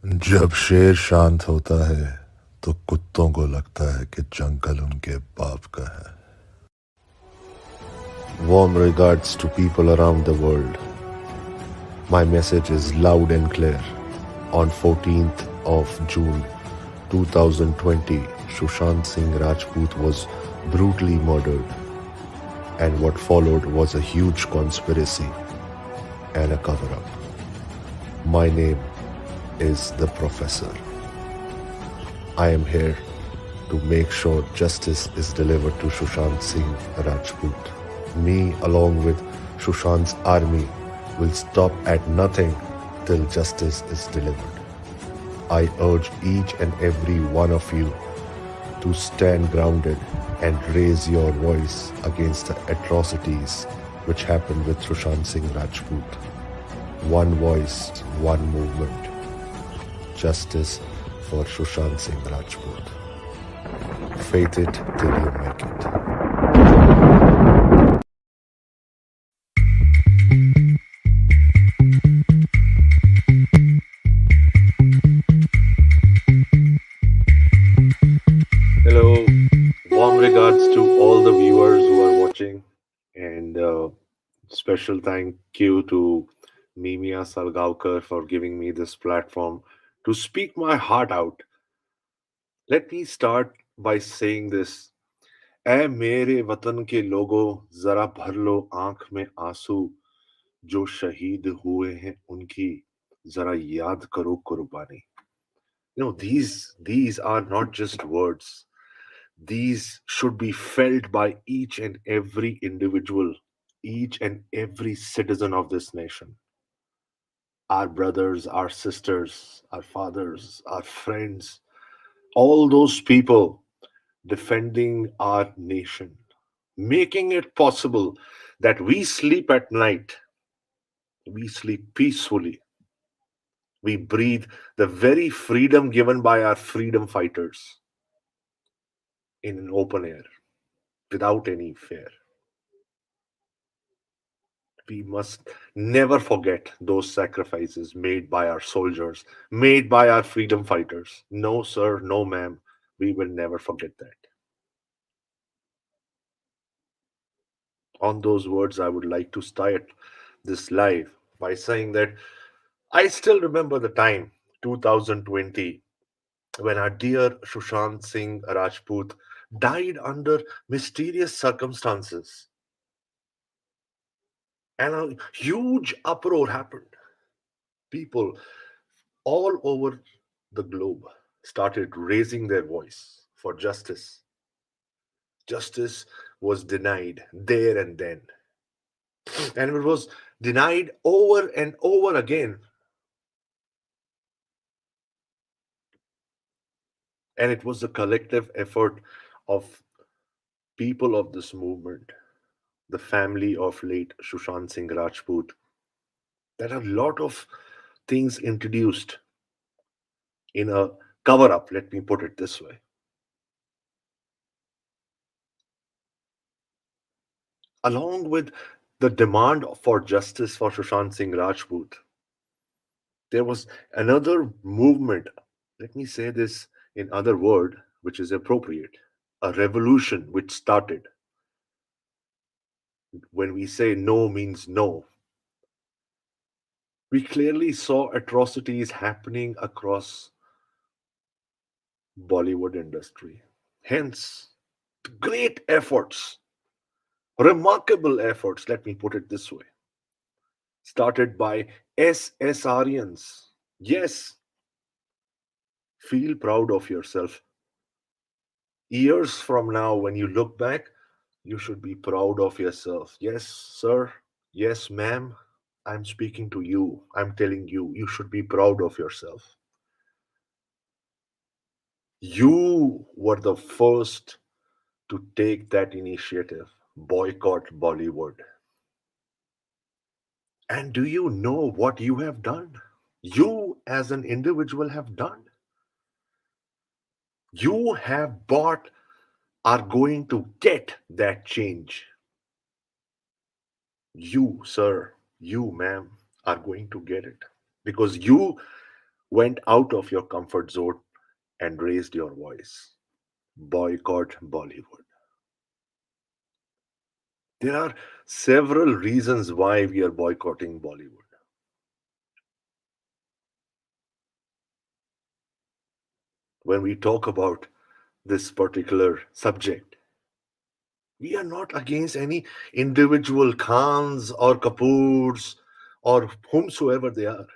जब शेर शांत होता है तो कुत्तों को लगता है कि जंगल उनके बाप का है. Warm regards to people around the world. My message is loud and clear. On 14th of June 2020, Sushant Singh Rajput was brutally murdered, and what followed was a huge conspiracy and a cover-up. My name is the Professor. I am here to make sure justice is delivered to Sushant Singh Rajput. Me, along with Sushant's army, will stop at nothing till justice is delivered. I urge each and every one of you to stand grounded and raise your voice against the atrocities which happened with Sushant Singh Rajput. One voice, one movement. Justice for Sushant Singh Rajput. Faith it till you make it. Hello, warm regards to all the viewers who are watching, and special thank you to Memeaa Salgaonkar for giving me this platform to speak my heart out. Let me start by saying this. ऐ मेरे वतन के लोगों, जरा भर लो आंख में आंसू, जो शहीद हुए हैं उनकी जरा याद करो कुर्बानी. These are not just words. These should be felt by each and every individual, each and every citizen of this nation. Our brothers, our sisters, our fathers, our friends, all those people defending our nation, making it possible that we sleep at night, we sleep peacefully, we breathe the very freedom given by our freedom fighters in an open air without any fear. We must never forget those sacrifices made by our soldiers, made by our freedom fighters. No, sir, no, ma'am, we will never forget that. On those words, I would like to start this live by saying that I still remember the time, 2020, when our dear Sushant Singh Rajput died under mysterious circumstances, and a huge uproar happened. People all over the globe started raising their voice for justice. Justice was denied there and then, and it was denied over and over again. And it was the collective effort of people of this movement, the family of late Sushant Singh Rajput, that a lot of things introduced in a cover up, let me put it this way. Along with the demand for justice for Sushant Singh Rajput, there was another movement. Let me say this in other word, which is appropriate. A revolution which started. When we say no means no, we clearly saw atrocities happening across Bollywood industry. Hence, great efforts, remarkable efforts, let me put it this way, started by SSRians. Yes, feel proud of yourself. Years from now, when you look back, you should be proud of yourself. Yes, sir. Yes, ma'am. I'm speaking to you. I'm telling you, you should be proud of yourself. You were the first to take that initiative, boycott Bollywood. And do you know what you have done? You, as an individual, have done. You have bought, are going to get that change. You, sir, you, ma'am, are going to get it because you went out of your comfort zone and raised your voice. Boycott Bollywood. There are several reasons why we are boycotting Bollywood. When we talk about this particular subject, we are not against any individual Khans or Kapoors or whomsoever they are.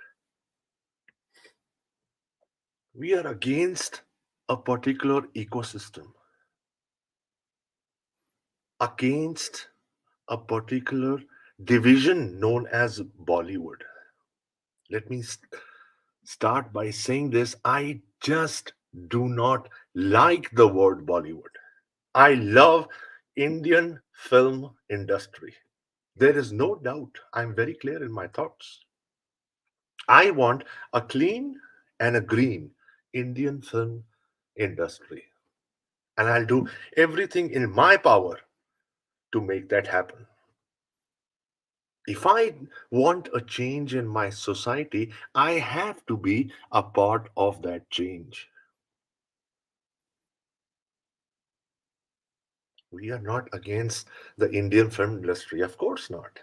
We are against a particular ecosystem, against a particular division known as Bollywood. Let me start by saying this. I just do not like the word Bollywood. I love Indian film industry. There is no doubt. I'm very clear in my thoughts. I want a clean and a green Indian film industry. And I'll do everything in my power to make that happen. If I want a change in my society, I have to be a part of that change. We are not against the Indian film industry, of course not.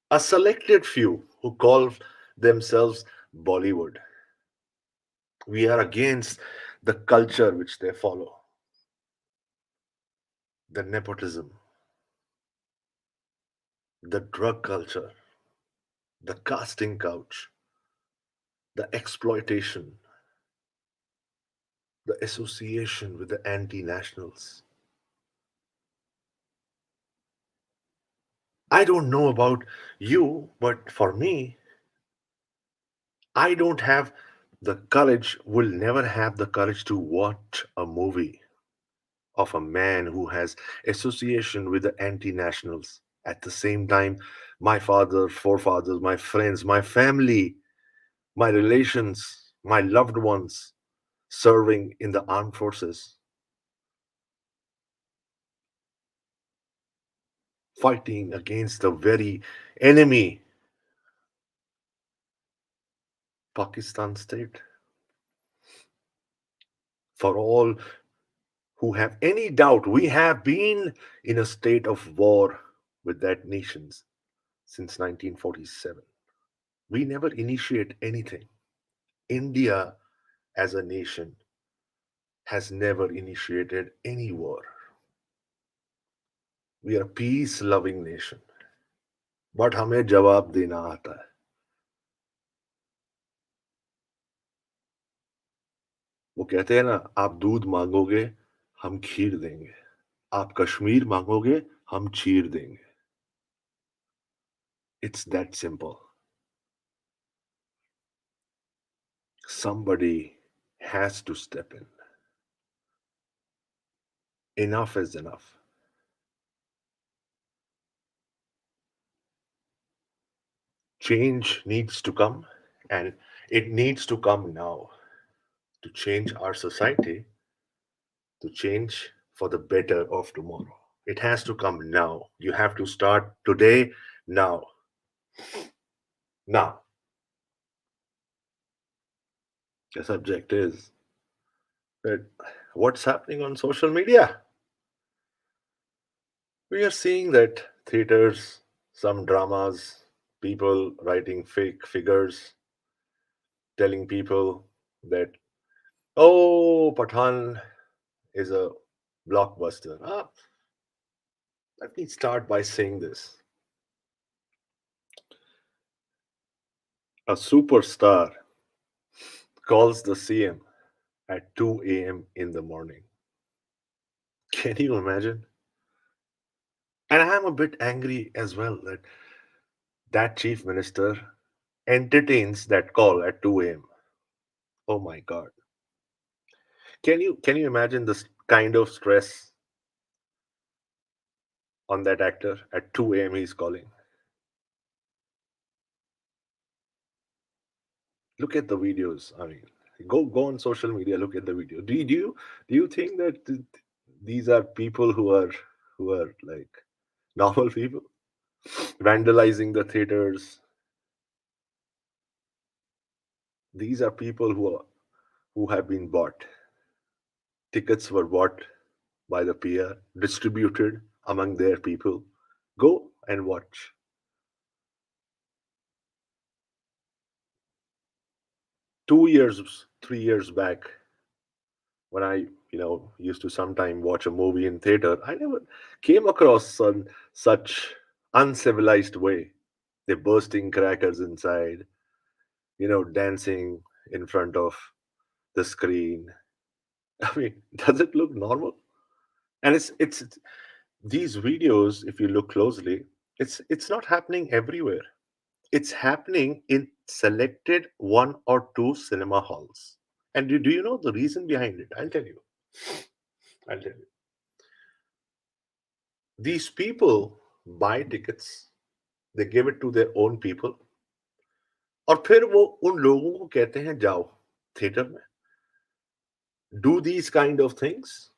A selected few who call themselves Bollywood. We are against the culture which they follow, the nepotism, the drug culture, the casting couch, the exploitation, the association with the anti nationals. I don't know about you, but for me, I don't have the courage, will never have the courage to watch a movie of a man who has association with the anti nationals. At the same time, my father, forefathers, my friends, my family, my relations, my loved ones serving in the armed forces, fighting against the very enemy, Pakistan state. For all who have any doubt, we have been in a state of war with that nations since 1947. We never initiate anything. India as a nation has never initiated any war. We are a peace loving nation. But हमें जवाब देना आता है. वो कहते हैं ना, आप दूध मांगोगे हम खीर देंगे, आप कश्मीर मांगोगे हम चीर देंगे. It's that simple. Somebody has to step in. Enough is enough. Change needs to come, and it needs to come now to change our society, to change for the better of tomorrow. It has to come now. You have to start today, now. Now, the subject is that what's happening on social media? We are seeing that theaters, some dramas, people writing fake figures, telling people that, oh, Pathan is a blockbuster. Let me start by saying this. A superstar calls the CM at 2 a.m. in the morning. Can you imagine? And I'm a bit angry as well that that chief minister entertains that call at 2 a.m. Oh my God. Can you imagine this kind of stress on that actor at 2 a.m. he's calling? Look at the videos. I mean, go on social media, look at the video. Do you think that these are people who are like normal people vandalizing the theaters, These are people who have been bought. Tickets were bought by the peer, distributed among their people. Go and watch. 2 years, 3 years back, when I, used to sometime watch a movie in theater, I never came across such uncivilized way. They're bursting crackers inside, dancing in front of the screen. I mean, does it look normal? And it's these videos, if you look closely, it's not happening everywhere. It's happening in selected one or two cinema halls. And do you know the reason behind it? I'll tell you. I'll tell you. These people buy tickets, they give it to their own people, और फिर वो उन लोगों को कहते हैं जाओ theatre में, do these kind of things,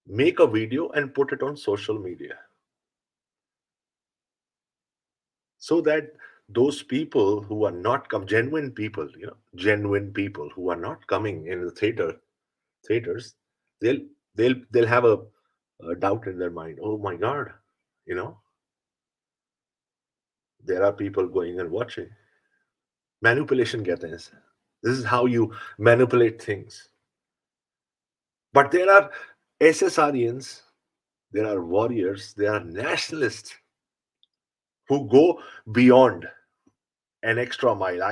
make a video and put it on social media, so that those people who are not genuine people, genuine people who are not coming in the theaters, they'll they'll have a doubt in their mind. Oh my God, you know, there are people going and watching. Manipulation कहते हैं इसे. This is how you manipulate things. But there are SSRians, there are warriors, there are nationalists who go beyond an extra mile.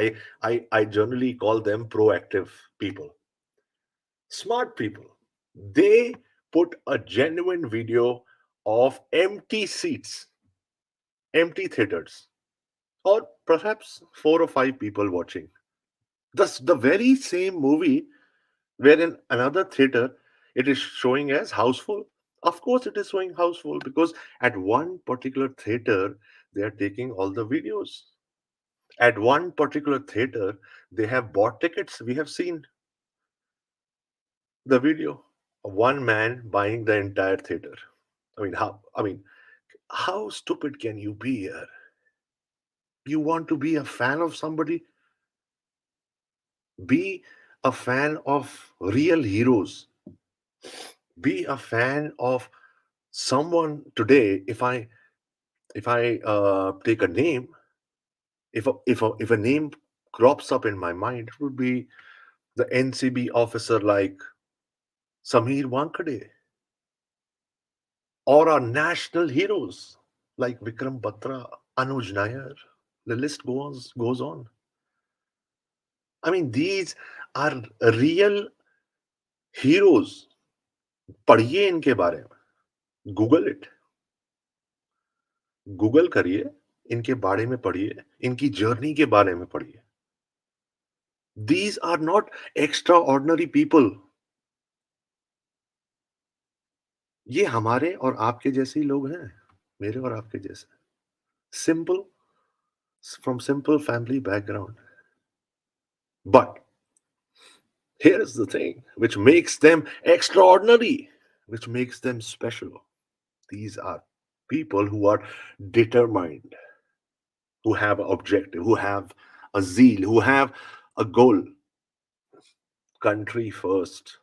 I generally call them proactive people, smart people. They put a genuine video of empty seats, empty theaters, or perhaps four or five people watching. Thus, the very same movie where in another theater it is showing as houseful. Of course, it is showing houseful because at one particular theater they are taking all the videos. At one particular theater they have bought tickets. We have seen the video of one man buying the entire theater. How stupid can you be here? You want to be a fan of somebody? Be a fan of real heroes. Be a fan of someone today. If I take a name, if a name crops up in my mind, it would be the NCB officer like Sameer Wankade, or our national heroes like Vikram Batra, Anuj Nair. The list goes on. I mean, these are real heroes. पढ़िए इनके बारे में, Google it, Google करिए, इनके बारे में पढ़िए, इनकी जर्नी के बारे में पढ़िए. These are not extraordinary people. ये हमारे और आपके जैसे ही लोग हैं, मेरे और आपके जैसे. Simple, from simple family background. But here is the thing which makes them extraordinary, which makes them special. These are people who are determined, who have an objective, who have a zeal, who have a goal. Country first.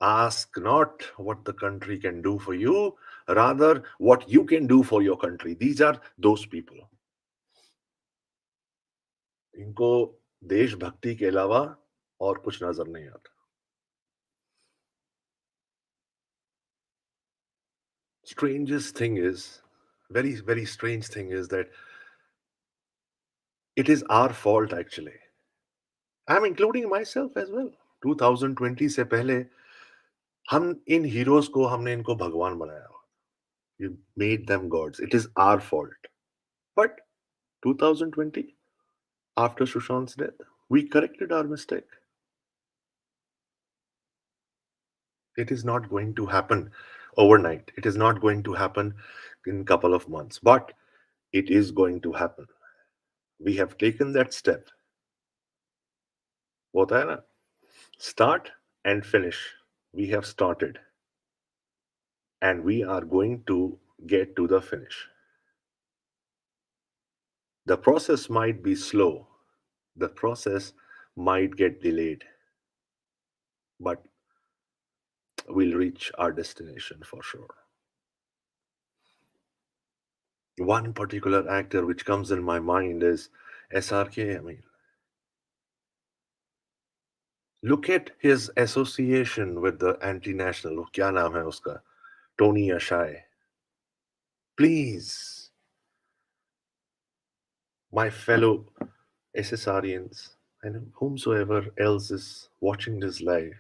Ask not what the country can do for you, rather what you can do for your country. These are those people. इनको देशभक्ति के अलावा और कुछ नजर नहीं आता. Strangest thing is, very, very strange thing is that it is our fault actually. I'm including myself as well. 2020 से पहले हम इन हीरोज को हमने इनको भगवान बनाया. We made them gods. It is our fault. But 2020, after Sushant's death, we corrected our mistake. It is not going to happen overnight. It is not going to happen in a couple of months. But it is going to happen. We have taken that step. होता है ना? Start and finish. We have started. And we are going to get to the finish. The process might be slow, the process might get delayed, but we'll reach our destination for sure. One particular actor which comes in my mind is SRK. I mean, look at his association with the anti-national. क्या नाम है उसका? Tony Ashai. Please, my fellow SSRians and whomsoever else is watching this live,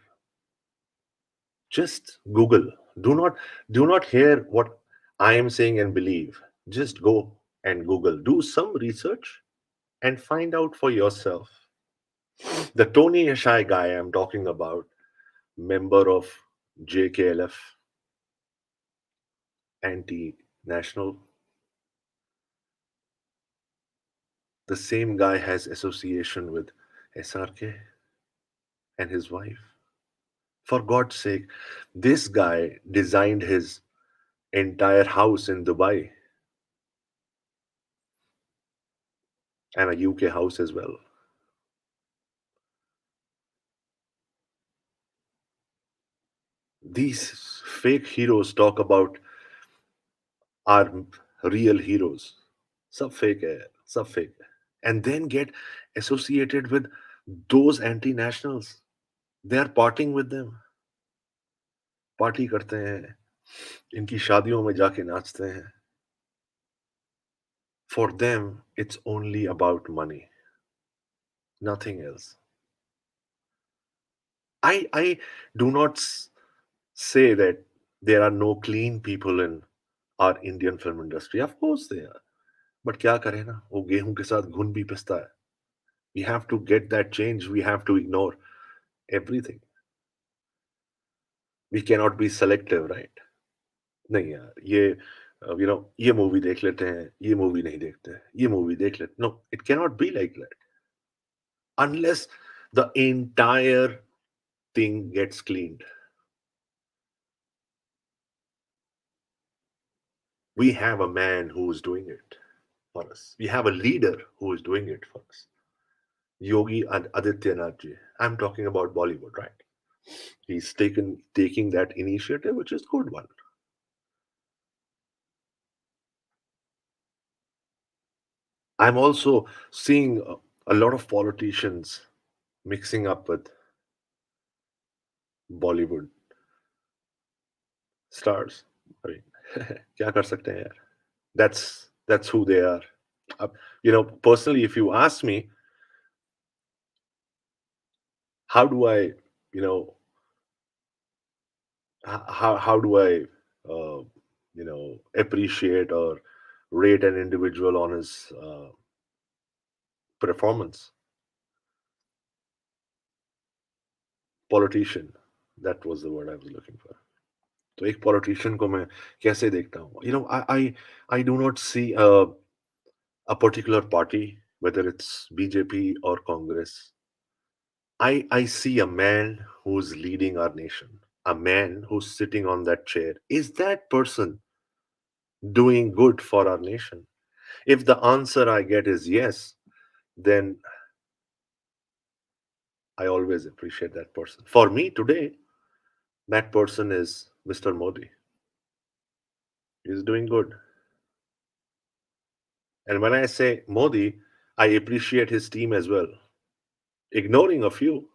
just Google. Do not hear what I am saying and believe. Just go and Google. Do some research and find out for yourself. The Tony Ashai guy I'm talking about, member of JKLF, anti-national, the same guy has association with SRK and his wife. For God's sake, this guy designed his entire house in Dubai and a UK house as well. These fake heroes talk about our real heroes. Sub fake hai, sub fake hai. And then get associated with those anti-nationals. They are partying with them. Party करते हैं, इनकी शादियों में जाके नाचते हैं. For them, it's only about money, nothing else. I do not say that there are no clean people in our Indian film industry. Of course they are. But क्या करें ना, वो गेहूं के साथ घुन भी पिसता है. We have to get that change. We have to ignore everything. We cannot be selective, right? नहीं यार, ये मूवी देख लेते हैं, ये मूवी नहीं देखते, ये मूवी देख लेते. No, it cannot be like that unless the entire thing gets cleaned. We have a man who is doing it for us. We have a leader who is doing it for us. Yogi and Adityanath ji. I'm talking about Bollywood, right? He's taking that initiative, which is good one. I'm also seeing a lot of politicians mixing up with Bollywood stars. I mean, क्या कर सकते हैं यार? That's who they are. Uh, personally, if you ask me, how do I, you know, how do I, appreciate or rate an individual on his performance? Politician, that was the word I was looking for. तो एक politician को मैं कैसे देखता हूँ? I do not see a particular party, whether it's BJP or Congress. I see a man who's leading our nation, a man who's sitting on that chair. Is that person doing good for our nation? If the answer I get is yes, then I always appreciate that person. For me today, that person is Mr. Modi. He's doing good. And when I say Modi, I appreciate his team as well, ignoring a few.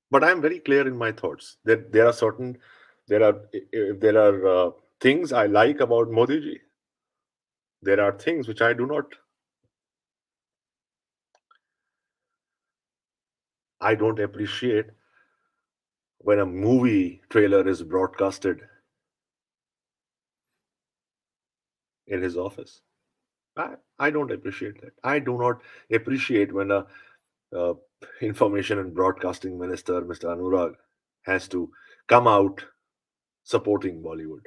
But I'm very clear in my thoughts that there are things I like about Modi ji. There are things which I do not. I don't appreciate when a movie trailer is broadcasted in his office. I don't appreciate that. I do not appreciate when a uh, information and broadcasting minister, Mr. Anurag, has to come out supporting Bollywood.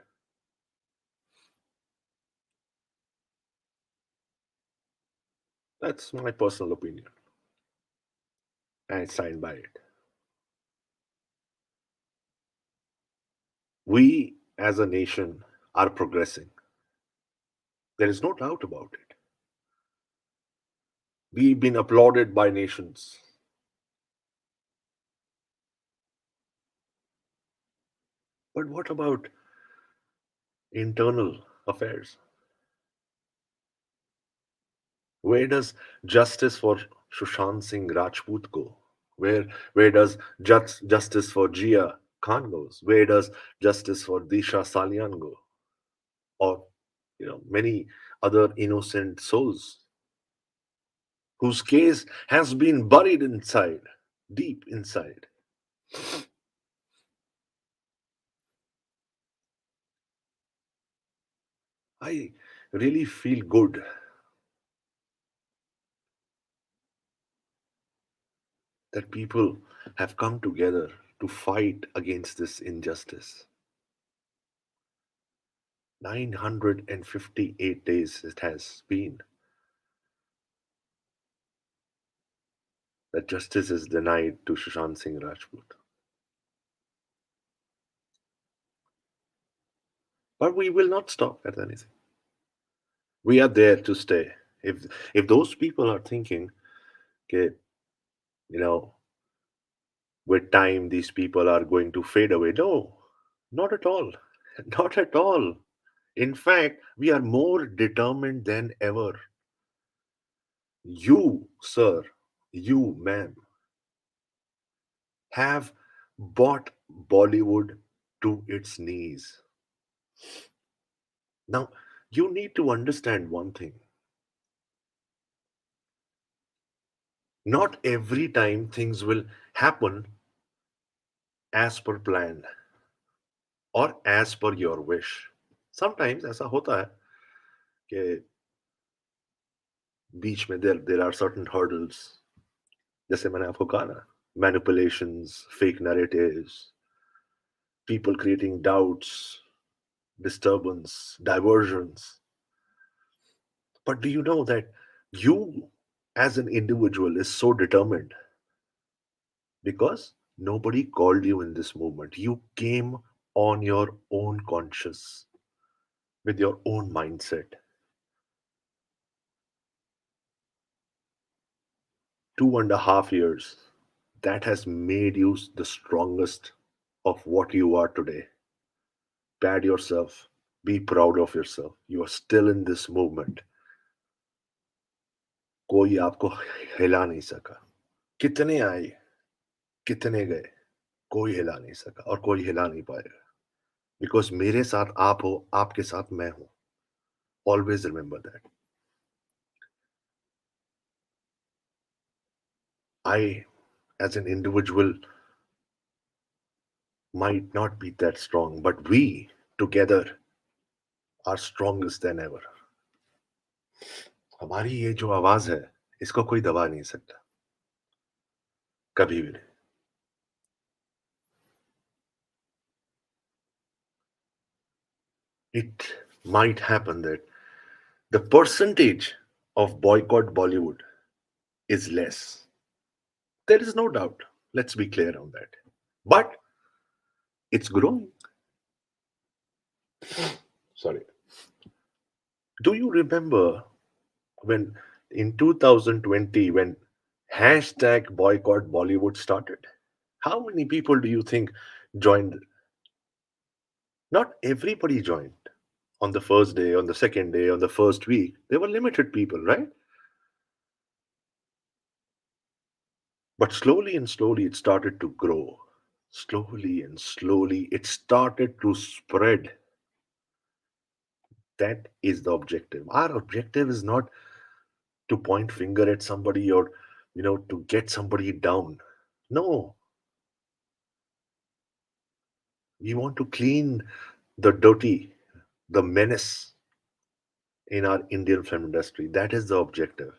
That's my personal opinion, and I stand by it. We as a nation are progressing. There is no doubt about it. We've been applauded by nations. But what about internal affairs? Where does justice for Sushant Singh Rajput go? Where does justice for Jia Khan goes? Where does justice for Disha Salian go? Or many other innocent souls whose case has been buried inside, deep inside. I really feel good that people have come together to fight against this injustice. 958 days it has been that justice is denied to Sushant Singh Rajput. But we will not stop at anything. We are there to stay. If those people are thinking, okay, you know, with time these people are going to fade away. No, not at all. Not at all. In fact, we are more determined than ever. You, sir, you, ma'am, have brought Bollywood to its knees. Now, you need to understand one thing. Not every time things will happen as per plan or as per your wish. Sometimes ऐसा होता है कि बीच में there are certain hurdles. जैसे मैंने आपको कहा ना, manipulations, fake narratives, people creating doubts, disturbance, diversions. But do you know that you as an individual is so determined because nobody called you in this movement. You came on your own conscious with your own mindset. 2.5 years that has made you the strongest of what you are today. Pat yourself, be proud of yourself. You are still in this movement. कोई आपको हिला नहीं सका. कितने आए, कितने गए, कोई हिला नहीं सका और कोई हिला नहीं पाएगा. बिकॉज मेरे साथ आप हो, आपके साथ मैं हूं. Always remember that. I, as an individual, might not be that strong, but we together are strongest than ever. हमारी ये जो आवाज है, इसको कोई दबा नहीं सकता, कभी भी नहीं. It might happen that the percentage of boycott Bollywood is less. There is no doubt. Let's be clear on that. But it's growing. Sorry. Do you remember when in 2020 when hashtag boycott Bollywood started? How many people do you think joined? Not everybody joined on the first day, on the second day, on the first week. There were limited people, right? But slowly and slowly it started to grow. Slowly and slowly it started to spread. That is the objective. Our objective is not to point finger at somebody or to get somebody down. No, we want to clean the dirty, the menace in our Indian film industry. That is the objective.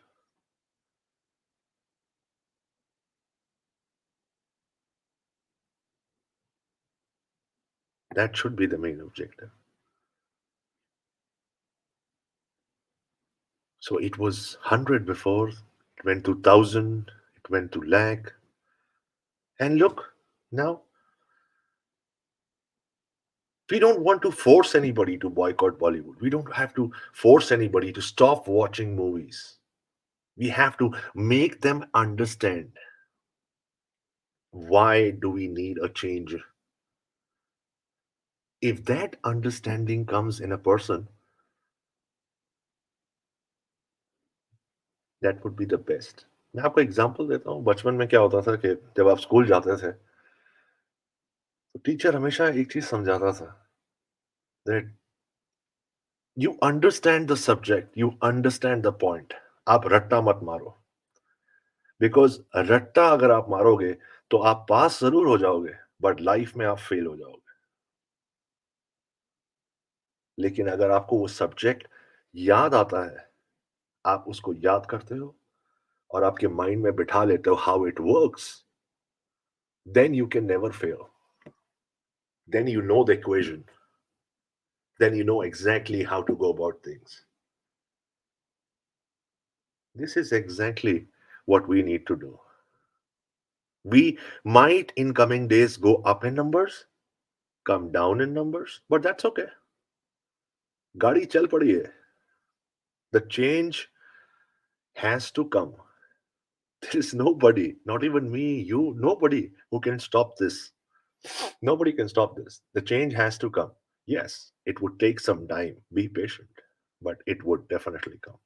That should be the main objective. So it was 100 before, it went to 1,000, it went to lakh. And look, now We don't want to force anybody to boycott Bollywood. We don't have to force anybody to stop watching movies. We have to make them understand why do we need a change. If that understanding comes in a person, that would be the best. मैं आपको example देता हूँ. बचपन में क्या होता था कि जब आप स्कूल जाते थे तो टीचर हमेशा एक चीज समझाता था, that you understand the subject, you understand the point. आप रट्टा मत मारो. बिकॉज रट्टा अगर आप मारोगे तो आप पास जरूर हो जाओगे, बट लाइफ में आप फेल हो जाओगे. लेकिन अगर आपको वो सब्जेक्ट याद आता है, आप उसको याद करते हो और आपके माइंड में बिठा लेते हो how it works, then you can never fail. Then you know the equation, then you know exactly how to go about things. This is exactly what we need to do. We might in coming days go up in numbers, come down in numbers, but that's okay. गाड़ी चल पड़ी है. The change has to come. There is nobody, not even me, you, nobody who can stop this. Nobody can stop this. The change has to come. Yes, it would take some time. Be patient, but it would definitely come.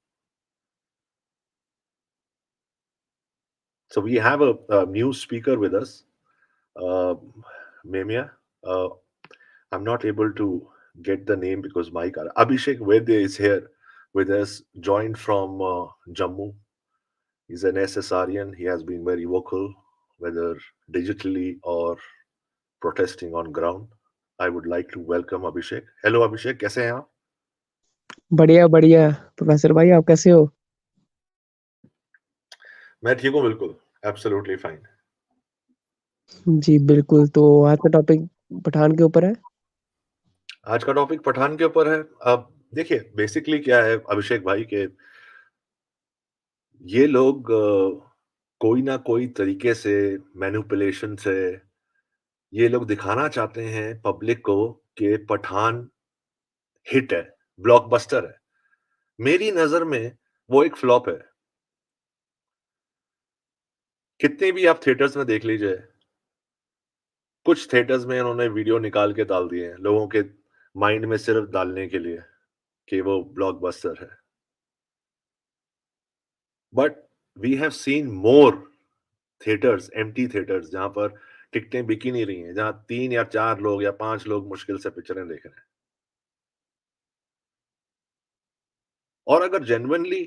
So we have a new speaker with us, uh, Memeaa. Uh, I'm not able to get the name because Mike Abhishek Vedya is here with us, joined from Jammu. He's an SSRian. He has been very vocal, whether digitally or protesting on ground. I would like to welcome Abhishek. Hello Abhishek, कैसे हैं आप? बढ़िया बढ़िया। Professor भाई आप कैसे हो? मैं ठीक हूँ बिल्कुल. Absolutely fine. जी बिल्कुल। तो आज का टॉपिक पठान के ऊपर है। आज का टॉपिक पठान के ऊपर है. अब देखिए बेसिकली क्या है अभिषेक भाई के, ये लोग कोई ना कोई तरीके से मैनिपुलेशन से ये लोग दिखाना चाहते हैं पब्लिक को कि पठान हिट है, ब्लॉकबस्टर है. मेरी नजर में वो एक फ्लॉप है. कितने भी आप थिएटर्स में देख लीजिए, कुछ थिएटर्स में उन्होंने वीडियो निकाल के डाल दिए हैं लोगों के माइंड में सिर्फ डालने के लिए कि वो ब्लॉकबस्टर है. But we have seen more theatres, empty theatres, जहां पर टिकटें बिकी नहीं रही हैं, जहां 3 या 4 लोग या 5 लोग मुश्किल से पिक्चरें देख रहे हैं. और अगर जेन्युइनली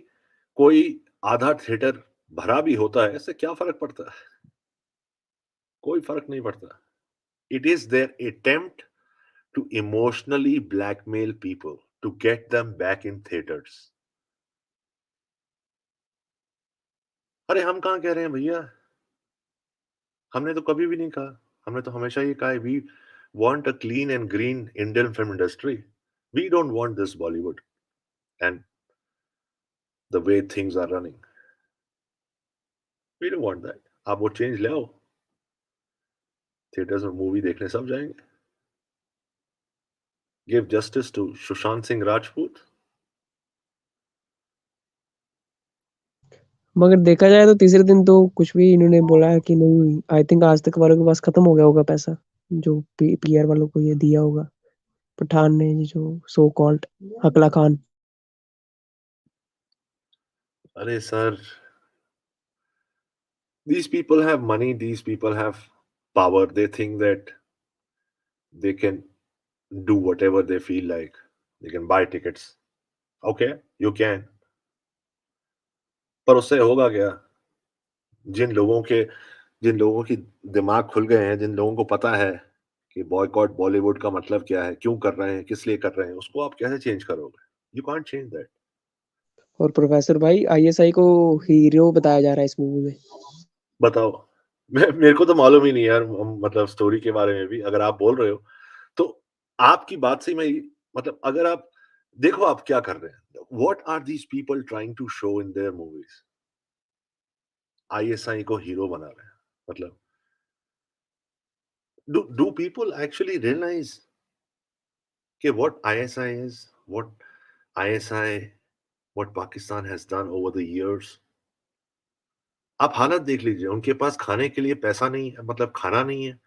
कोई आधा थिएटर भरा भी होता है, इससे क्या फर्क पड़ता है? कोई फर्क नहीं पड़ता. It is their attempt to emotionally blackmail people to get them back in theatres. अरे हम कहाँ कह रहे हैं भैया, हमने तो कभी भी नहीं कहा. हमने तो हमेशा ये कहा है, we want a clean and green Indian film industry. We don't want this Bollywood and the way things are running. We don't want that. आप वो चेंज ले आओ, थिएटर्स में मूवी देखने सब जाएंगे. Give justice to Sushant Singh Rajput. मगर देखा जाए तो तीसरे दिन तो कुछ भी इन्होंने बोला है कि नहीं। आई थिंक आज तक वालों के पास खत्म हो गया होगा पैसा जो पीआर वालों को ये दिया होगा पठान ने, ये जो सो कॉल्ड अकला खान. अरे sir, these people have money, these people have power. They think that they can do whatever they feel like. They can buy tickets. Okay, you can. पर उससे होगा क्या? जिन लोगों के जिन लोगों की दिमाग खुल गए हैं, जिन लोगों को पता है कि बॉयकॉट बॉलीवुड का मतलब क्या है, क्यों कर रहे हैं, किस लिए कर रहे हैं, उसको आप कैसे चेंज करोगे? You can't change that. और प्रोफेसर भाई आईएसआई को हीरो बताया जा रहा है इस मूवी में. बताओ. मेरे को तो मालूम ही नहीं यार, मतलब स्टोरी के बारे में भी अगर आप बोल रहे हो तो आपकी बात से मैं, मतलब अगर आप देखो आप क्या कर रहे हैं, what are these people trying to show in their movies. ISI को हीरो बना रहे हैं. मतलब डू पीपल एक्चुअली रियलाइज कि what ISI, what Pakistan has done over the years. आप हालत देख लीजिए, उनके पास खाने के लिए पैसा नहीं है, मतलब खाना नहीं है,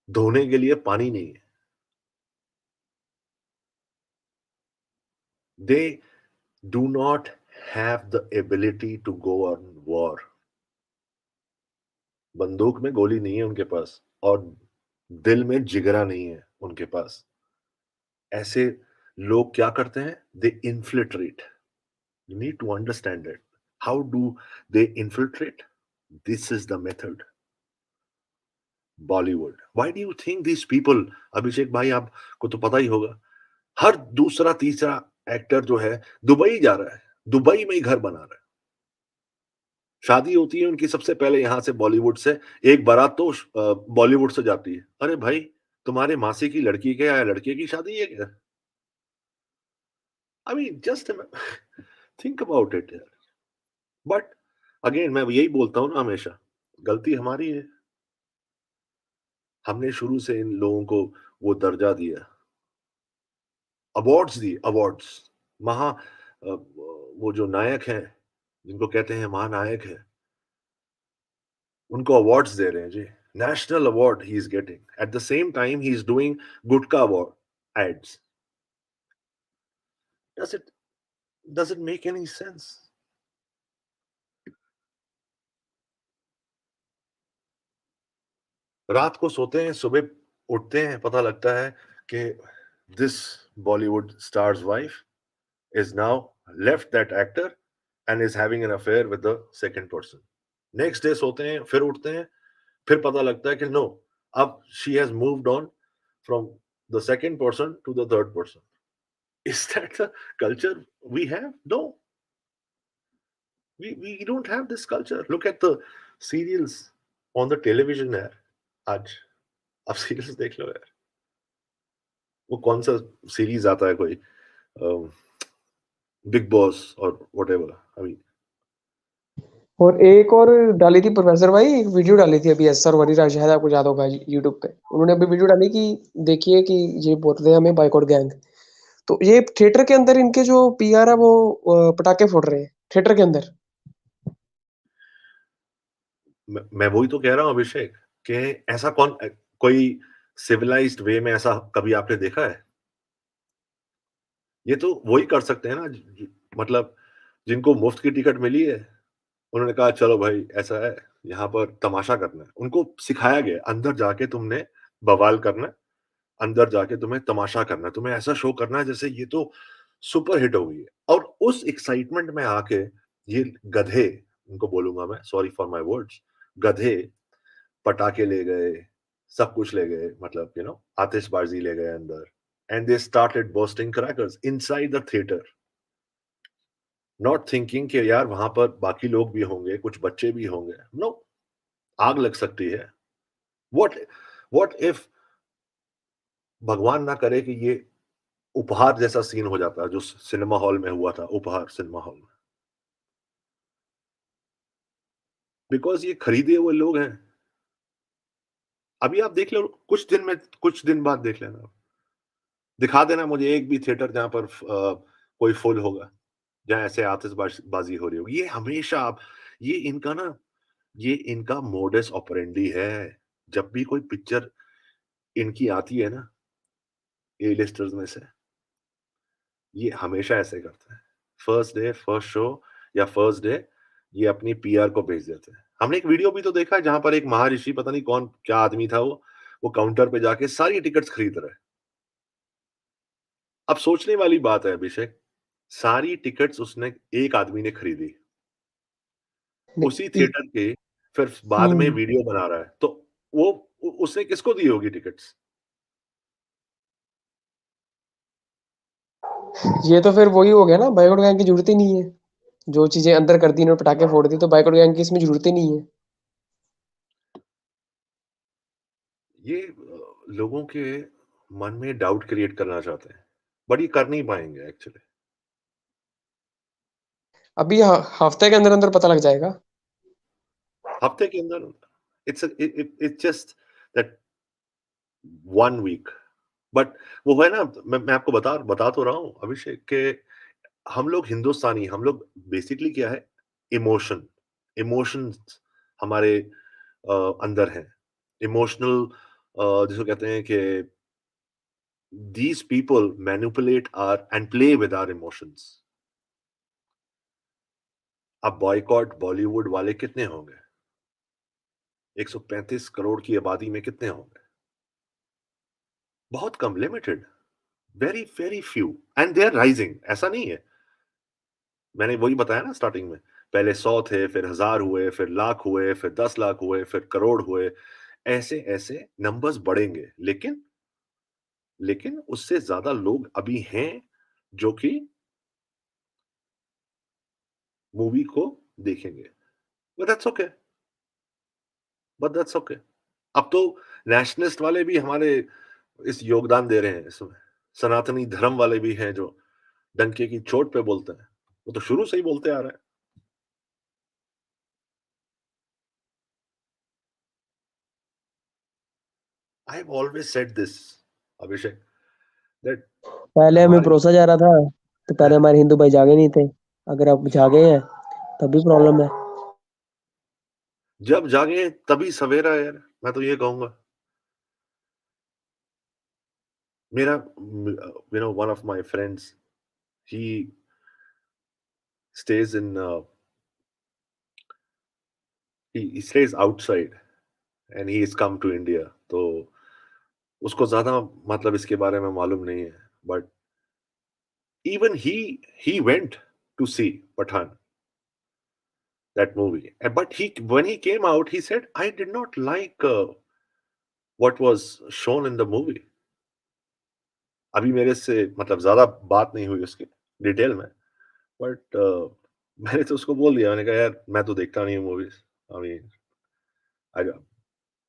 धोने के लिए पानी नहीं है। They do not have the ability to go on war. बंदूक में गोली नहीं है उनके पास और दिल में जिगरा नहीं है उनके पास। ऐसे लोग क्या करते हैं? They infiltrate. You need to understand it. How do they infiltrate? This is the method. Bollywood. Why do you think these people, अभिषेक भाई आपको तो पता ही होगा, हर दूसरा तीसरा एक्टर जो है दुबई जा रहा है, दुबई में ही घर बना रहा है। शादी होती है उनकी सबसे पहले यहाँ से बॉलीवुड से, एक बारात तो बॉलीवुड से जाती है। अरे भाई, तुम्हारे मासी की लड़की के या लड़के की शादी है क्या? I mean just think about it यार। बट अगेन मैं यही बोलता हूँ ना हमेशा, गलती हमारी है। हमने शुरू से इन लोगों को वो दर्जा दिया, अवार्ड्स दिए, अवार्ड्स। महा वो जो नायक हैं, जिनको कहते हैं महानायक है, उनको अवार्ड्स दे रहे हैं जी। National award he is getting, at the same time he is doing gutka award ads. Does it does it make any sense? रात को सोते हैं, सुबह उठते हैं, पता लगता है कि this Bollywood stars wife is now left that actor and is having an affair with the second person. Next day सोते हैं, फिर उठते हैं, फिर पता लगता है कि no, अब she has moved on from the second person to the third person. Is that the culture we have? No, we don't have this culture. Look at the serials on the television यार। आज आप serials देख लो यार, वो कौन सा series आता है, कोई बिग बॉस और whatever. I mean, और एक और डाली थी प्रोफेसर भाई, एक वीडियो डाली थी अभी एसआर वरीरा, शायद आपको याद होगा, यूट्यूब पे उन्होंने अभी वीडियो डाली कि देखिए कि ये बोलते हैं हमें बाइकआउट गैंग, तो ये थिएटर के अंदर इनके जो पीआर है वो पटाखे फोड़ रहे हैं थिएटर के अंदर। मैं वही तो कह रहा हूँ अभिषेक, कि ऐसा कोई सिविलाइज्ड वे में ऐसा कभी आपने देखा है? ये तो वही कर सकते हैं ना, मतलब जिनको मुफ्त की टिकट मिली है, उन्होंने कहा चलो भाई ऐसा है, यहाँ पर तमाशा करना है। उनको सिखाया गया अंदर जाके तुमने बवाल करना है, अंदर जाके तुम्हें तमाशा करना है, तुम्हें ऐसा शो करना है जैसे ये तो सुपर हिट हो गई है। और उस एक्साइटमेंट में आके ये गधे, उनको बोलूंगा मैं, सॉरी फॉर माय वर्ड्स, गधे पटाखे ले गए, सब कुछ ले गए, मतलब आतिशबाजी ले गए अंदर, and they started bursting crackers inside the theatre, not thinking कि यार वहां पर बाकी लोग भी होंगे, कुछ बच्चे भी होंगे। नो, आग लग सकती है। व्हाट व्हाट इफ भगवान ना करे कि ये उपहार जैसा सीन हो जाता है जो सिनेमा हॉल में हुआ था, उपहार सिनेमा हॉल में, बिकॉज ये खरीदे हुए लोग हैं। अभी आप देख लो, कुछ दिन बाद देख लेना, दिखा देना मुझे एक भी थिएटर जहां पर कोई फुल होगा, जहां ऐसे आतिशबाजी हो रही होगी। ये हमेशा आप, ये इनका ना, ये इनका मोडस ऑपरेंडी है। जब भी कोई पिक्चर इनकी आती है ना, ए लिस्टर्स में से, ये हमेशा ऐसे करते हैं। फर्स्ट डे, फर्स्ट शो या फर्स्ट डे ये अपनी पीआर को भेज देते हैं। हमने एक वीडियो भी तो देखा है जहां पर एक महर्षि, पता नहीं कौन क्या आदमी था, वो काउंटर पे जाके सारी टिकट्स खरीद रहा है। अब सोचने वाली बात है अभिषेक, सारी टिकट्स उसने, एक आदमी ने खरीदी, उसी नहीं, थिएटर के, फिर बाद में हम्म, वीडियो बना रहा है, तो वो उसने किसको दी होगी टिकट्स? ये तो फिर वही हो गया ना, बाइकआउट गैंग की जरूरत ही नहीं है, जो चीजें अंदर कर दी इन्होंने, पटाखे फोड़ दी, तो बाइकआउट गैंग की इसमें जरूरत ही नहीं है। ये लोगों के मन में डाउट क्रिएट करना चाहते हैं, बट ये कर नहीं पाएंगे एक्चुअली। अभी हफ्ते के अंदर अंदर पता लग जाएगा। हफ्ते के अंदर, it's just that 1 week, but वो है ना, मैं आपको बता तो रहा हूँ अभिषेक के हम लोग हिंदुस्तानी, हम लोग बेसिकली क्या है, इमोशन, इमोशंस हमारे अंदर हैं। इमोशनल जिसको कहते हैं कि these people manipulate our and play with our emotions. अब बॉयकॉट बॉलीवुड वाले कितने होंगे? 135 करोड़ की आबादी में कितने होंगे? बहुत कम, limited, very very few, and they are rising. ऐसा नहीं है, मैंने वही बताया ना स्टार्टिंग में, पहले 100 थे, फिर 1000 हुए, फिर लाख हुए, फिर 10 लाख हुए, फिर करोड़ हुए। ऐसे ऐसे नंबर्स बढ़ेंगे, लेकिन उससे ज्यादा लोग अभी हैं जो कि मूवी को देखेंगे। But that's okay, but that's okay. अब तो नेशनलिस्ट वाले भी हमारे इस योगदान दे रहे हैं इसमें। सनातनी धर्म वाले भी हैं जो डंके की चोट पे बोलते हैं। वो तो शुरू से ही बोलते आ रहे हैं। I have always said this Abhishek, that पहले हमें हमारे परोसा जा रहा था, तो पहले हमारे हिंदू भाई जागे नहीं थे। अगर अब जागे हैं तब भी प्रॉब्लम है। जब जागे तभी सवेरा है यार, मैं तो ये कहूंगा। मेरा one of my friends, he stage in he stays outside and he is come to India, तो उसको ज्यादा मतलब इसके बारे में मालूम नहीं है, but even he went to see Pathan, that movie. But he when he came out, he said, I did not like what was shown in the movie. अभी मेरे से मतलब ज्यादा बात नहीं हुई उसकी डिटेल में, बट मैंने तो उसको बोल दिया, मैंने कहा यार मैं तो देखता नहीं हूँ movies, I mean I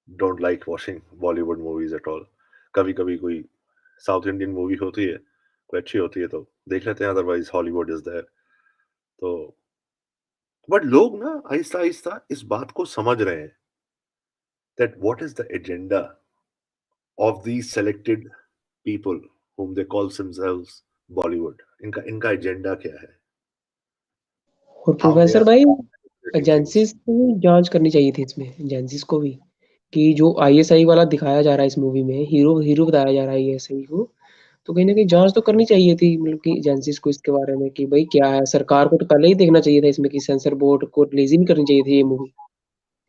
don't like watching Bollywood movies at all. कभी कभी कोई साउथ इंडियन मूवी होती है, कोई अच्छी होती है तो देख लेते हैं, अदरवाइज हॉलीवुड इज देयर। तो बट लोग ना आहिस्ता आहिस्ता इस बात को समझ रहे हैं that what is the agenda of these selected people whom they call themselves Bollywood, इनका इनका एजेंडा क्या है, और how they प्रोफेसर are भाई, manipulating things। एजेंसीज को भी जांच करनी चाहिए थी इसमें, एजेंसीज को भी, कि जो आईएसआई वाला दिखाया जा रहा है इस मूवी में, हीरो हीरो बताया जा रहा है आईएसआई को, तो कहीं ना कहीं जांच तो करनी चाहिए थी, मतलब कि एजेंसीज को इसके बारे में, कि भाई क्या है। सरकार को तो पहले ही देखना चाहिए था इसमें, कि सेंसर बोर्ड को रिलीज ही नहीं करनी चाहिए थी ये मूवी,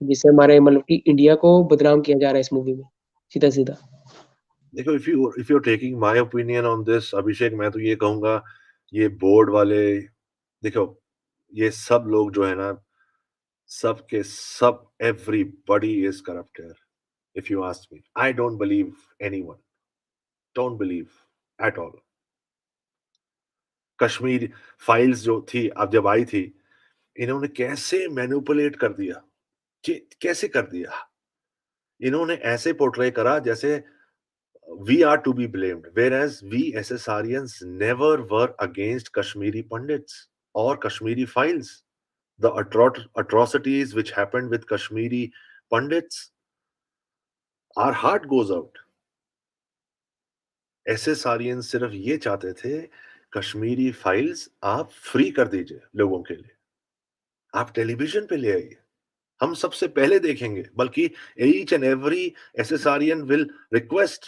जिससे हमारे मतलब कि इंडिया को बदनाम किया जा रहा है इस मूवी में, सीधा सीधा। देखो, if you taking my opinion on this Abhishek, मैं तो ये कहूंगा, ये बोर्ड वाले, देखो ये सब लोग जो है ना, सब के सब, everybody is corrupt here. If you ask me, I don't believe anyone, don't believe at all. Kashmir files जो थी, अब जब आई थी, इन्होंने कैसे मैनिपुलेट कर दिया, कैसे कर दिया। इन्होंने ऐसे पोर्ट्रे करा जैसे we are to be blamed, whereas we SSRians never were against Kashmiri Pandits or Kashmiri files. The atrocities which happened with Kashmiri Pandits, our heart goes out. SSRians सिर्फ ये चाहते थे, कश्मीरी फाइल्स आप फ्री कर दीजिए लोगों के लिए, आप टेलीविजन पे ले आइए, हम सबसे पहले देखेंगे। बल्कि each and every एसएसआरियन will request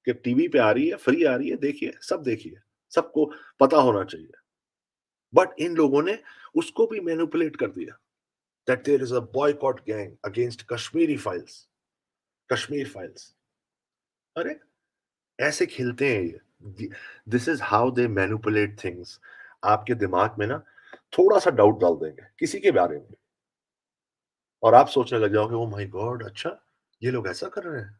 कि टीवी पे आ रही है, फ्री आ रही है, देखिए, सब देखिए, सबको पता होना चाहिए। बट इन लोगों ने उसको भी मैनिपुलेट कर दिया, that there is a boycott gang against Kashmiri files, Kashmir files. अरे ऐसे खेलते हैं ये, this is how they manipulate things. आपके दिमाग में ना थोड़ा सा डाउट डाल देंगे किसी के बारे में, और आप सोचने लग जाओगे, ओ माय गॉड, अच्छा ये लोग ऐसा कर रहे हैं।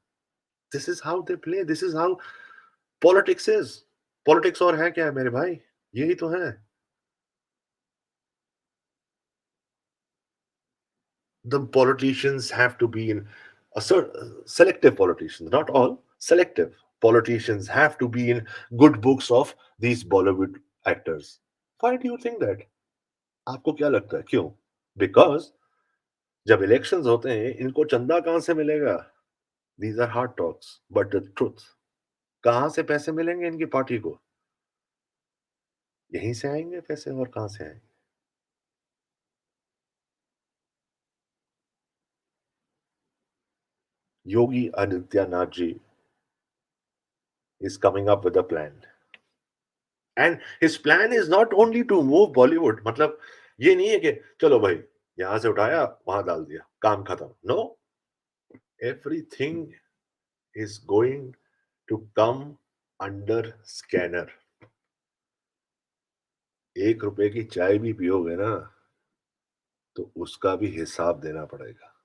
This is how they play, this is how politics is. Politics और है क्या है मेरे भाई, यही तो है। The politicians have to be in a selective politicians, not all, selective politicians have to be in good books of these Bollywood actors. Why do you think that? आपको क्या लगता है क्यों? Because जब इलेक्शंस होते हैं, इनको चंदा कहां से मिलेगा? These are hard talks, but the truth. कहां से पैसे मिलेंगे इनकी पार्टी को? यहीं से आएंगे पैसे, और कहां से आएंगे? Yogi Adityanath ji is coming up with a plan, and his plan is not only to move Bollywood. मतलब ये नहीं है कि चलो भाई यहां से उठाया वहां डाल दिया काम खत्म. No, everything is going to come under scanner. 1 रुपए की चाय भी पियोगे ना तो उसका भी हिसाब देना पड़ेगा.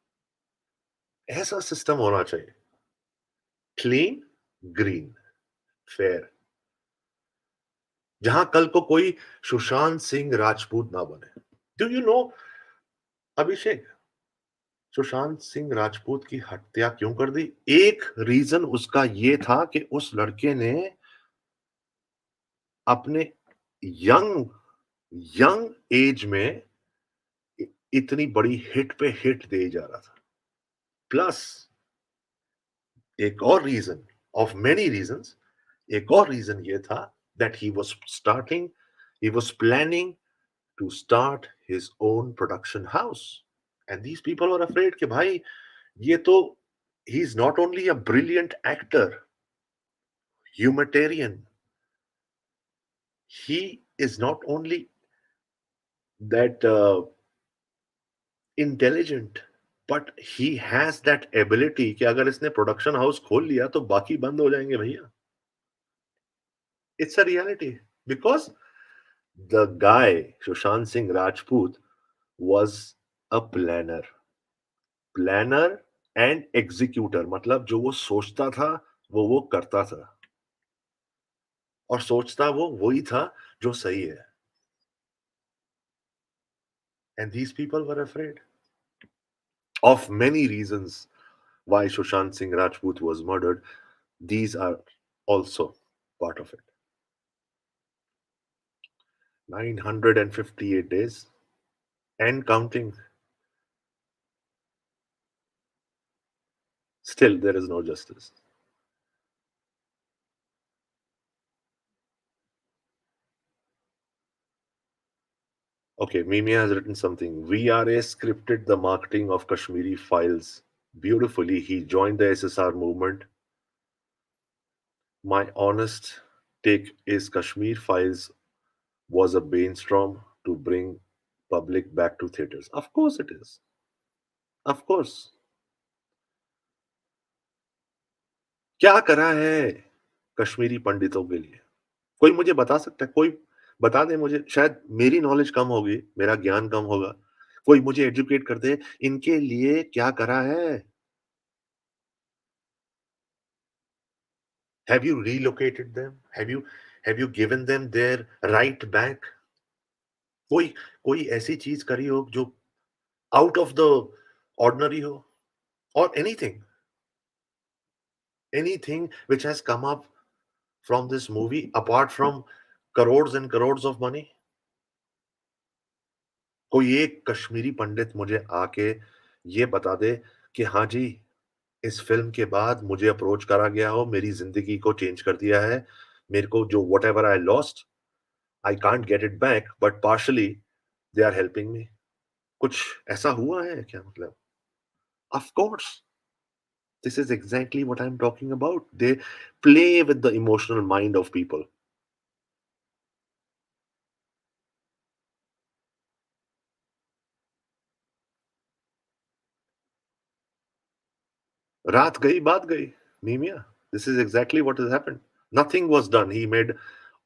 ऐसा सिस्टम होना चाहिए. क्लीन, ग्रीन, फेयर, जहां कल को कोई सुशांत सिंह राजपूत ना बने. डू यू नो अभिषेक, सुशांत सिंह राजपूत की हत्या क्यों कर दी? एक रीजन उसका ये था कि उस लड़के ने अपने यंग यंग एज में इतनी बड़ी हिट पे हिट दे जा रहा था. प्लस एक और रीजन ऑफ मेनी रीजंस, एक और रीजन ये था that he was planning to start his own production house. And these people were afraid कि भाई ये तो he is not only a brilliant actor, humanitarian, he is not only that intelligent, but he has that ability कि अगर इसने production house खोल लिया तो बाकी बंद हो जाएंगे भैया. It's a reality because the guy Sushant Singh Rajput was a planner and executor. मतलब जो वो सोचता था वो करता था, और सोचता वो वही था जो सही है. And these people were afraid of many reasons why Sushant Singh Rajput was murdered. These are also part of it. 958 days and counting. Still, there is no justice. Okay, Memeaa has written something. VRA scripted the marketing of Kashmiri Files beautifully. He joined the SSR movement. My honest take is Kashmir Files was a brainstorm to bring public back to theaters. Of course it is. Of course. क्या करा है कश्मीरी पंडितों के लिए? कोई मुझे बता सकता है? कोई बता दे मुझे. शायद मेरी नॉलेज कम होगी, मेरा ज्ञान कम होगा. कोई मुझे एजुकेट कर दे इनके लिए क्या करा है. Have you relocated them? Have you given them their right back? कोई कोई ऐसी चीज करी हो जो आउट ऑफ द ऑर्डिनरी हो, और anything which has come up from this movie apart from crores and crores of money. कोई एक कश्मीरी पंडित मुझे आके ये बता दे कि हाँ जी, इस फिल्म के बाद मुझे अप्रोच करा गया हो, मेरी जिंदगी को चेंज कर दिया है, मेरे को जो whatever I lost I can't get it back but partially they are helping me. कुछ ऐसा हुआ है क्या? मतलब of course this is exactly what I'm talking about. They play with the emotional mind of people. रात गई बात गई. Memeaa, this is exactly what has happened. Nothing was done. He made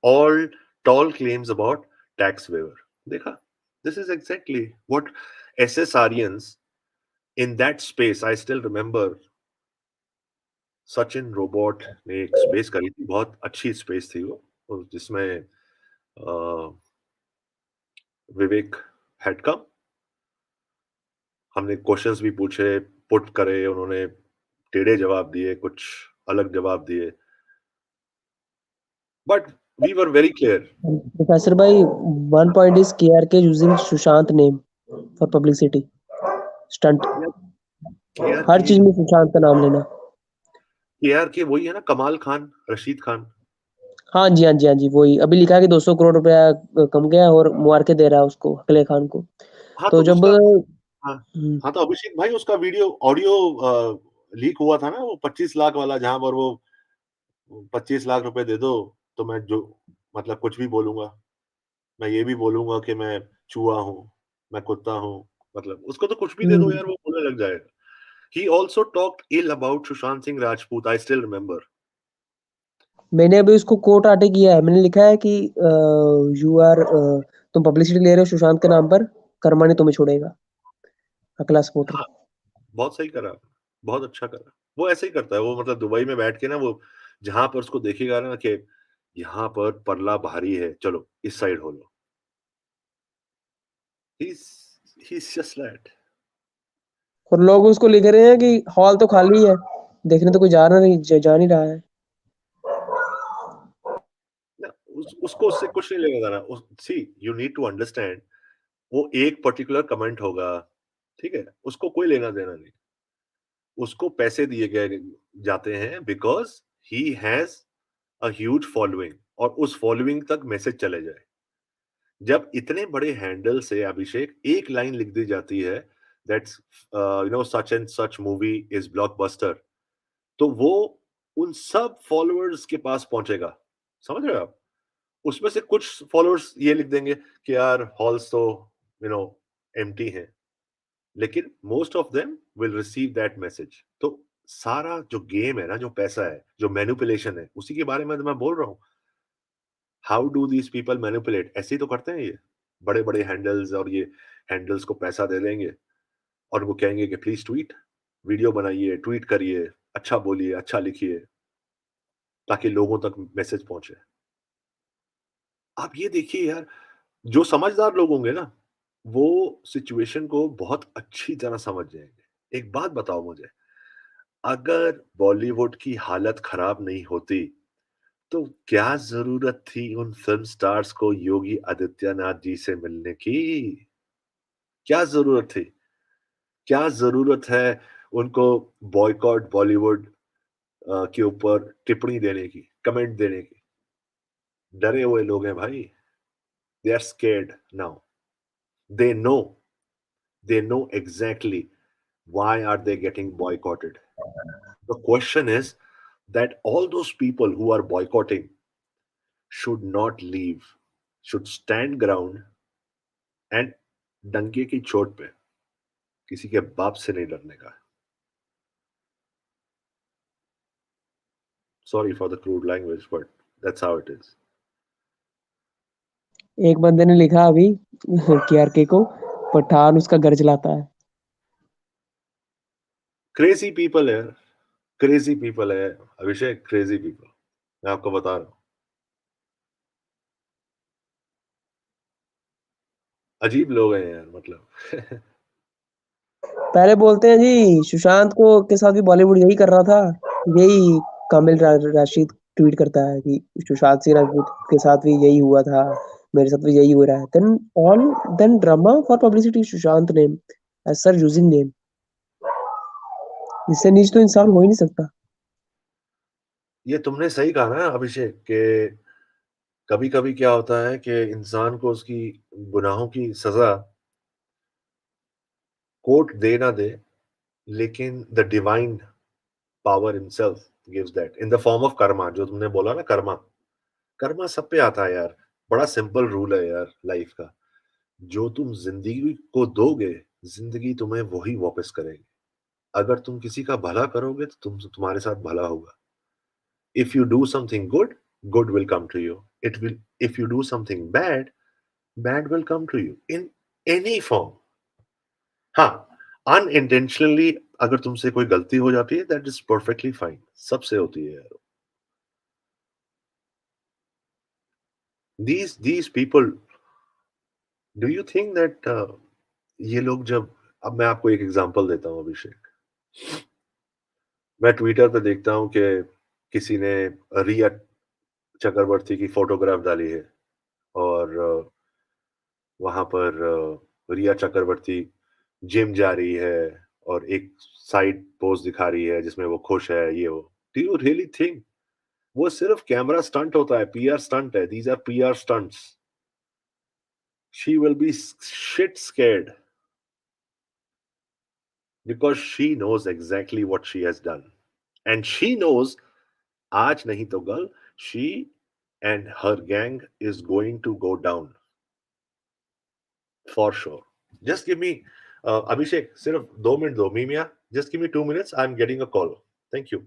all tall claims about tax waiver. देखा? This is exactly what SSRians in that space. I still remember Sachin robot ने एक space करी थी, बहुत अच्छी space थी वो, और जिसमें विवेक had come. हमने क्वेश्चंस भी पूछे, पुट करे, उन्होंने टेढ़े जवाब दिए, कुछ अलग जवाब दिए, but we were very clear. Professor bhai, one point is KRK using Sushant name for publicity stunt. हर चीज में सुशांत का नाम लेना. केआर के वही है ना, कमाल खान, रशीद खान। हाँ जी, हाँ जी, हाँ जी, वही अभी लिखा है कि 200 करोड़ रुपया कम गया और मुबारकें दे रहा है उसको, अकले खान को। हाँ, तो तो जब उसका हाँ, हुँ, हाँ, तो अभिषेक भाई उसका ऑडियो लीक हुआ था ना, वो 25 लाख वाला, जहाँ पर वो 25 लाख रुपए दे दो, तो मैं जो मतलब कुछ भी बोलूँगा। मैं ये भी बोलूँगा कि मैं चूहा हूँ, मैं कुत्ता हूँ, मतलब उसको तो कुछ भी दे दो हुँ, यार, वो बोलने लग जाएगा। He also talked ill about Sushant Singh Rajput, I still remember. मैंने अभी उसको कोट आटे किया है। मैंने लिखा है कि तुम पब्लिसिटी ले रहे हो सुशांत के नाम पर, कर्मा नहीं तुम्हें छोड़ेगा। अगला सपोर्टर। हाँ, बहुत सही करा, बहुत अच्छा करा। वो ऐसे ही करता है, वो मतलब दुबई में बैठ के ना, वो जहाँ पर उसको देखेगा ना कि यहाँ पर पल्ला भारी है, चलो इस साइड हो लो। He's just that. और लोग उसको लिख रहे हैं कि हॉल तो खाली है, देखने तो कोई जा नहीं रहा है। ना उसको उससे कुछ नहीं लेना देना। सी यू नीड टू अंडरस्टैंड, वो एक पर्टिकुलर कमेंट होगा, ठीक है, उसको कोई लेना देना नहीं। उसको पैसे दिए गए जाते हैं because he has a huge following, और उस फॉलोइंग तक मैसेज चले जाए। जब इतने बड़े हैंडल से अभिषेक एक लाइन लिख दी जाती है, that's such and such movie is blockbuster, तो वो उन सब फॉलोअर्स के पास पहुंचेगा। समझ रहे हो आप? उसमें से कुछ फॉलोअर्स ये लिख देंगे कि यार हॉल्स तो यू नो एम्प्टी हैं, लेकिन most of them will receive that message. तो सारा जो गेम है ना, जो पैसा है, जो मैनिपुलेशन है, उसी के बारे में तो मैं बोल रहा हूँ। How do these people manipulate? ऐसे ही तो करते हैं ये बड़े बड़े हैंडल्स, और ये हैंडल्स को पैसा दे देंगे और वो कहेंगे कि प्लीज ट्वीट, वीडियो बनाइए, ट्वीट करिए, अच्छा बोलिए, अच्छा लिखिए, ताकि लोगों तक मैसेज पहुंचे। आप ये देखिए यार, जो समझदार लोग होंगे ना, वो सिचुएशन को बहुत अच्छी तरह समझ जाएंगे। एक बात बताओ मुझे, अगर बॉलीवुड की हालत खराब नहीं होती, तो क्या जरूरत थी उन फिल्म स्टार्स को योगी आदित्यनाथ जी से मिलने की? क्या जरूरत थी? क्या जरूरत है उनको बॉयकॉट बॉलीवुड के ऊपर टिप्पणी देने की, कमेंट देने की? डरे हुए लोग हैं भाई, they are scared now, they know, they know exactly why are they getting boycotted. The question is that all those people who are boycotting should not leave, should stand ground, and डंके की चोट पे किसी के बाप से नहीं डरने का। Sorry for the crude language, but that's how it is. एक बंदे ने लिखा अभी केआरके को, पठान उसका घर चलाता है। Crazy people है, crazy people है अभिषेक, crazy people, मैं आपको बता रहा हूँ। अजीब लोग हैं यार, मतलब। पहले बोलते हैं जी सुशांत को के साथ भी बॉलीवुड यही कर रहा था, यही राशिद ट्वीट करता है कि सुशांत सिंह राजपूत के साथ भी यही हुआ था, मेरे साथ भी यही हो रहा है। Then drama for publicity Sushant name as sir using name. इससे नीच तो इंसान हो ही नहीं सकता। ये तुमने सही कहा ना अभिषेक, कि कभी कभी क्या होता है कि इंसान को उसकी गुनाहों की सजा कोर्ट दे ना दे, लेकिन the divine power himself gives that in the form of Karma. जो तुमने बोला ना, कर्मा, कर्मा सब पे आता है यार। बड़ा सिंपल रूल है यार लाइफ का, जो तुम जिंदगी को दोगे, जिंदगी तुम्हें वही वापस करेगी। अगर तुम किसी का भला करोगे, तो तुम्हारे साथ भला होगा। If you do something good, good will come to you. It will, if you do something bad, bad will come to you in any form. हाँ, अनइंटेंशनली अगर तुमसे कोई गलती हो जाती है, दैट इज परफेक्टली फाइन, सबसे होती है यार। these people, do you think that ये लोग जब, अब मैं आपको एक एग्जांपल देता हूँ अभिषेक। मैं ट्विटर पे देखता हूँ कि किसी ने रिया चक्रवर्ती की फोटोग्राफ डाली है, और वहां पर रिया चक्रवर्ती जिम जा रही है, और एक साइड पोज दिखा रही है जिसमें वो खुश है, ये वो, Do you really think वो सिर्फ कैमरा स्टंट होता है, पीआर स्टंट है? These are PR stunts. She will be shit scared because she knows exactly what she has done. And she knows, aaj nahi to gal, she and her gang is going to go down for sure. Just give me, Abhishek, sirf 2 minute do, Memeaa. Just give me 2 minutes. I'm getting a call. Thank you.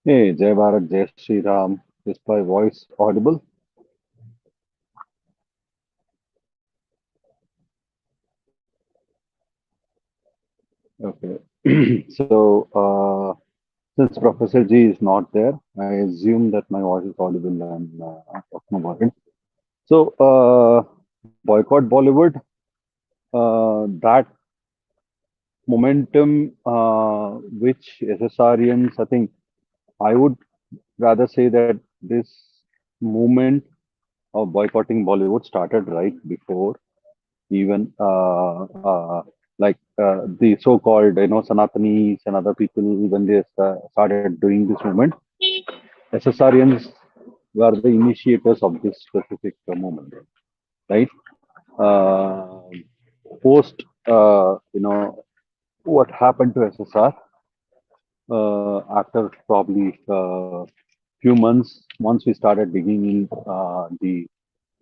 Hey, Jai Bharat, Jai Shri Ram. Is my voice audible? Okay. So, since Professor G is not there, I assume that my voice is audible and I'm talking about it. So, boycott Bollywood, that momentum which SSRians, I think I would rather say that this movement of boycotting Bollywood started right before even the so-called Sanatanis and other people when they started doing this movement. SSRians were the initiators of this specific movement, right? Uh, Post what happened to SSR after probably few months, once we started digging in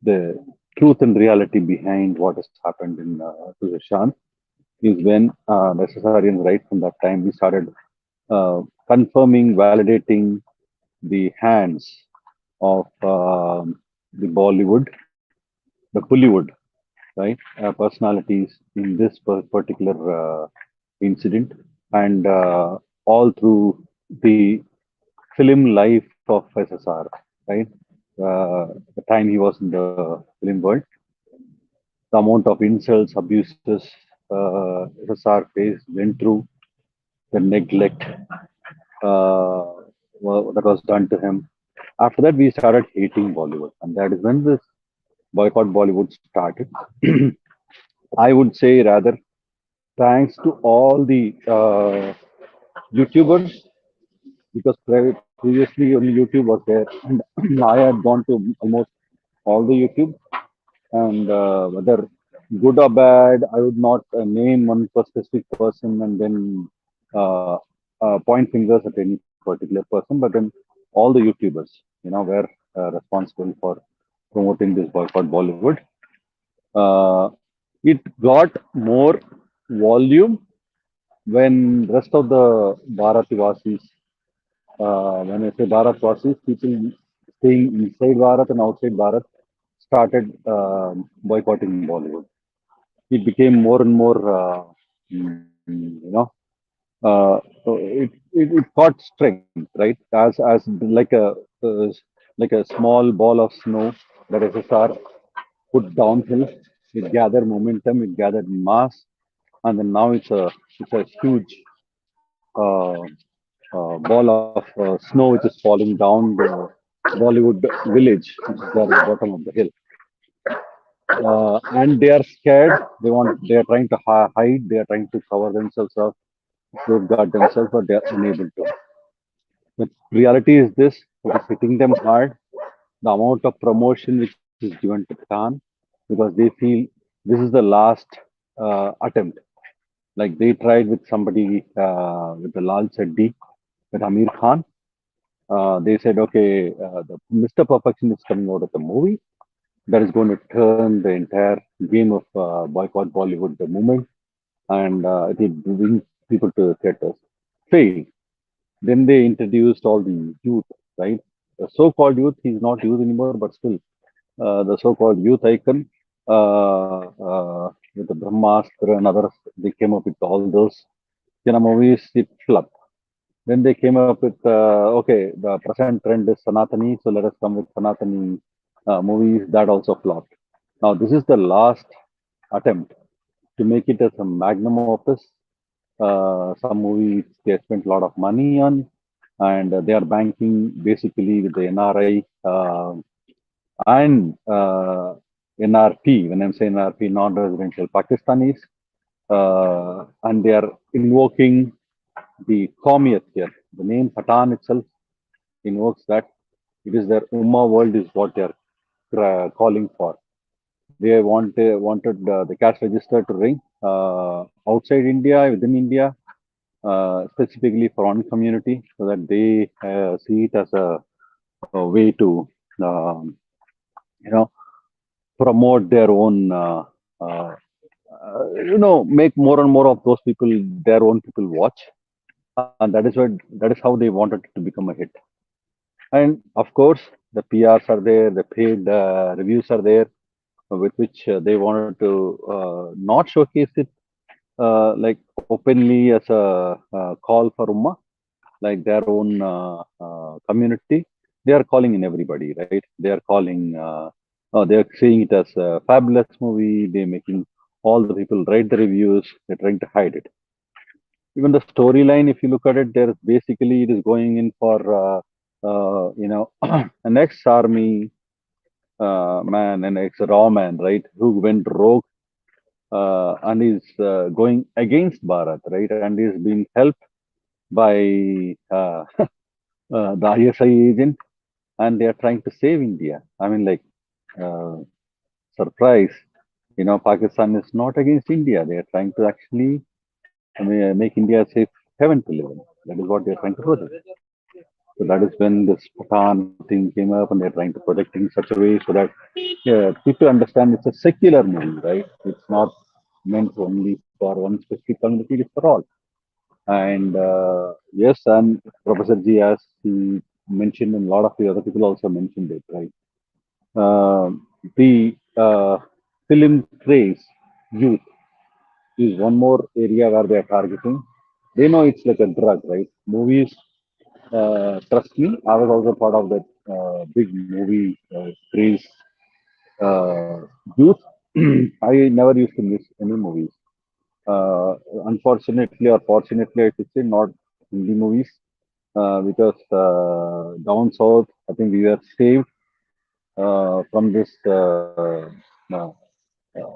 the truth and reality behind what has happened in Sushant, is when necessarians right from that time we started confirming, validating the hands of the Bollywood, the Bollywood, right, personalities in this particular incident, and all through the film life of SSR, right? The time he was in the film world, the amount of insults, abuses SSR faced, went through, the neglect that was done to him. After that, we started hating Bollywood, and that is when this boycott Bollywood started. I would say rather thanks to all the YouTubers, because previously only YouTube was there, and I had gone to almost all the YouTube, and whether good or bad, I would not name one specific person and then uh, point fingers at any particular person, but then all the YouTubers, were responsible for promoting this boycott Bollywood. Uh, it got more volume when rest of the Bharativasis, when I say Bharatvasis, people staying inside Bharat and outside Bharat started boycotting Bollywood. It became more and more, it got strength, right? As uh, like a small ball of snow that SSR put downhill. It gathered momentum, it gathered mass, and then now it's a huge ball of snow which is falling down the Bollywood village, which is there at the bottom of the hill. And they are scared. They are trying to hide. They are trying to cover themselves up, safeguard themselves, but they are unable to. The reality is this: it is hitting them hard. The amount of promotion which is given to Khan, because they feel this is the last attempt. Like they tried with somebody with the Lal Chaddi, with Amir Khan. They said, okay, the Mr. Perfection is coming out of the movie that is going to turn the entire game of boycott Bollywood the movement, and it will bring people to theaters. Failed. Then they introduced all the youth, right? The so-called youth, he's not youth anymore, but still, the so-called youth icon with the Brahmastra and others, they came up with all those movies. It flopped. Then they came up with, okay, the present trend is Sanatani, so let us come with Sanatani movies. That also flopped. Now, this is the last attempt to make it as a magnum opus. Some movies they spent a lot of money on, and they are banking basically with the NRI and NRP. When I'm saying NRP, non-residential Pakistanis, and they are invoking the Qawmiyat here. The name Pathan itself invokes that. It is their Ummah world is what they are calling for. They wanted the cash register to ring outside India, within India, specifically for one community, so that they see it as a way to, um, you know, promote their own, uh, make more and more of those people, their own people watch, and that is how they wanted it to become a hit. And of course, the PRs are there, the paid reviews are there, with which they wanted to not showcase it like openly as a call for Ummah, like their own community. They are calling in everybody, right? They are calling, they are seeing it as a fabulous movie. They're making all the people write the reviews. They're trying to hide it. Even the storyline, if you look at it, there's basically it is going in for, an ex-army man, an ex-raw man, right, who went rogue and is going against Bharat, right, and is being helped by the ISI agent, and they are trying to save India. I mean, like, uh, surprise, Pakistan is not against India. They are trying to actually make India a safe heaven to live in. That is what they are trying to project. So that is when this Pathan thing came up, and they're trying to project it in such a way so that people understand it's a secular movie, right? It's not meant only for one specific community; it's for all. And yes, and Professor G, as he mentioned, and a lot of the other people also mentioned it, right? The film craze, youth, is one more area where they are targeting. They know it's like a drug, right? Movies, trust me, I was also part of that big movie craze youth. I never used to miss any movies. Uh, Unfortunately or fortunately, I should say, not Hindi movies, because down south, I think we were saved from this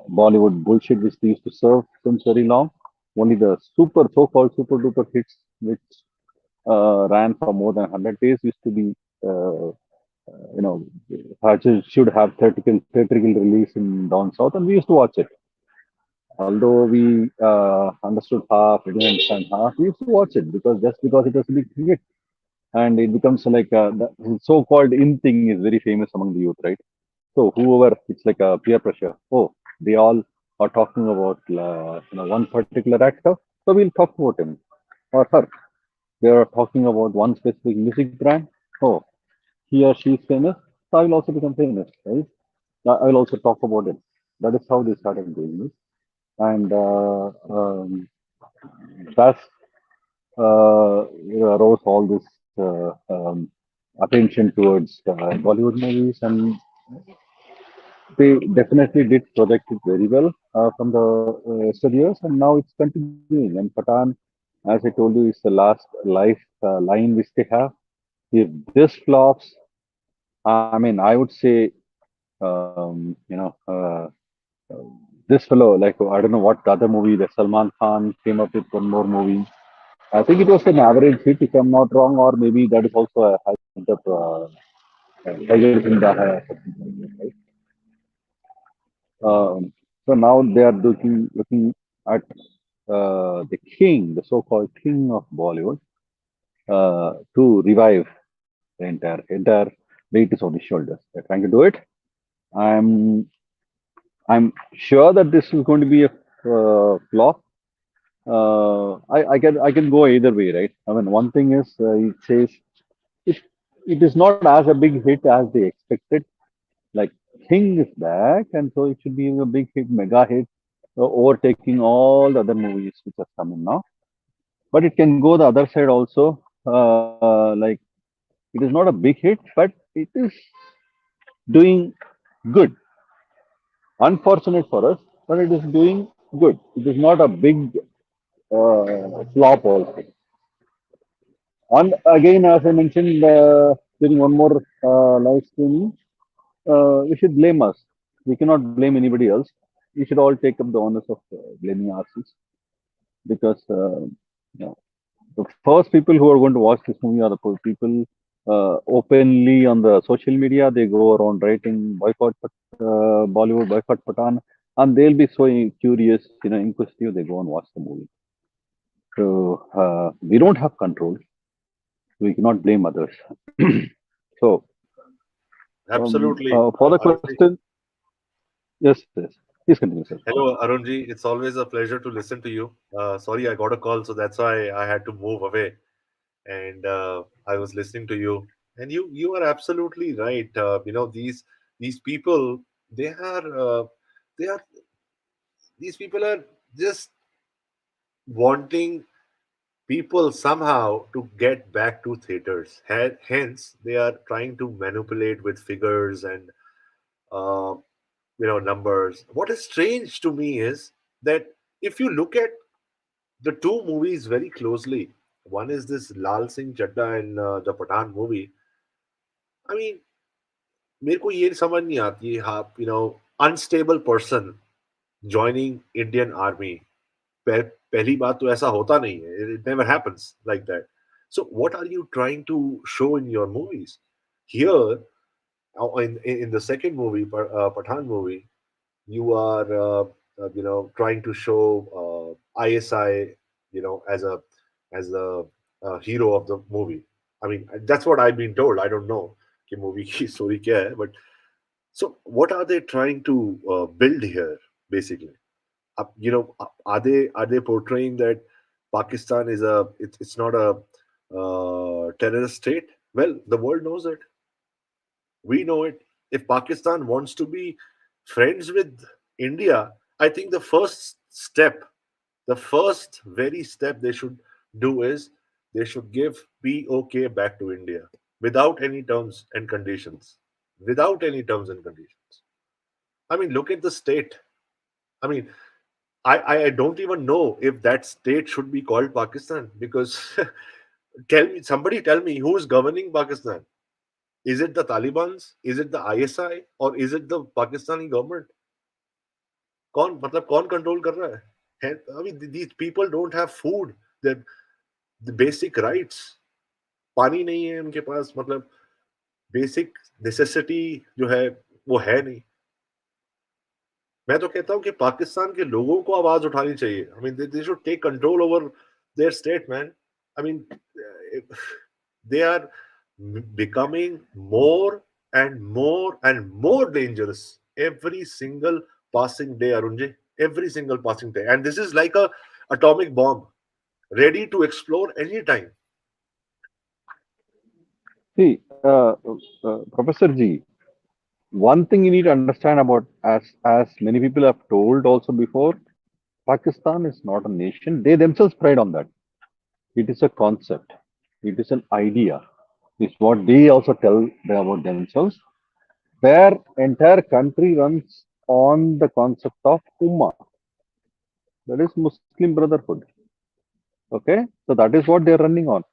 Bollywood bullshit which they used to serve since very long. Only the so-called super duper hits, which ran for more than 100 days, used to be, you know, should have theatrical release in down south, and we used to watch it. Although we understood half, we didn't understand half, we used to watch it because it was a big hit, and it becomes like the so-called in thing is very famous among the youth, right? So whoever, it's like a peer pressure. Oh, they all are talking about one particular actor, so we'll talk about him or her. They are talking about one specific music brand. Oh, he or she is famous, so I will also become famous, right? I will also talk about it. That is how they started doing this, and that's arose all this attention towards Bollywood movies, and they definitely did project it very well from the yesteryears, and now it's continuing. And Patan, as I told you, is the last life line which they have. If this flops, I mean, I would say, this fellow, like, I don't know what the other movie that Salman Khan came up with one more movie. I think it was an average hit, if I'm not wrong, or maybe that is also a high of Tiger Zinda Hai or something like that, right? So now they are looking at the king, the so-called king of Bollywood, to revive the entire weight is on his shoulders. They're trying to do it. I'm I'm sure that this is going to be a flop. I can go either way, right? I mean, one thing is it says it it is not as a big hit as they expected. Like, King is back, and so it should be a big hit, mega hit, overtaking all the other movies which are coming now. But it can go the other side also. Like, it is not a big hit, but it is doing good. Unfortunate for us, but it is doing good. It is not a big flop also. And again, as I mentioned during one more live streaming, we should blame us. We cannot blame anybody else. We should all take up the onus of blaming ourselves, because the first people who are going to watch this movie are the people openly on the social media. They go around writing boycott Bollywood, boycott Patan, and they'll be so curious, inquisitive. They go and watch the movie. So we don't have control. We cannot blame others. So Absolutely. for the Arunji. question, yes, please continue, sir. Hello, Arunji. It's always a pleasure to listen to you. Sorry, I got a call, so that's why I had to move away. And I was listening to you, and you are absolutely right. These people, they are these people are just wanting people somehow to get back to theaters. Hence, they are trying to manipulate with figures and uh, numbers. What is strange to me is that if you look at the two movies very closely, one is this Lal Singh Chadda in the Pathan movie. I mean, मेरे को ये समझ नहीं आती है, आप unstable person joining Indian army. पहली बात तो ऐसा होता नहीं है. It never happens like that. So what are you trying to show in your movies? Here, in the second movie, Pathan movie, you are trying to show ISI, as a hero of the movie. I mean, that's what I've been told. I don't know कि movie की story क्या है, but so what are they trying to build here basically? Are they portraying that Pakistan is it's not a terrorist state? Well, the world knows it. We know it. If Pakistan wants to be friends with India, I think the first very step they should do is they should give POK back to India without any terms and conditions. Without any terms and conditions. I mean, look at the state. I mean, I don't even know if that state should be called Pakistan because tell me who is governing Pakistan? Is it the Taliban's? Is it the ISI? Or is it the Pakistani government? कौन control कर रहा है? I mean, these people don't have food, the basic rights. पानी नहीं है उनके पास, मतलब basic necessity जो है वो है नहीं। मैं तो कहता हूँ कि पाकिस्तान के लोगों को आवाज उठानी चाहिए। I mean they should take control over their state, man. I mean they are becoming more and more dangerous every single passing day, Arunji. Every single passing day, and this is like a atomic bomb ready to explode anytime. See, Professor G, one thing you need to understand about, as many people have told also before, Pakistan is not a nation. They themselves pride on that. It is a concept. It is an idea. It's what they also tell about themselves. Their entire country runs on the concept of Ummah. That is Muslim Brotherhood. Okay, so that is what they are running on.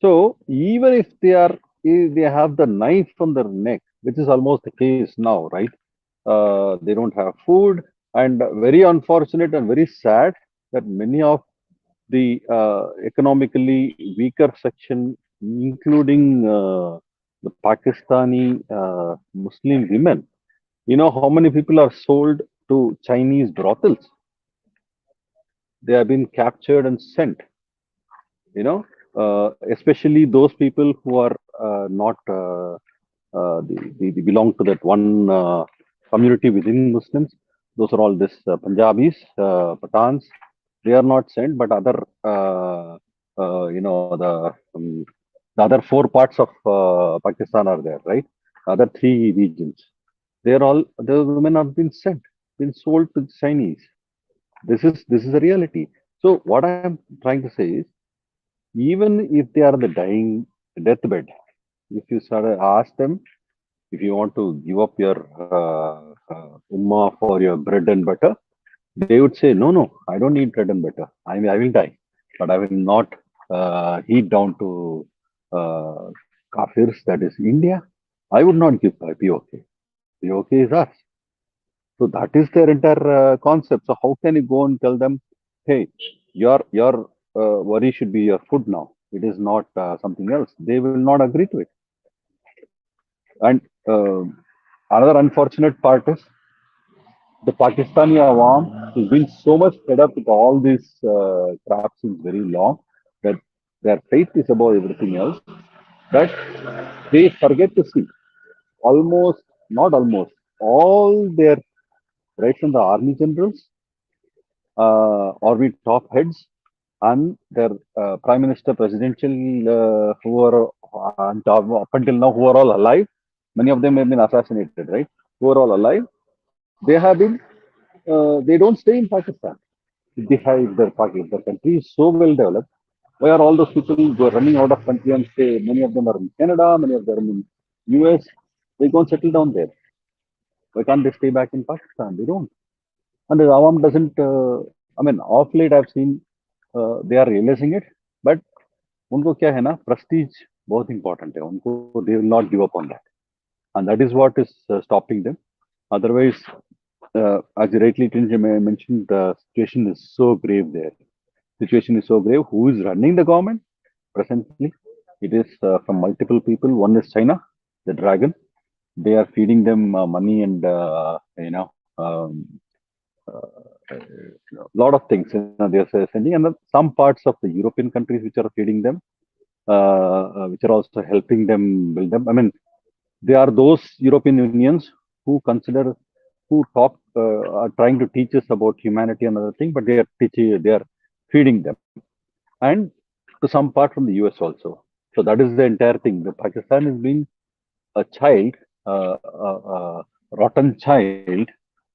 So even if they have the knife on their neck, which is almost the case now, right? They don't have food, and very unfortunate and very sad that many of the economically weaker section, including the Pakistani Muslim women, you know how many people are sold to Chinese brothels? They have been captured and sent. Especially those people who are not they belong to that one community within Muslims. Those are all this Punjabis, Pathans. They are not sent, but other the other four parts of Pakistan are there, right? Other three regions. They are all the women have been sent, been sold to the Chinese. This is a reality. So what I am trying to say is, even if they are on the dying deathbed, if you sort of ask them if you want to give up your ummah for your bread and butter, they would say, no, no, I don't need bread and butter. I will die, but I will not heed down to uh, kafirs, that is India. I would not give POK. POK is us. So that is their entire concept. So how can you go and tell them, hey, your worry should be your food now. It is not something else. They will not agree to it. And another unfortunate part is the Pakistani Awam has been so much fed up with all these crap since very long that their faith is above everything else, that they forget to see almost, not almost, all their, right from the army generals army top heads and their prime minister, presidential, who are up until now, who are all alive. Many of them have been assassinated, right? Who are all alive. They have been. They don't stay in Pakistan. If they have, if their country is so well developed, why are all those people who are running out of country and stay? Many of them are in Canada. Many of them are in US. They go and settle down there. Why can't they stay back in Pakistan? They don't. And the Awam doesn't. I mean, off late I've seen they are realizing it, but उनको क्या है ना, prestige बहुत important है उनको. They will not give up on that, and that is what is stopping them. Otherwise, as you rightly mentioned, the situation is so grave there. Situation is so grave. Who is running the government presently? It is from multiple people. One is China, the dragon. They are feeding them money and lot of things. They are sending, and some parts of the European countries which are feeding them, which are also helping them build them. I mean, they are those European Unions who consider, who talk, are trying to teach us about humanity and other thing, but they are teaching, they are feeding them, and to some part from the US also. So that is the entire thing. The Pakistan has been a child, rotten child,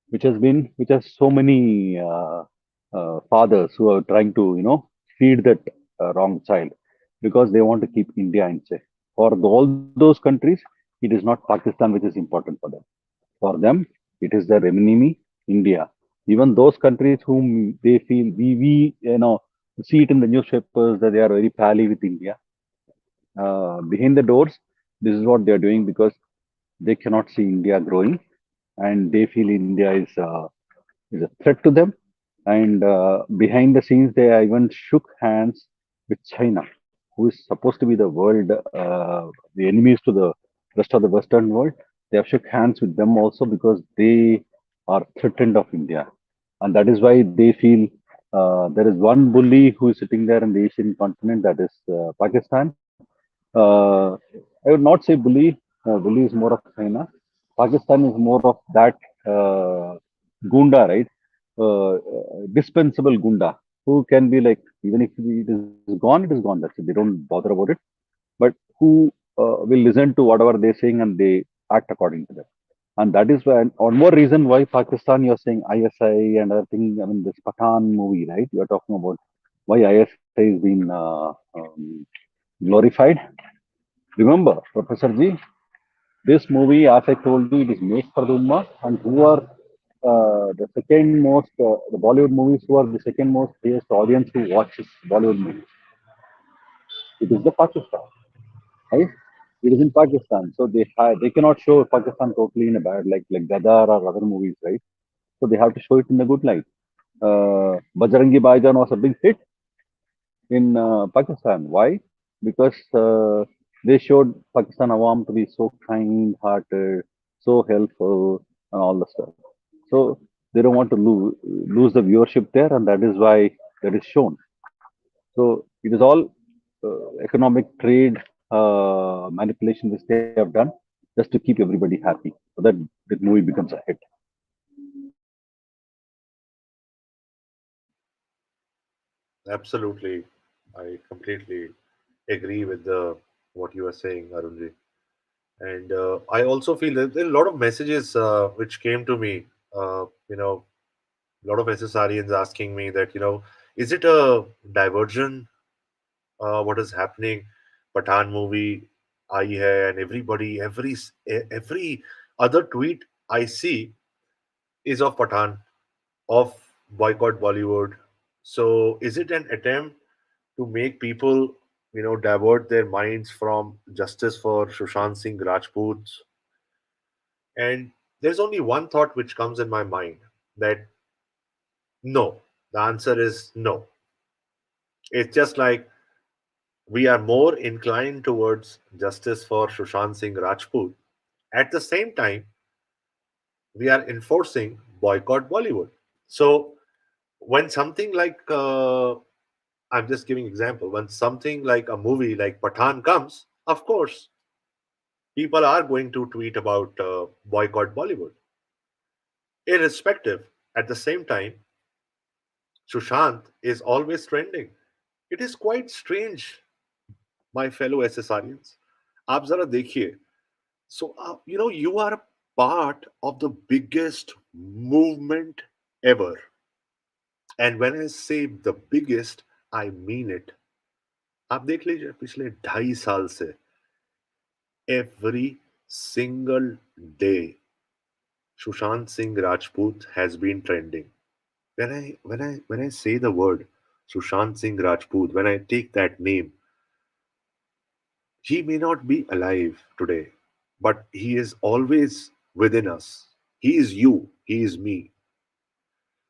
which has so many fathers who are trying to feed that wrong child, because they want to keep India in check. For all those countries, it is not Pakistan which is important for them. For them, it is their enemy, India. Even those countries whom they feel, we see it in the newspapers that they are very pally with India. Behind the doors, this is what they are doing, because they cannot see India growing, and they feel India is is a threat to them. And behind the scenes, they even shook hands with China, who is supposed to be the world, the enemies to the rest of the Western world. They have shook hands with them also because they are threatened of India, and that is why they feel there is one bully who is sitting there in the Asian continent, that is Pakistan. Uh, I would not say bully. Bully is more of China. Pakistan is more of that gunda, right? Dispensable gunda, who can be like, even if it is gone, it is gone. That's it. They don't bother about it. But who will listen to whatever they're saying and they act according to that. And that is why, and one more reason why Pakistan, you're saying ISI and other thing. I mean, this Pathan movie, right? You're talking about why ISI is being glorified. Remember, Professor G, this movie, as I told you, it is made for the Ummah, and who are the second most, the Bollywood movies, who are the second most highest audience who watches Bollywood movies? It is the Pakistan, right? It is in Pakistan, so they cannot show Pakistan totally in a bad, like Gadar or other movies, right? So they have to show it in a good light. Bajrangi Bhaijaan was a big hit in Pakistan. Why? Because they showed Pakistan Awam to be so kind-hearted, so helpful, and all the stuff. So they don't want to lose the viewership there, and that is why that is shown. So it is all economic trade manipulation which they have done just to keep everybody happy, so that the movie becomes a hit. Absolutely. I completely agree with the what you are saying, Arunji. And I also feel that there are a lot of messages which came to me. A lot of SSRians asking me that, is it a diversion? What is happening? Pathan movie, आई है, and every other tweet I see is of Pathan, of boycott Bollywood. So is it an attempt to make people, divert their minds from justice for Sushant Singh Rajput? And there's only one thought which comes in my mind, that no. The answer is no. It's just like we are more inclined towards justice for Sushant Singh Rajput. At the same time, we are enforcing boycott Bollywood. So when something like I'm just giving example, when something like a movie like Pathan comes, of course people are going to tweet about boycott Bollywood. Irrespective, at the same time, Sushant is always trending. It is quite strange, my fellow SSRians. आप जरा देखिए. So you are a part of the biggest movement ever. And when I say the biggest, I mean it. आप देख लीजिए पिछले 2.5 साल से every single day Sushant Singh Rajput has been trending. When I say the word Sushant Singh Rajput, when I take that name, he may not be alive today, but he is always within us. He is you, he is me.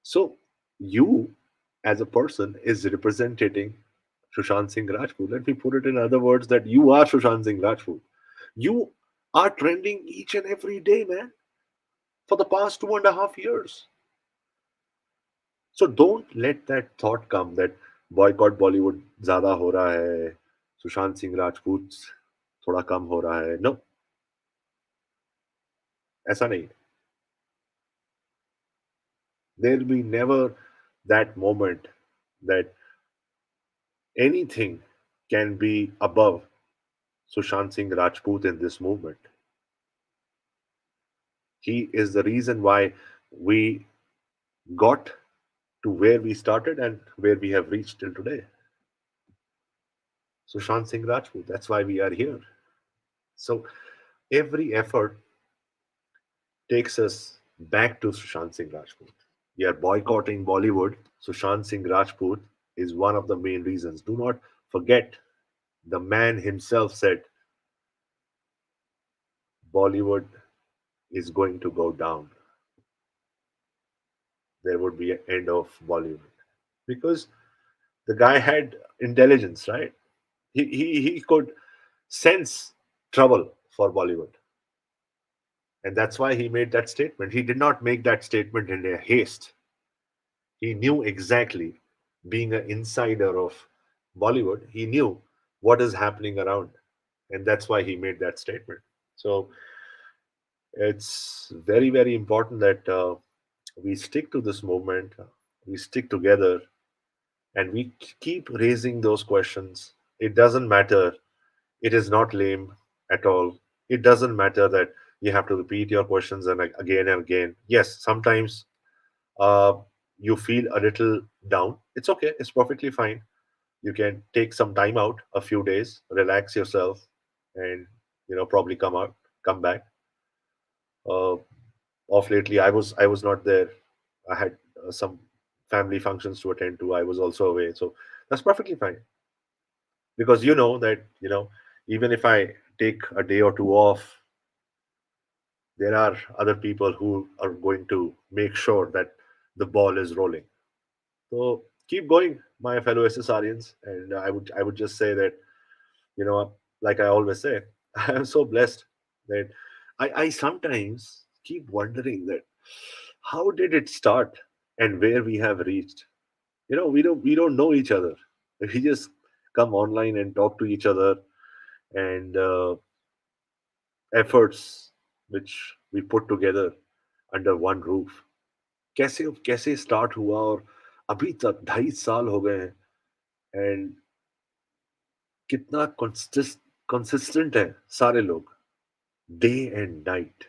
So you as a person is representing Sushant Singh Rajput. Let me put it in other words, that you are Sushant Singh Rajput. You are trending each and every day, man, for the past 2.5 years. So don't let that thought come that boycott Bollywood ज़्यादा हो रहा है, सुशांत सिंह राजपूत थोड़ा कम हो रहा है. No, ऐसा नहीं है. There will be never that moment that anything can be above Sushant Singh Rajput in this movement. He is the reason why we got to where we started and where we have reached till today. Sushant Singh Rajput, that's why we are here. So every effort takes us back to Sushant Singh Rajput. We are boycotting Bollywood. Sushant Singh Rajput is one of the main reasons. Do not forget, the man himself said Bollywood is going to go down. there would be an end of Bollywood, because the guy had intelligence, right? He could sense trouble for Bollywood, and that's why he made that statement. He did not make that statement in a haste. He knew exactly, being an insider of Bollywood, he knew what is happening around, and that's why he made that statement. So it's very, very important that we stick to this movement, we stick together, and we keep raising those questions. It doesn't matter. It is not lame at all. It doesn't matter that you have to repeat your questions and again and again. Yes, sometimes uh, you feel a little down. It's okay. It's perfectly fine. You can take some time out, a few days, relax yourself, and probably come back. Uh, of lately, I was not there. I had some family functions to attend to. I was also away, so that's perfectly fine, because you know that even if I take a day or two off, there are other people who are going to make sure that the ball is rolling. So keep going, my fellow SSRians, and I would just say that, like I always say, I am so blessed that I sometimes keep wondering that how did it start and where we have reached. We don't know each other. We just come online and talk to each other, and efforts which we put together under one roof, कैसे कैसे start हुआ, और अभी तक 2.5 साल हो गए हैं, एंड कितना कंसिस्टेंट है सारे लोग, डे एंड नाइट,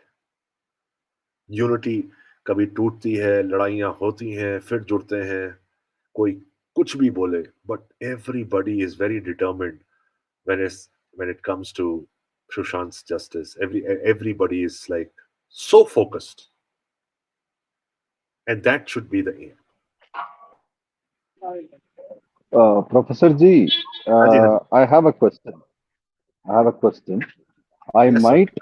यूनिटी कभी टूटती है, लड़ाइयाँ होती हैं, फिर जुड़ते हैं, कोई कुछ भी बोले, but everybody is very determined when it's when it comes to Sushant's justice. Everybody is like so focused, and that should be the aim. Professor G, Haji, Haji. I have a question. I have a question. I Yes, sir. might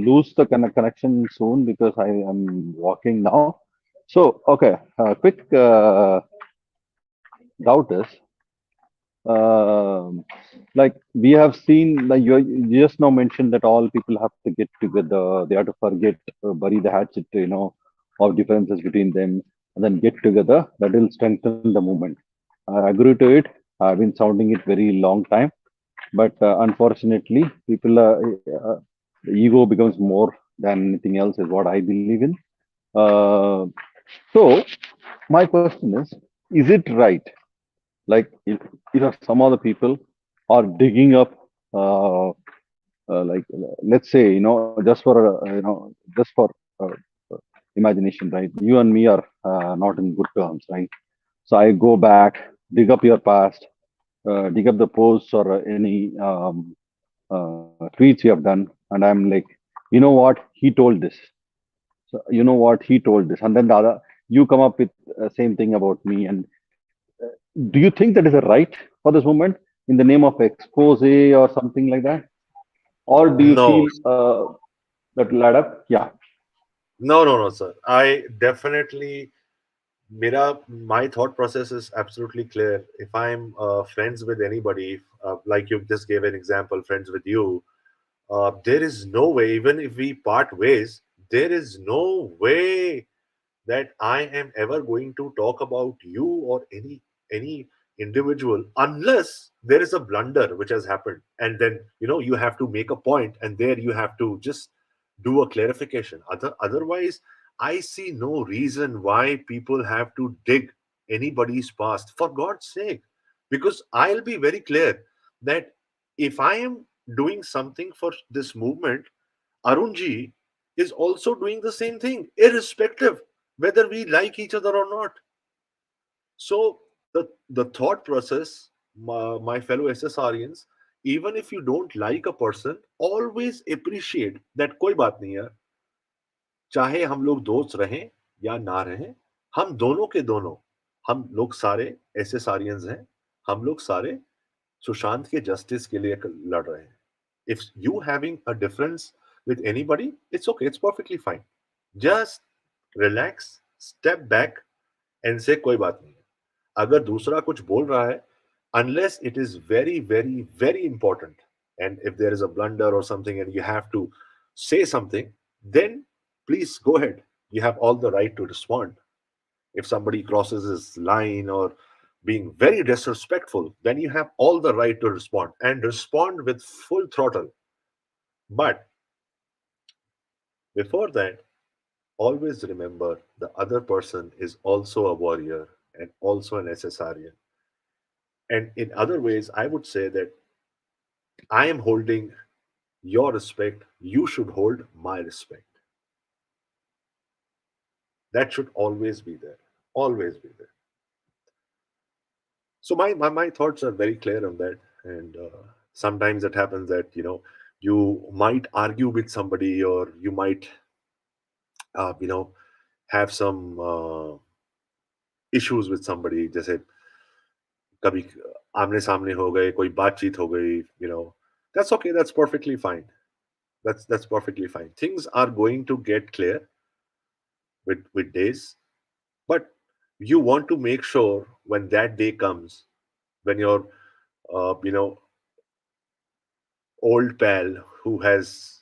lose the connection soon because I am walking now. So, okay, quick doubt is, um like we have seen, like you just now mentioned that all people have to get together, they have to forget, bury the hatchet, of differences between them, and then get together. That will strengthen the movement. I agree to it. I've been sounding it very long time, but unfortunately, people, the ego becomes more than anything else, is what I believe in. Uh, so my question is it right? Like if some other people are digging up, uh, like let's say, just for just for uh, uh, imagination, right? You and me are not in good terms, right? So I go back, dig up your past, dig up the posts or any tweets you have done, and I'm like, he told this. So he told this, and then the other, you come up with same thing about me. And do you think that is a right for this movement in the name of expose or something like that? Or do you No, feel that will add up? Yeah. no, sir. I definitely, my thought process is absolutely clear. If I'm friends with anybody, like you just gave an example, friends with you, there is no way, even if we part ways, there is no way that I am ever going to talk about you or any individual, unless there is a blunder which has happened, and then you have to make a point, and there you have to just do a clarification. Otherwise, I see no reason why people have to dig anybody's past, for God's sake. Because I'll be very clear that if I am doing something for this movement, Arunji is also doing the same thing, irrespective whether we like each other or not. So the thought process, my fellow SSRians, even if you don't like a person, always appreciate that कोई बात नहीं यार, चाहे हम लोग दोस्त रहें या ना रहें, हम दोनों के दोनों, हम लोग सारे SSRians हैं, हम लोग सारे सुशांत के जस्टिस के लिए लड़ रहे हैं. If you having a difference with anybody, it's okay, it's perfectly fine. Just relax, step back and say कोई बात नहीं. अगर दूसरा कुछ बोल रहा है, unless it is very, very, very important, and if there is a blunder or something and you have to say something, then please go ahead. You have all the right to respond. If somebody crosses his line or being very disrespectful, then you have all the right to respond and respond with full throttle. But before that, always remember the other person is also a warrior and also an SSRian. And in other ways, I would say that I am holding your respect, you should hold my respect. That should always be there. Always be there. So my thoughts are very clear on that. And sometimes it happens that, you might argue with somebody or you might, you know, have some issues with somebody. जैसे कभी आमने सामने हो गए, कोई बातचीत हो गई, that's okay, that's perfectly fine. That's perfectly fine. Things are going to get clear with days, but you want to make sure when that day comes, when your old pal who has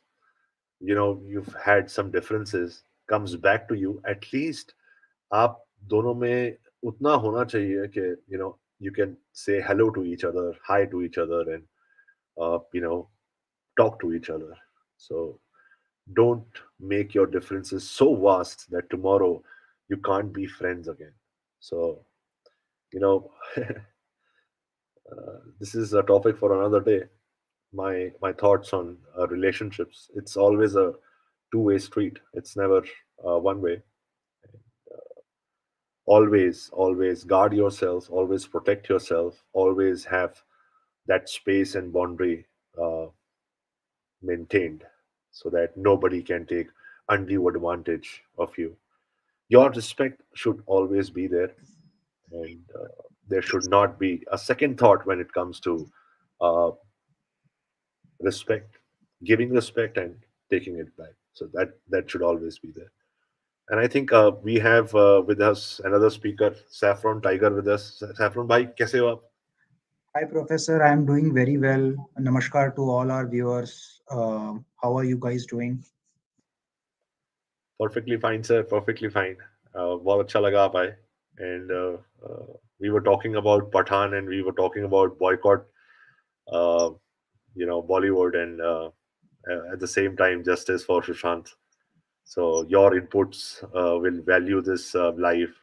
you've had some differences comes back to you, at least आप दोनों में उतना होना चाहिए कि you can say hello to each other, hi to each other, and uh, you know talk to each other. So don't make your differences so vast that tomorrow you can't be friends again. So you know this is a topic for another day. My thoughts on relationships, it's always a two-way street, it's never one way. Always guard yourself, always protect yourself, always have that space and boundary uh, maintained so that nobody can take undue advantage of you. Your respect should always be there, and there should not be a second thought when it comes to uh, respect, giving respect and taking it back. So that should always be there. And I think we have with us another speaker, Saffron Tiger, with us. Saffron bhai, kaise ho aap? Hi, Professor. I'm doing very well. Namaskar to all our viewers. How are you guys doing? Perfectly fine, sir. Perfectly fine. बहुत अच्छा लगा आप आए. And we were talking about Pathan, and we were talking about boycott, uh, Bollywood, and at the same time, justice for Sushant. So your inputs will value this live.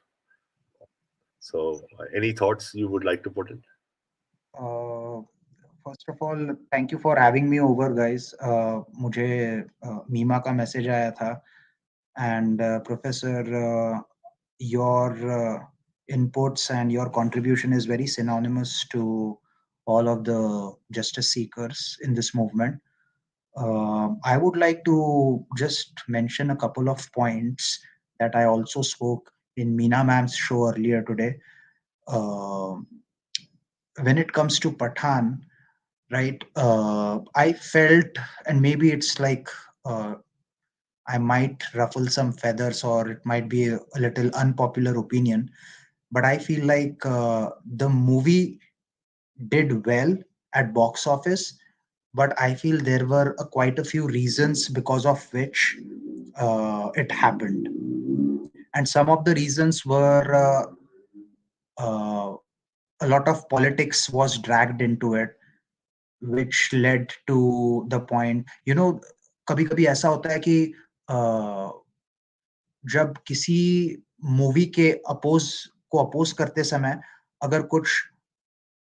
So any thoughts you would like to put in? Uh, First of all, thank you for having me over, guys. मुझे मीमा का message आया था, and Professor, your inputs and your contribution is very synonymous to all of the justice seekers in this movement. I would like to just mention a couple of points that I also spoke in Meena ma'am's show earlier today. Um when it comes to Pathan, right? I felt, and maybe it's like I might ruffle some feathers, or it might be a little unpopular opinion, but I feel like the movie did well at box office, but I feel there were quite a few reasons because of which it happened. And some of the reasons were uh, a lot of politics was dragged into it, which led to the point, कभी कभी ऐसा होता है कि जब किसी movie के oppose करते समय अगर कुछ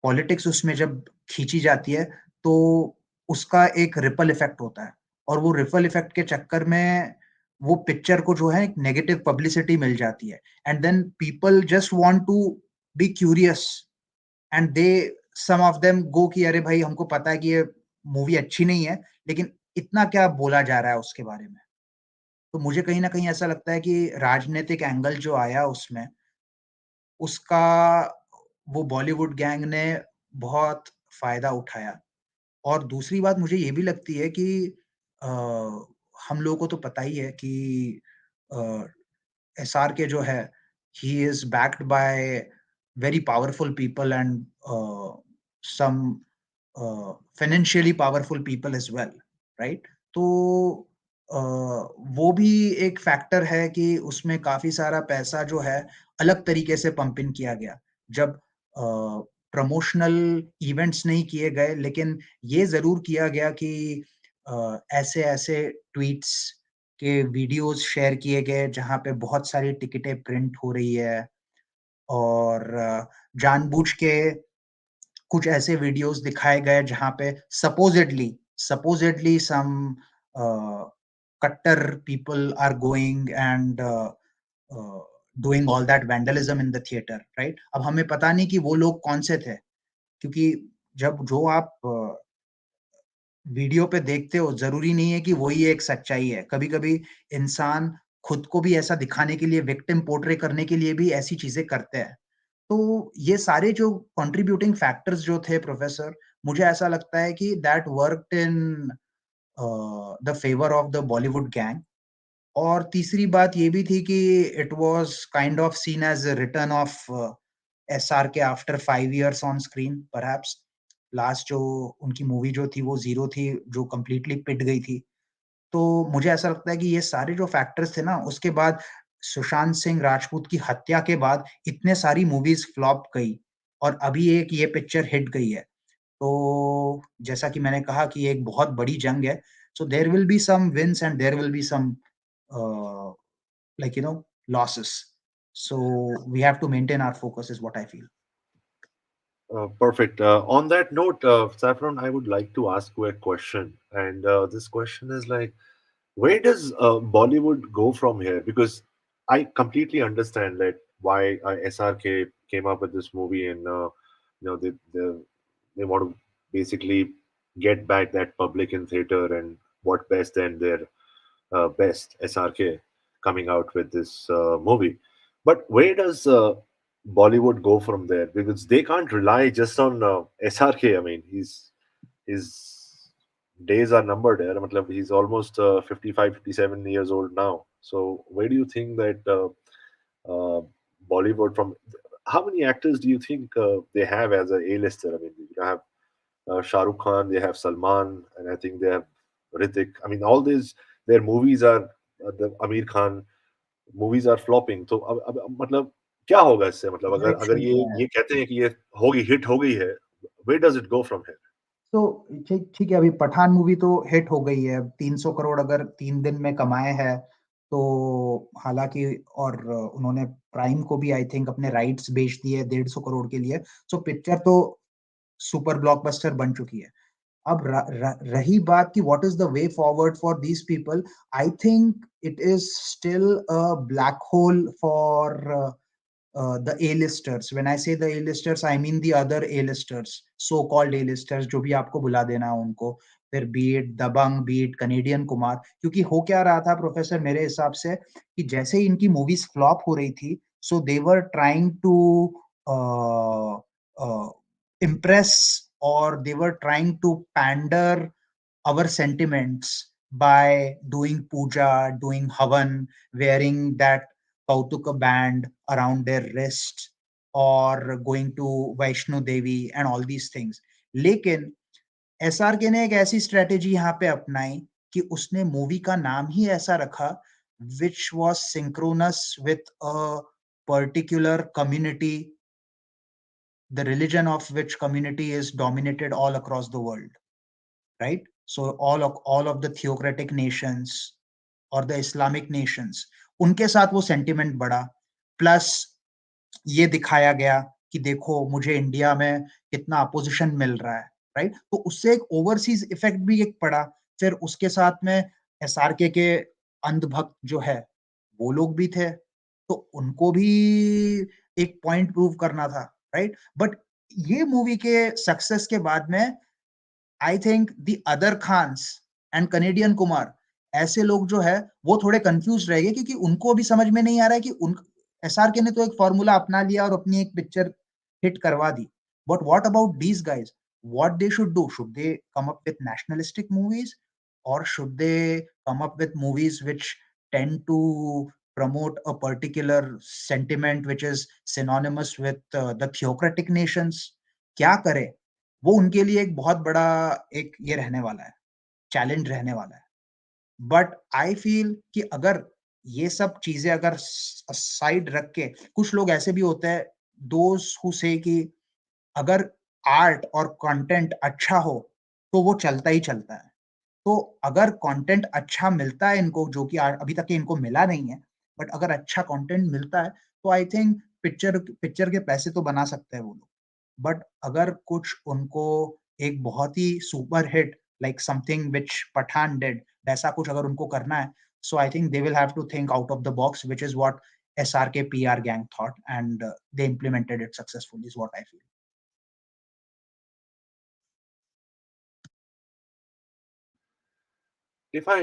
पॉलिटिक्स उसमें जब खींची जाती है, तो उसका एक रिपल इफेक्ट होता है, और वो रिपल इफेक्ट के चक्कर में वो पिक्चर को जो है एक नेगेटिव पब्लिसिटी मिल जाती है, and then people just want to be curious, and they some of them go कि अरे भाई हमको पता है कि ये मूवी अच्छी नहीं है, लेकिन इतना क्या बोला जा रहा है उसके बारे में। तो मुझे कहीं ना कहीं ऐसा लगता है कि राजनीतिक एंगल जो आया उसमें, उसका वो बॉलीवुड गैंग ने बहुत फायदा उठाया। और दूसरी बात मुझे ये भी लगती है कि अ, हम लोगों को तो पता ही है कि SRK जो है, he is backed by very powerful people and some financially powerful people as well, right? तो वो भी एक फैक्टर है कि उसमें काफी सारा पैसा जो है अलग तरीके से पंप इन किया गया। जब प्रमोशनल इवेंट्स नहीं किए गए, लेकिन ये जरूर किया गया कि ऐसे ऐसे ट्वीट्स के वीडियोस शेयर किए गए जहाँ पे बहुत सारी टिकटें प्रिंट हो रही है, और जानबूझ के कुछ ऐसे वीडियोस दिखाए गए जहाँ पे supposedly some कट्टर people are going and doing all that vandalism in the theater, right? अब हमें पता नहीं कि वो लोग कौन से थे, क्योंकि जब जो आप वीडियो पे देखते हो जरूरी नहीं है कि वही एक सच्चाई है। कभी-कभी इंसान खुद को भी ऐसा दिखाने के लिए, विक्टिम पोर्ट्रे करने के लिए भी ऐसी चीजें करते हैं। तो ये सारे जो कंट्रीब्यूटिंग फैक्टर्स जो थे प्रोफेसर, मुझे ऐसा लगता है कि that worked in the favour of the Bollywood gang. और तीसरी बात ये भी थी कि it was kind of seen as a return of SRK after 5 years on screen perhaps. Last जो उनकी मूवी जो थी वो जीरो थी, जो कंप्लीटली पिट गई थी। तो मुझे ऐसा लगता है कि ये सारे जो फैक्टर्स थे ना, उसके बाद सुशांत सिंह राजपूत की हत्या के बाद इतने सारी मूवीज फ्लॉप गई, और अभी एक ये पिक्चर हिट गई है। तो जैसा कि मैंने कहा कि ये एक बहुत बड़ी जंग है। So there will be some wins and there will be some losses. So we have to maintain our focus is what I feel. Perfect. On that note, Saffron, I would like to ask you a question. And this question is like, where does Bollywood go from here? Because I completely understand that why SRK came up with this movie, and they want to basically get back that public in theater, and what best than their best SRK coming out with this movie. But where does Bollywood go from there? Because they can't rely just on SRK. I mean, his days are numbered. Matlab, he's almost 55, 57 years old now. So where do you think that Bollywood from? How many actors do you think they have as a A-lister? I mean, you have Shah Rukh Khan, they have Salman, and I think they have Ritik. I mean, all these their movies are the Amir Khan movies are flopping. तो अब मतलब क्या होगा इससे? मतलब अगर अगर ये कहते हैं कि ये होगी हिट हो गई है, where does it go from here? तो ठीक है, अभी पठान मूवी तो हिट हो गई है, 300 करोड़ अगर 3 दिन में कमाए हैं, तो हालांकि और उन्होंने प्राइम को भी आई थिंक अपने राइट्स बेच दिए 150 करोड़ के लिए। सो पिक्चर तो सुपर ब्लॉकबस्टर बन चुकी है। अब रही बात कि what is the way forward for these people, I think it is still a black hole for the A-listers. When I say the A-listers, I mean the other A-listers, so-called A-listers, जो भी आपको बुला देना है उनको, फिर beat दबंग, beat Canadian Kumar. क्योंकि हो क्या रहा था प्रोफेसर, मेरे हिसाब से कि जैसे ही इनकी मूवीज फ्लॉप हो रही थी, so they were trying to impress, or they were trying to pander our sentiments by doing puja, doing havan, wearing that Kautuka band around their wrist, or going to Vaishno Devi and all these things. लेकिन SRK ने एक ऐसी strategy यहाँ पे अपनाई कि उसने movie का नाम ही ऐसा रखा which was synchronous with a particular community, the religion of which community is dominated all across the world, right? So all of the theocratic nations और द इस्लामिक नेशंस, उनके साथ वो सेंटिमेंट बढ़ा। प्लस ये दिखाया गया कि देखो मुझे इंडिया में कितना अपोजिशन मिल रहा है, राइट? तो उससे एक ओवरसीज इफेक्ट भी एक पड़ा। फिर उसके साथ में एसआरके के अंधभक्त जो है वो लोग भी थे, तो उनको भी एक पॉइंट प्रूव करना था, राइट? बट ये मूवी के सक्सेस के बाद में I think the other Khans and Canadian Kumar, ऐसे लोग जो है वो थोड़े कंफ्यूज रह गए, क्योंकि उनको भी समझ में नहीं आ रहा है कि उन एसआरके ने तो एक फॉर्मूला अपना लिया और अपनी एक पिक्चर हिट करवा दी। But what about these guys? What they should do? Should they come up with nationalistic movies, or should they come up with movies which tend to promote a particular sentiment which is synonymous with the theocratic nations. क्या करे, वो उनके लिए एक बहुत बड़ा एक ये रहने वाला है, चैलेंज रहने वाला है. बट आई फील कि अगर ये सब चीजें अगर साइड रख के, कुछ लोग ऐसे भी होते हैं दोज हु से कि अगर आर्ट और कंटेंट अच्छा हो तो वो चलता ही चलता है. तो अगर कंटेंट अच्छा मिलता है इनको, जो कि अभी तक इनको मिला नहीं है, बट अगर अच्छा कंटेंट मिलता है तो आई थिंक पिक्चर के पैसे तो बना सकते हैं वो लोग. बट अगर कुछ उनको एक बहुत ही super hit like something which Pathaan did, वैसा कुछ अगर उनको करना है, so I think they will have to think out of the box, which is what SRK PR gang thought, and they implemented it successfully, is what I feel. If I,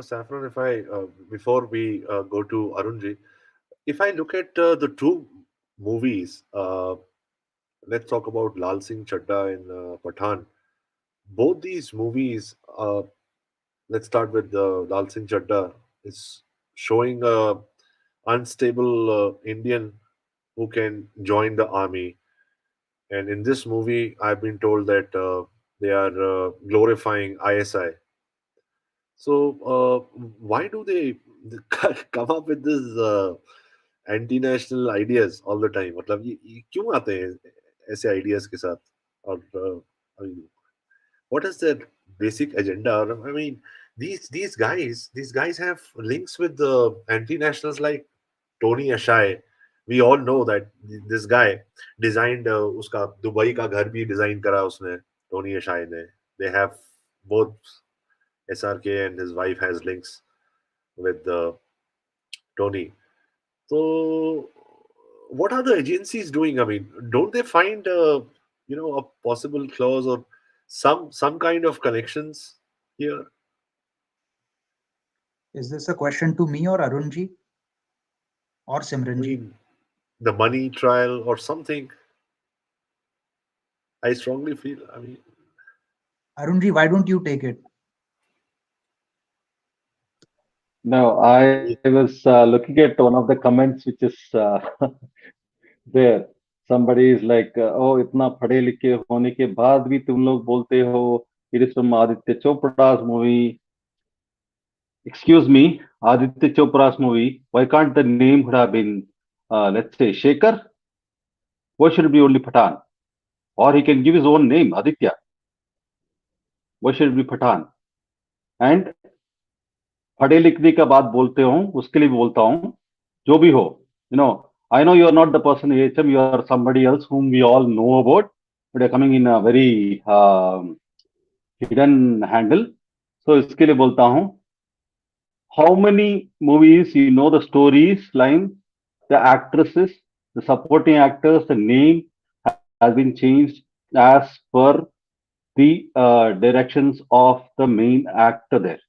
Saffron, if I, before we go to Arunji, if I look at the two movies, let's talk about Lal Singh Chadda and Pathan. Both these movies, let's start with Lal Singh Chadda, is showing a unstable Indian who can join the army. And in this movie, I've been told that they are glorifying ISI. So why do they come up with this anti-national ideas all the time? मतलब ये क्यों आते हैं ऐसे ideas के साथ? और I mean, what is their basic agenda? I mean, these guys have links with the anti-nationals like Tony Ashai. We all know that this guy designed उसका दुबई का घर भी डिजाइन करा उसने, Tony Ashai ने. They have both SRK and his wife has links with Tony. So, what are the agencies doing? I mean, don't they find a possible clause or some kind of connections here? Is this a question to me or Arunji or I Simranji? mean, the money trial or something. I strongly feel. I mean, Arunji, why don't you take it? No, I was looking at one of the comments which is there. Somebody is like, "Oh, इतना पढ़े लिखे होने के बाद भी तुम लोग बोलते हो it is from Aditya Chopra's movie." Excuse me, Aditya Chopra's movie. Why can't the name would have been, let's say, Shekhar? Why should it be only Pathan? Or he can give his own name, Aditya. Why should it be Pathan? And पढ़े लिखने का बात बोलते हो उसके लिए भी बोलता हूँ, जो भी हो, I know you are not the person HM, you are somebody else whom we all know about, but you're coming in a very hidden handle. So इसके लिए बोलता हूँ, how many movies you know the stories line, the actresses, the supporting actors, the name has been changed as per the directions of the main actor there.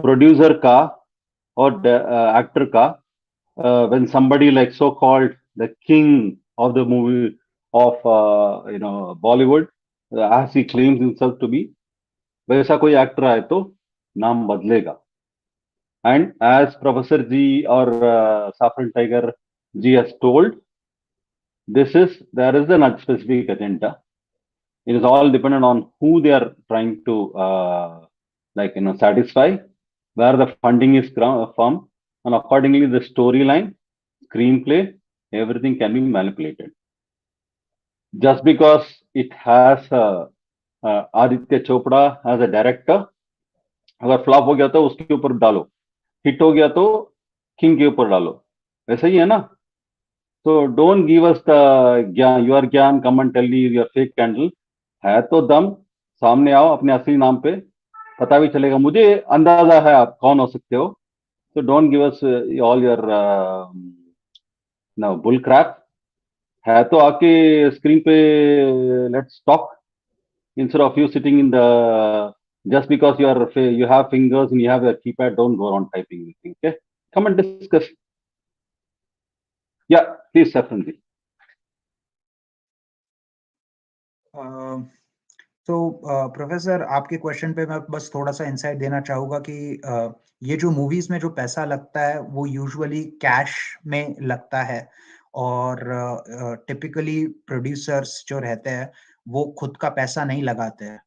Producer का और actor का, when somebody like so-called the king of the movie of Bollywood, as he claims himself to be, वैसा कोई actor आए तो नाम बदलेगा. And as Professor G or Saffron Tiger G has told, there is a specific agenda. It is all dependent on who they are trying to satisfy, where the funding is from, and accordingly the storyline, screenplay, everything can be manipulated. Just because it has Aditya Chopra as a director, अगर flop हो गया तो उसके ऊपर डालो, hit हो गया तो किंग के ऊपर डालो, ऐसा ही है ना. तो डोंट गिव अस द ज्ञान, योर ज्ञान, come and tell me your fake candle. है तो दम, सामने आओ अपने असली नाम पे, पता भी चलेगा, मुझे अंदाजा है आप कौन हो सकते हो. तो don't give us all your bull crap. है तो आके स्क्रीन पे let's talk, instead of you sitting in the, just because you have fingers and you have a keypad, don't go around typing anything. Okay, come and discuss. Yeah, please, Saffron. तो professor आपके question पे मैं बस थोड़ा सा insight देना चाहूँगा कि ये जो मूवीज में जो पैसा लगता है वो यूजुअली कैश में लगता है और टिपिकली प्रोड्यूसर्स जो रहते हैं वो खुद का पैसा नहीं लगाते हैं,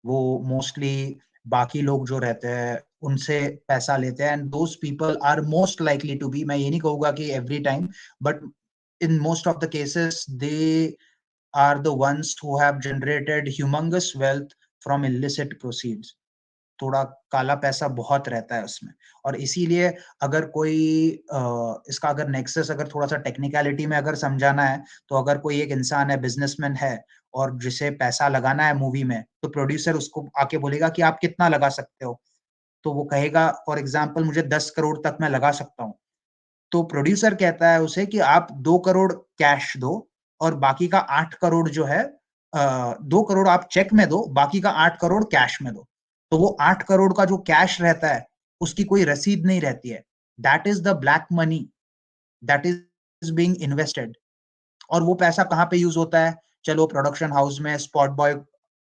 वो मोस्टली बाकी लोग जो रहते हैं उनसे पैसा लेते हैं, and those people are most likely to be, मैं ये नहीं कहूँगा कि every time, but in most of the cases they are the ones who have generated humongous wealth from illicit proceeds. थोड़ा काला पैसा बहुत रहता है उसमें, और इसीलिए अगर कोई इसका अगर नेक्सस अगर थोड़ा सा टेक्निकलिटी में अगर समझाना है, तो अगर कोई एक इंसान है, बिजनेसमैन है, और जिसे पैसा लगाना है मूवी में, तो प्रोड्यूसर उसको आके बोलेगा कि आप कितना लगा सकते हो, तो वो कहेगा फॉर एग्जाम्पल मुझे 10 करोड़ तक मैं लगा सकता हूँ, तो प्रोड्यूसर कहता है उसे कि आप 2 करोड़ कैश दो और बाकी का 8 करोड़ जो है 2 करोड़ आप चेक में दो, बाकी का 8 करोड़ कैश में दो। तो वो 8 करोड़ का जो कैश रहता है उसकी कोई रसीद नहीं रहती है, that is the black money that is being invested. और वो पैसा कहाँ पे यूज होता है, चलो प्रोडक्शन हाउस में स्पॉट बॉय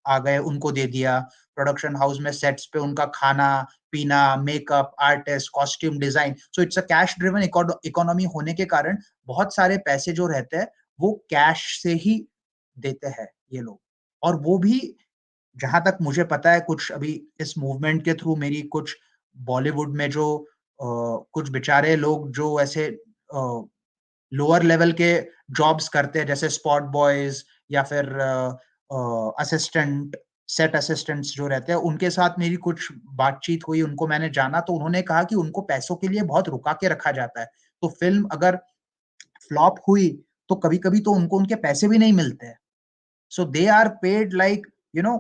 आ गए, उनको दे दिया, प्रोडक्शन हाउस में सेट्स पे उनका खाना पीना, makeup, artist, costume design, so it's a cash driven economy होने के कारण बहुत सारे पैसे जो रहते हैं वो कैश से ही देते हैं ये लोग। और वो भी जहां तक मुझे पता है, कुछ अभी इस मूवमेंट के थ्रू मेरी कुछ बॉलीवुड में जो कुछ बेचारे लोग जो ऐसे लोअर लेवल के जॉब्स करते हैं, जैसे स्पॉट बॉयज या फिर असिस्टेंट, सेट असिस्टेंट्स जो रहते हैं, उनके साथ मेरी कुछ बातचीत हुई, उनको मैंने जाना, तो उन्होंने कहा कि उनको पैसों के लिए बहुत रुका के रखा जाता है, तो फिल्म अगर फ्लॉप हुई तो कभी कभी तो उनको उनके पैसे भी नहीं मिलते हैं, so they are paid like, you know,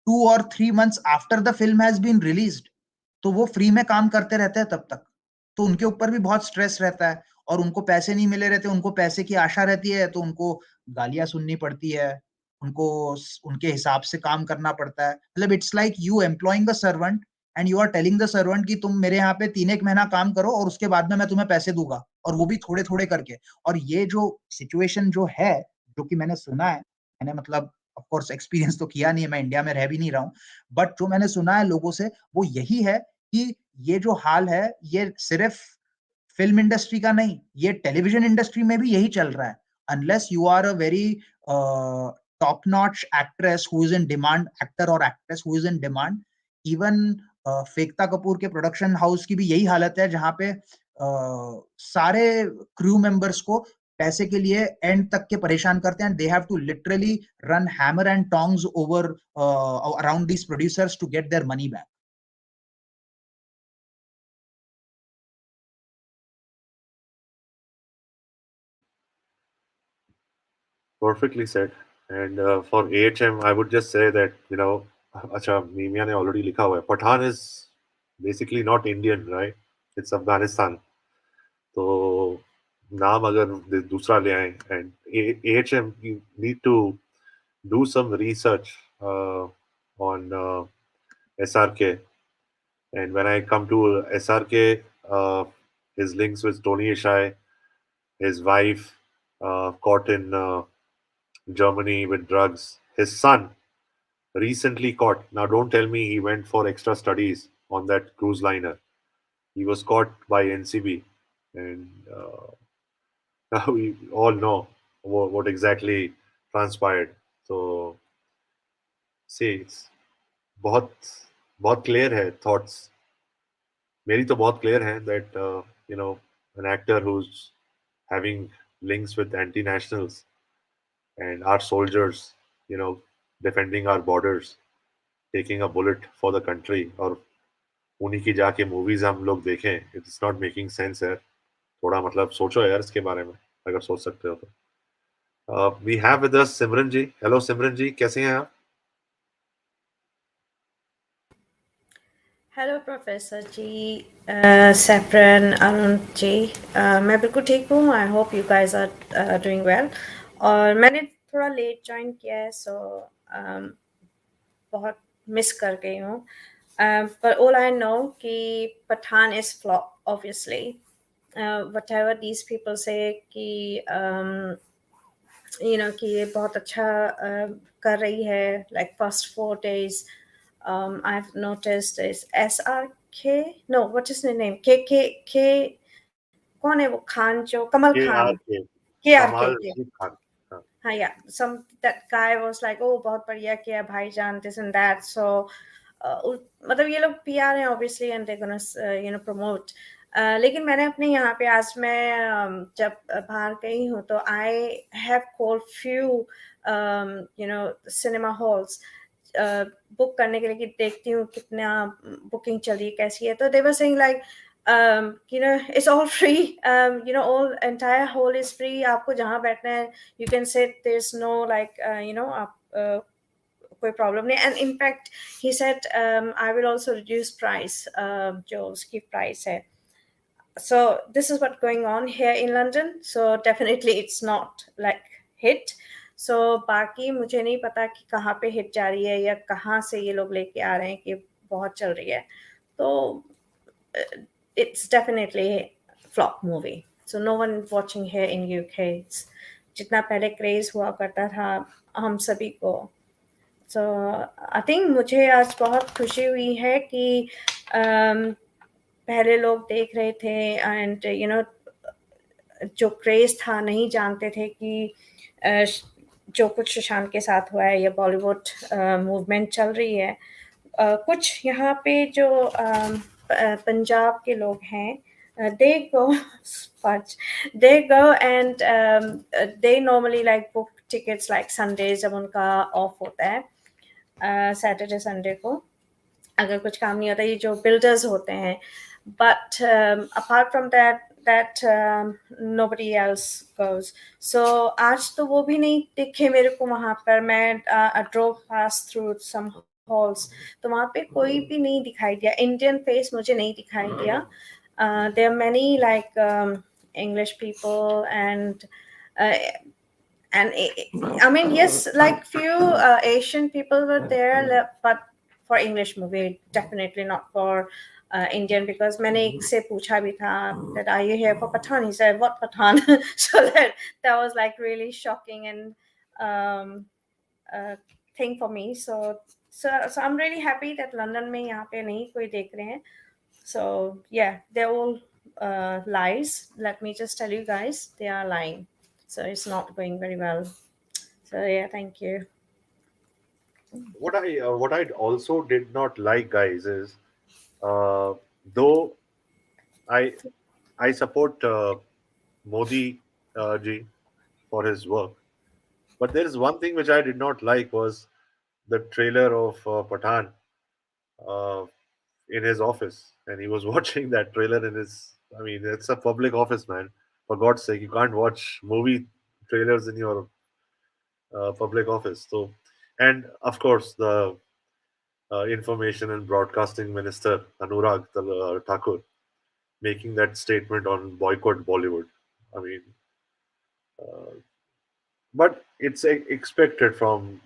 2 or 3 months after the film has been released, तो वो फ्री में काम करते रहते हैं तब तक, तो उनके ऊपर भी बहुत स्ट्रेस रहता है, और उनको पैसे नहीं मिले रहते, उनको पैसे की आशा रहती है, तो उनको गालियां सुननी पड़ती है, उनको उनके हिसाब से काम करना पड़ता है, मतलब it's like you employing a servant and you are telling the servant कि तुम मेरे यहाँ पे 3 एक महीना काम करो और उसके बाद में मैं तुम्हें पैसे दूंगा, और वो भी थोड़े थोड़े करके। और ये जो सिचुएशन जो है, जो कि मैंने सुना है, मैंने मतलब ऑफ कोर्स एक्सपीरियंस तो किया नहीं है, मैं इंडिया में रह भी नहीं रहा हूँ, बट जो मैंने सुना है लोगों से वो यही है कि ये जो हाल है ये सिर्फ फिल्म इंडस्ट्री का नहीं, ये टेलीविजन इंडस्ट्री में भी यही चल रहा है। Unless you are a very top notch actress who is in demand, actor और actress who is in demand, even फेकता कपूर के प्रोडक्शन हाउस की भी यही हालत है, जहां पे सारे क्रू मेंबर्स को पैसे के लिए एंड तक के परेशान करते हैं, they have to literally run hammer and tongs over around these producers to get their money back. Perfectly said. And for AHM, I would just say that, अच्छा मीमिया ने already लिखा हुआ है, Pathan is basically not Indian, right? It's Afghanistan. तो नाम अगर दूसरा ले आए, and AHM, you need to do some research on SRK. And when I come to SRK, his links with Tony Ishai, his wife caught in Germany with drugs, his son recently caught. Now, don't tell me he went for extra studies on that cruise liner. He was caught by NCB, and we all know what exactly transpired. So, see, it's बहुत बहुत clear है thoughts. मेरी तो बहुत clear है that an actor who's having links with anti-nationals and our soldiers, defending our borders, taking a bullet for the country, और उन्हीं की जाके मूवीज हम लोग देखें, इट्स नॉट मेकिंग सेंस यार। थोड़ा मतलब सोचो यार इसके बारे में, अगर सोच सकते हो तो। We have with us Simran ji. Hello Simran ji, कैसे हैं आप? हेलो प्रोफेसर जी, सैफरन, अरुण जी, मैं बिल्कुल ठीक हूँ। I hope you guys are doing well. और मैंने थोड़ा लेट ज्वाइन किया है, सो बहुत मिस कर गई हूँ। पर ऑल आई नो कि Pathaan is flop obviously, whatever these people say कि कि ये बहुत अच्छा कर रही है, like first 4 days. I've noticed is SRK, no, what is the name, K, कौन है वो खान जो, कमल Khan, KRK, KRK, Kamal Rashid Khan. हाँ. yeah, that guy was like, oh बहुत बढ़िया किया भाईजान, this and that. So मतलब ये लोग PR हैं obviously, and they're gonna promote. लेकिन मैंने अपने यहाँ पे आज मैं जब बाहर गई हूँ तो I have called few cinema halls book करने के लिए, कि देखती हूँ कितना बुकिंग चल रही है, कैसी है. तो they were saying like it's all free, all entire hall is free, आपको जहाँ बैठना है you can sit, there's no like आप कोई प्रॉब्लम नहीं. And in fact he said I will also reduce price, जो उसकी प्राइस है. So this is what's going on here in London. So definitely it's not like hit. So बाकी मुझे नहीं पता कि कहाँ पे हिट जा रही है या कहाँ से ये लोग लेके आ रहे हैं कि बहुत चल रही है. तो it's definitely flop movie. So no one watching here in UK. जितना पहले क्रेज हुआ करता था हम सभी को. So I think मुझे आज बहुत खुशी हुई है कि पहले लोग देख रहे थे, and जो क्रेज था, नहीं जानते थे कि जो कुछ सुशांत के साथ हुआ है, या बॉलीवुड मूवमेंट चल रही है. कुछ यहाँ पे जो पंजाब के लोग हैं, they go and they normally like book tickets like Sundays, जब उनका ऑफ होता है सैटरडे संडे को, अगर कुछ काम नहीं होता, ये जो बिल्डर्स होते हैं. But apart from that nobody else goes. So आज तो वो भी नहीं दिखे मेरे को वहाँ पर. मैं drove past through some halls, तो वहाँ पे कोई भी नहीं दिखाई दिया. Indian face मुझे नहीं दिखाई दिया. There are many like English people and I mean, yes, like few Asian people were there, but for English movie, definitely not for Indian, because मैंने एक से पूछा भी था that are you here for Pathan? He said, what Pathan? So that was like really shocking and thing for me. So I'm really happy that London में यहाँ पे नहीं कोई देख रहे हैं. So yeah, they're all lies. Let me just tell you guys, they are lying. So it's not going very well. So yeah, thank you. What I also did not like, guys, is though I support Modi ji for his work, but there is one thing which I did not like was the trailer of Pathan uh, in his office, and he was watching that trailer in his. I mean, it's a public office, man. For God's sake, you can't watch movie trailers in your public office. So, and of course, the Information and Broadcasting Minister Anurag Thakur making that statement on boycott Bollywood. I mean, but it's expected from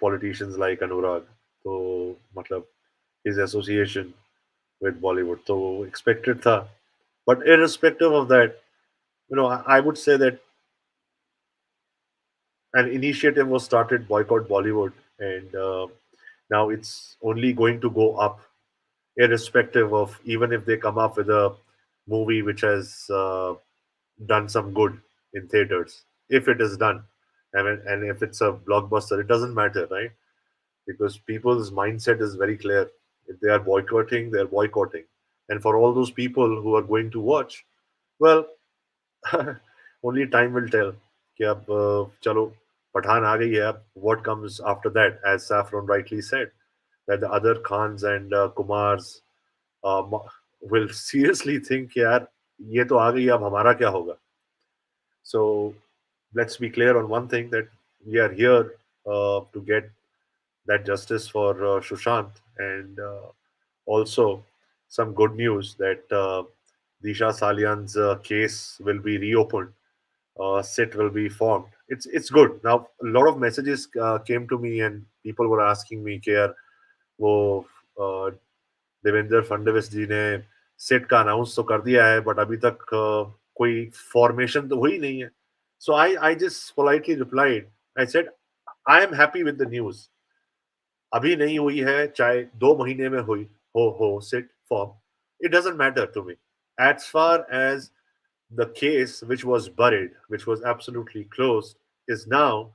politicians like Anurag. So, matlab, his association with Bollywood. So expected tha. But irrespective of that, I would say that an initiative was started, boycott Bollywood, and now it's only going to go up, irrespective of, even if they come up with a movie which has done some good in theaters. If it is done, and if it's a blockbuster, it doesn't matter, right? Because people's mindset is very clear. If they are boycotting, they're boycotting. And for all those people who are going to watch, well, only time will tell. कि अब चलो पठान आ गई है, अब what comes after that, as Saffron rightly said, that the other Khans and Kumars will seriously think कि यार ये तो आ गई, अब हमारा क्या होगा. So let's be clear on one thing, that we are here to get that justice for Sushant, and also some good news that Disha Salian's case will be reopened. Sit will be formed. It's good. Now a lot of messages came to me, and people were asking me कि यार वो देवेंद्र फडणवीस जी ने seat का announce तो कर दिया है, but अभी तक कोई फॉर्मेशन तो हुई नहीं है. So I just politely replied. I said, I am happy with the news. अभी नहीं हुई है, चाहे 2 महीने में हुई हो sit form. It doesn't matter to me. As far as the case which was buried, which was absolutely closed, is now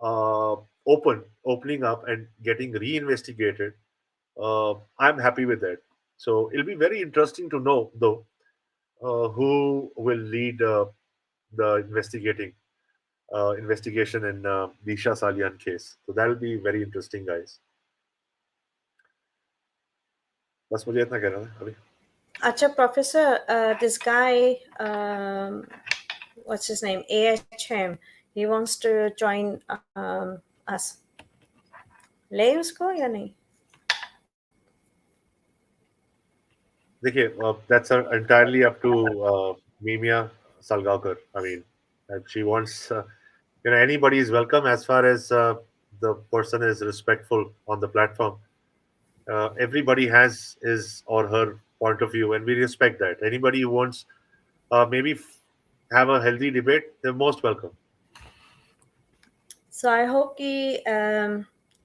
opening up and getting reinvestigated. I'm happy with that. So it'll be very interesting to know, though, who will lead the investigation in Disha Salian case. So that'll be very interesting, guys. बस मुझे इतना कहना है अभी. Acha, Professor, this guy, what's his name? AHM. He wants to join us. ले उसको या नहीं? देखिए, that's entirely up to Memeaa Salgaonkar. I mean, if she wants, anybody is welcome as far as the person is respectful on the platform. Everybody has his or her point of view, and we respect that. Anybody who wants maybe have a healthy debate, they're most welcome. So I hope कि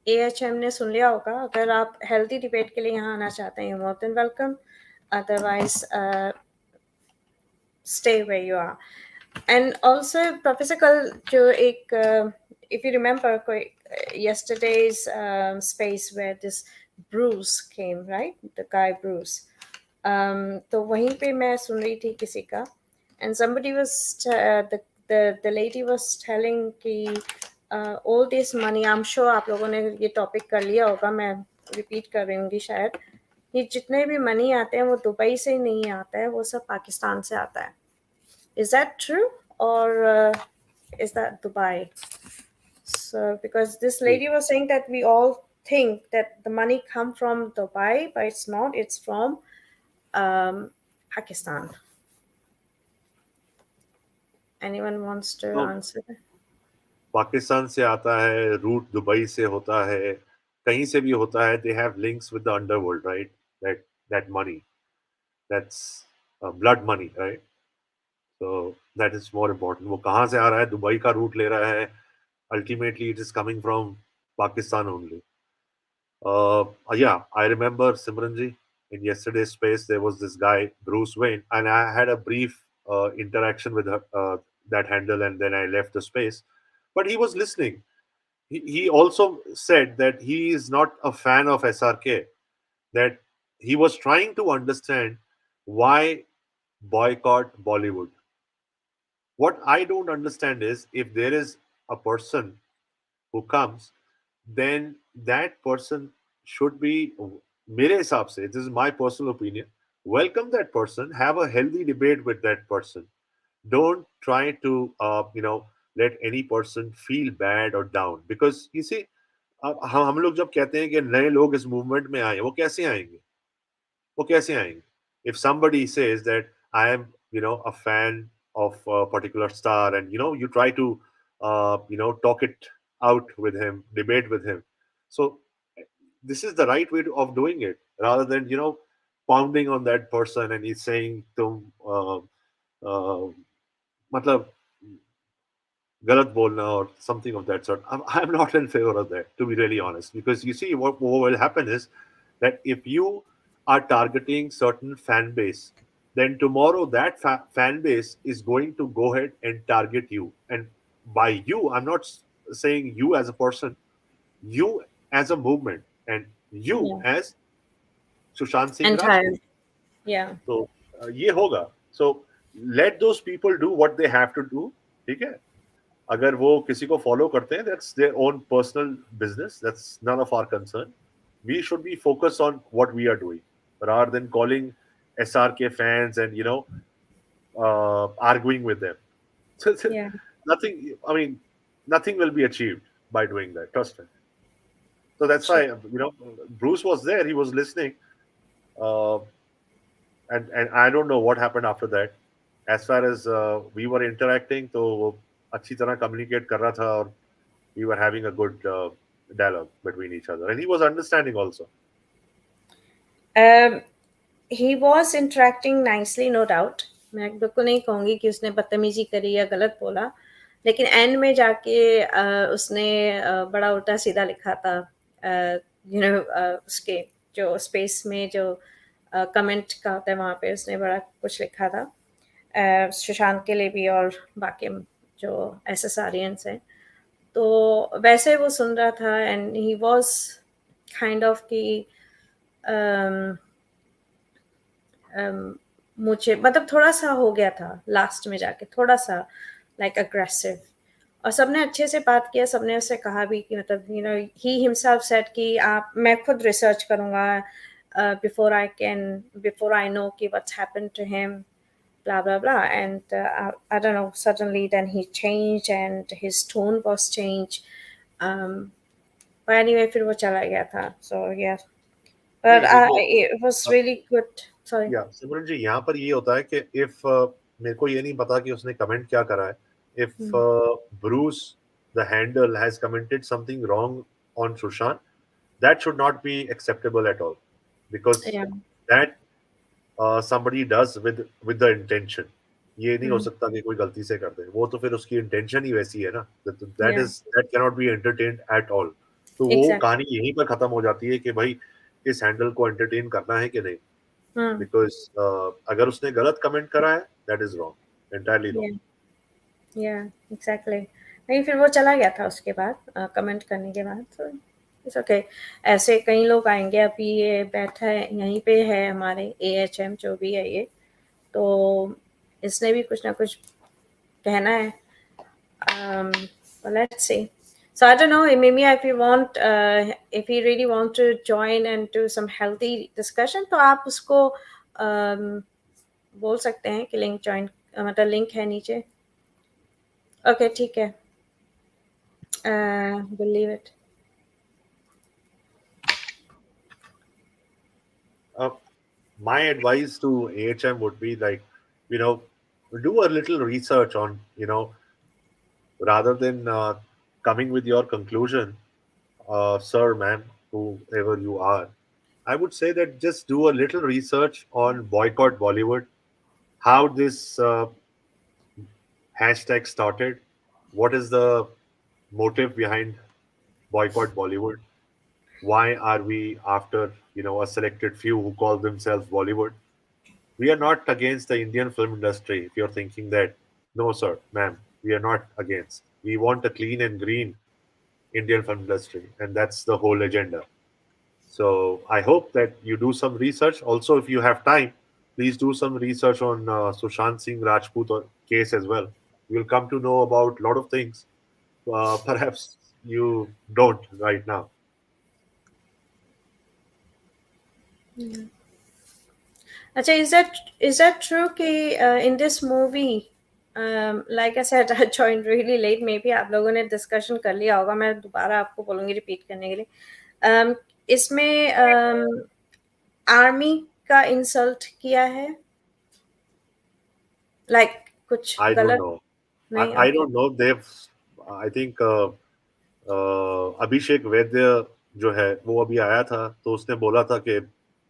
AHM ने सुन लिया होगा. अगर आप healthy debate के लिए यहाँ आना चाहते हैं, more than welcome. Otherwise, stay where you are. And also, Professor, कल जो एक if you remember yesterday's space where this Bruce came, right? The guy Bruce. तो वहीं पे मैं सुन रही थी किसी का, and somebody was the lady was telling कि all this money, I'm sure आप लोगों ने ये टॉपिक कर लिया होगा, मैं रिपीट कर रही हूँगी शायद, ये जितने भी मनी आते हैं वो दुबई से नहीं आता है, वो सब पाकिस्तान से आता है. Is that true or is that Dubai? So because this lady was saying that we all think that the money come from Dubai, but it's not. It's from Pakistan. Anyone wants to answer? Pakistan से आता है, root Dubai से होता है, कहीं से भी होता है. They have links with the underworld, right? That money, that's blood money, right? So that is more important. वो कहाँ से आ रहा है? दुबई का रूट ले रहा है. Ultimately, it is coming from Pakistan only. Yeah, I remember Simranji in yesterday's space. There was this guy Bruce Wayne, and I had a brief interaction with her, that handle, and then I left the space. But he was listening. He also said that he is not a fan of SRK. That he was trying to understand why boycott Bollywood. What I don't understand is if there is a person who comes, then that person should be, mere hisab se, this is my personal opinion, welcome that person, have a healthy debate with that person. Don't try to, let any person feel bad or down. Because you see, हम लोग जब कहते हैं कि नए लोग इस movement में आए, वो कैसे आएंगे? वो कैसे आएंगे? If somebody says that I am, a fan of a particular star, and you try to, talk it out with him, debate with him. So this is the right way of doing it, rather than pounding on that person and he's saying tum matlab galat bolna or something of that sort. I'm not in favor of that, to be really honest, because you see what will happen is that if you are targeting certain fan base, then tomorrow that fan base is going to go ahead and target you. And by you, I'm not saying you as a person, you as a movement, and you as Sushant Singh Rajput. Yeah. So ये होगा. So let those people do what they have to do. ठीक है? अगर वो किसी को follow करते हैं, that's their own personal business. That's none of our concern. We should be focused on what we are doing, rather than calling SRK fans and arguing with them. So, Yeah. Nothing will be achieved by doing that. Trust me. So that's why Bruce was there. He was listening, and I don't know what happened after that. As far as we were interacting, तो वो अच्छी तरह communicate कर रहा था, और we were having a good dialogue between each other, and he was understanding also. He was interacting nicely, no doubt. मैं बिल्कुल नहीं कहूँगी कि उसने बदतमीजी करी या गलत बोला. लेकिन एंड में जाके उसने बड़ा उल्टा सीधा लिखा था, यू नो, उसके जो स्पेस में जो कमेंट का होता है वहाँ पे उसने बड़ा कुछ लिखा था, सुशांत के लिए भी और बाकी जो एसएसआरियंस हैं। तो वैसे वो सुन रहा था and he was kind of कि मुझे मतलब थोड़ा सा हो गया था लास्ट में जाके, थोड़ा सा लाइक अग्रेसिव, और सबने अच्छे से बात किया, सबने उससे कहा भी कि मतलब you know he himself said कि आप, मैं खुद रिसर्च करूँगा बिफोर आई नो कि what's happened to him, blah blah blah, and I don't know, suddenly then he changed and his tone was changed, um but anyway फिर वो चला गया था, so yeah, but नहीं देखिए, it was really good. Sorry. या सिमरन जी, यहाँ पर ये होता है कि इफ मेरे को ये नहीं पता कि उसने कमेंट क्या करा है, if Bruce the handle has commented something wrong on Sushant, that should not be acceptable at all, because Yeah. that somebody does with the intention. ये नहीं हो Hmm. सकता कि कोई गलती से कर दे, वो तो फिर उसकी इंटेंशन ही वैसी है ना, that Yeah. is that cannot be entertained at all. तो वो Exactly. कहानी यहीं पर खत्म हो जाती है कि भाई इस हैंडल को एंटरटेन करना है कि नहीं, Hmm. बिकॉज अगर उसने गलत कमेंट करा है, that is wrong, entirely wrong. Yeah. Yeah. Exactly. नहीं, फिर वो चला गया था उसके बाद कमेंट करने के बाद, तो इट्स ओके. ऐसे कई लोग आएंगे, अभी ये बैठा है यहीं पे है हमारे AHM जो भी है ये, तो इसने भी कुछ ना कुछ कहना है. Well, let's see. So I don't know, Memeaa, if you really want to join and do some healthy discussion, तो आप उसको बोल सकते हैं कि लिंक ज्वाइन, मतलब लिंक है नीचे. ओके, ठीक है, believe it. My advice to AHM would be like, do a little research on, rather than coming with your conclusion, sir, ma'am, whoever you are. I would say that just do a little research on boycott Bollywood, how this hashtag started, what is the motive behind boycott Bollywood, why are we after a selected few who call themselves Bollywood. We are not against the Indian film industry. If you're thinking that, no, sir, ma'am, we are not against. We want a clean and green Indian film industry, and that's the whole agenda. So I hope that you do some research. Also, if you have time, please do some research on Sushant Singh Rajput case as well. You'll come to know about a lot of things. Perhaps you don't right now. अच्छा, is that true कि in this movie, like I said, I joined really late, maybe आप लोगों ने discussion कर लिया होगा, मैं दोबारा आपको बोलूँगी रिपीट करने के लिए. इसमें आर्मी का इंसल्ट किया है, like कुछ I don't गलत know. नहीं? I don't know. I think अभिषेक वैद्य जो है वो अभी आया था, तो उसने बोला था कि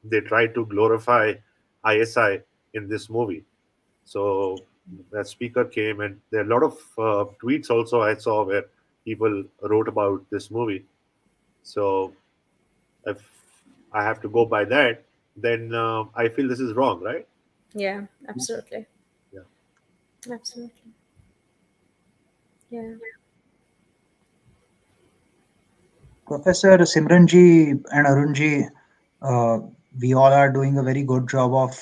they try to glorify ISI in this movie. So that speaker came, and there are a lot of tweets also I saw where people wrote about this movie. So if I have to go by that, then I feel this is wrong, right? Yeah, absolutely. Yeah. Absolutely. Yeah. Professor Simranji and Arunji, we all are doing a very good job of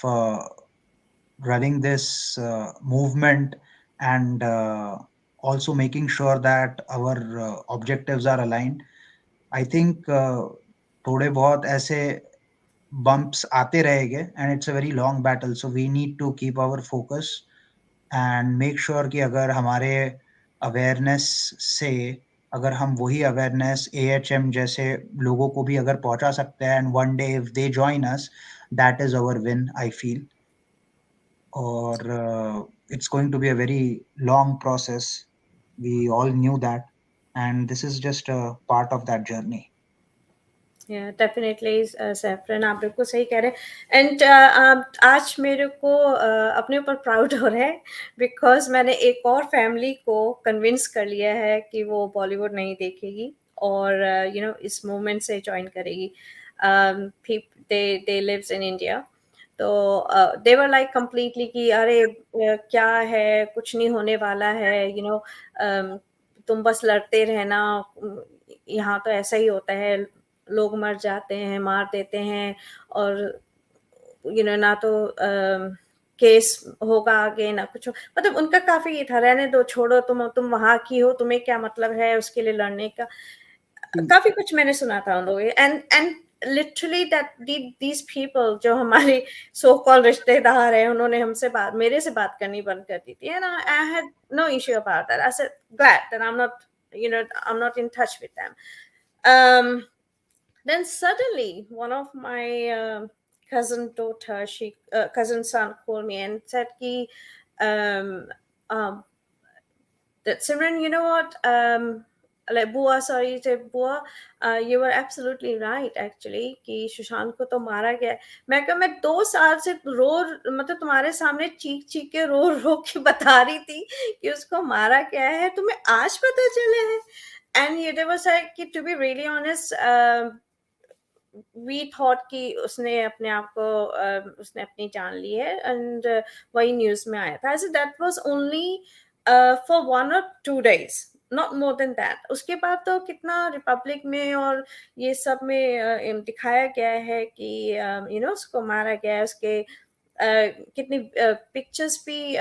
running this movement and also making sure that our objectives are aligned. I think थोड़े बहुत ऐसे bumps आते रहेंगे, and it's a very long battle, so we need to keep our focus and make sure कि अगर हमारे awareness से अगर हम वही awareness AHM जैसे लोगों को भी अगर पहुंचा सकते हैं, and one day if they join us, that is our win, I feel. Or it's going to be a very long process. We all knew that, and this is just a part of that journey. Yeah, definitely, Saffron, आप बिल्कुल सही कह रहे हैं. And आज मेरे को अपने ऊपर प्राउड हो रहा है बिकॉज मैंने एक और फैमिली को कन्विंस कर लिया है कि वो बॉलीवुड नहीं देखेगी और इस मूवमेंट से ज्वाइन करेगी. दे लिव्स इन इंडिया. तो दे वर लाइक कम्प्लीटली कि अरे क्या है, कुछ नहीं होने वाला है, तुम बस लड़ते रहना, यहाँ तो ऐसा ही होता है, लोग मर जाते हैं, मार देते हैं, और ना तो केस होगा आगे ना कुछ. मतलब उनका काफी ये था, रहने दो, छोड़ो, तुम वहां की हो, तुम्हें क्या मतलब है उसके लिए लड़ने का. काफी कुछ मैंने सुना था उन लोगों. And literally that these people जो हमारे सो कॉल्ड रिश्तेदार हैं, उन्होंने मेरे से बात करनी बंद कर दी थी. And I had no issue about that. I said glad that I'm not in touch with them. Then suddenly one of my cousin son called me and said that Simran, you know what, like Bua, sorry, said Bua, you were absolutely right actually कि सुशांत को तो मारा गया. मैं 2 साल से मतलब तुम्हारे सामने चीख के रो के बता रही थी कि उसको मारा गया है, तुम्हें आज पता चले है. And Yodha was like, to be really honest, we thought कि उसने अपने आप को उसने अपनी जान ली है, and वही न्यूज में आया था. So that was only for 1 or 2 days, not more than that. उसके बाद तो कितना रिपब्लिक में और ये सब में दिखाया गया है कि उसको मारा गया है. उसके कितनी पिक्चर्स भी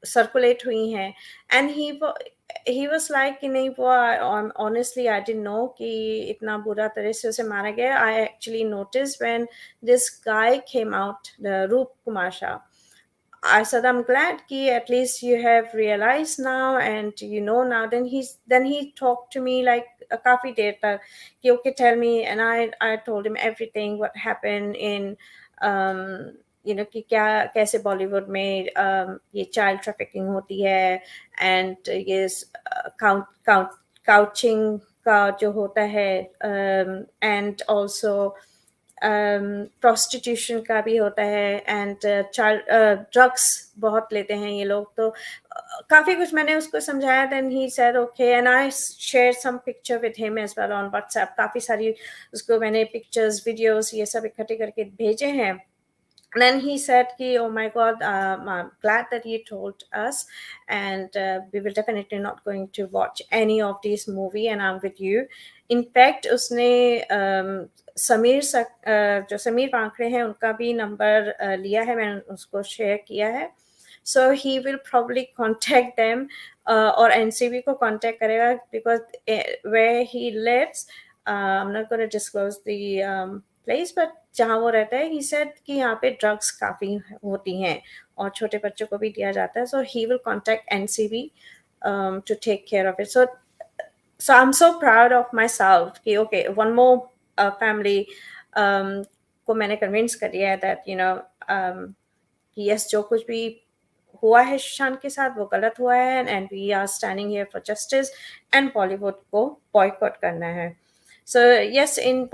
सर्कुलेट हुई हैं. एंड he was like कि नहीं वो, honestly I didn't know कि इतना बुरा तरह से उसे मारा गया. I actually noticed when this guy came out, the Roop Kumar Shah. I said I'm glad कि at least you have realized now and now. Then he talked to me like काफी देर तक कि okay, tell me. And I told him everything what happened in कि क्या कैसे बॉलीवुड में ये child trafficking होती है, एंड ये काउचिंग का जो होता है, एंड ऑल्सो प्रोस्टिट्यूशन का भी होता है, एंड ड्रग्स बहुत लेते हैं ये लोग. तो काफी कुछ मैंने उसको समझाया. Then he said okay, and I share some picture with him as well on WhatsApp. काफी सारी उसको मैंने पिक्चर्स, वीडियोस ये सब इकट्ठे करके भेजे हैं. And then he said, oh my God, I'm glad that you told us, and we will definitely not going to watch any of these movie, and I'm with you. In fact, उसने जो समीर वांकड़े हैं उनका भी number लिया है, मैंने उसको share किया है. So he will probably contact them और NCB को contact करेगा, because where he lives, I'm not going to disclose the place, but जहाँ वो रहता है, he said कि यहाँ पे ड्रग्स काफी होती हैं और छोटे बच्चों को भी दिया जाता है. So he will contact NCB to take care of it. So I'm so proud of myself कि okay, one more family को मैंने convince कर दिया है that कि yes, जो कुछ भी हुआ है सुशांत के साथ वो गलत हुआ है, and we are standing here for justice, and Bollywood को boycott करना है. So yes, in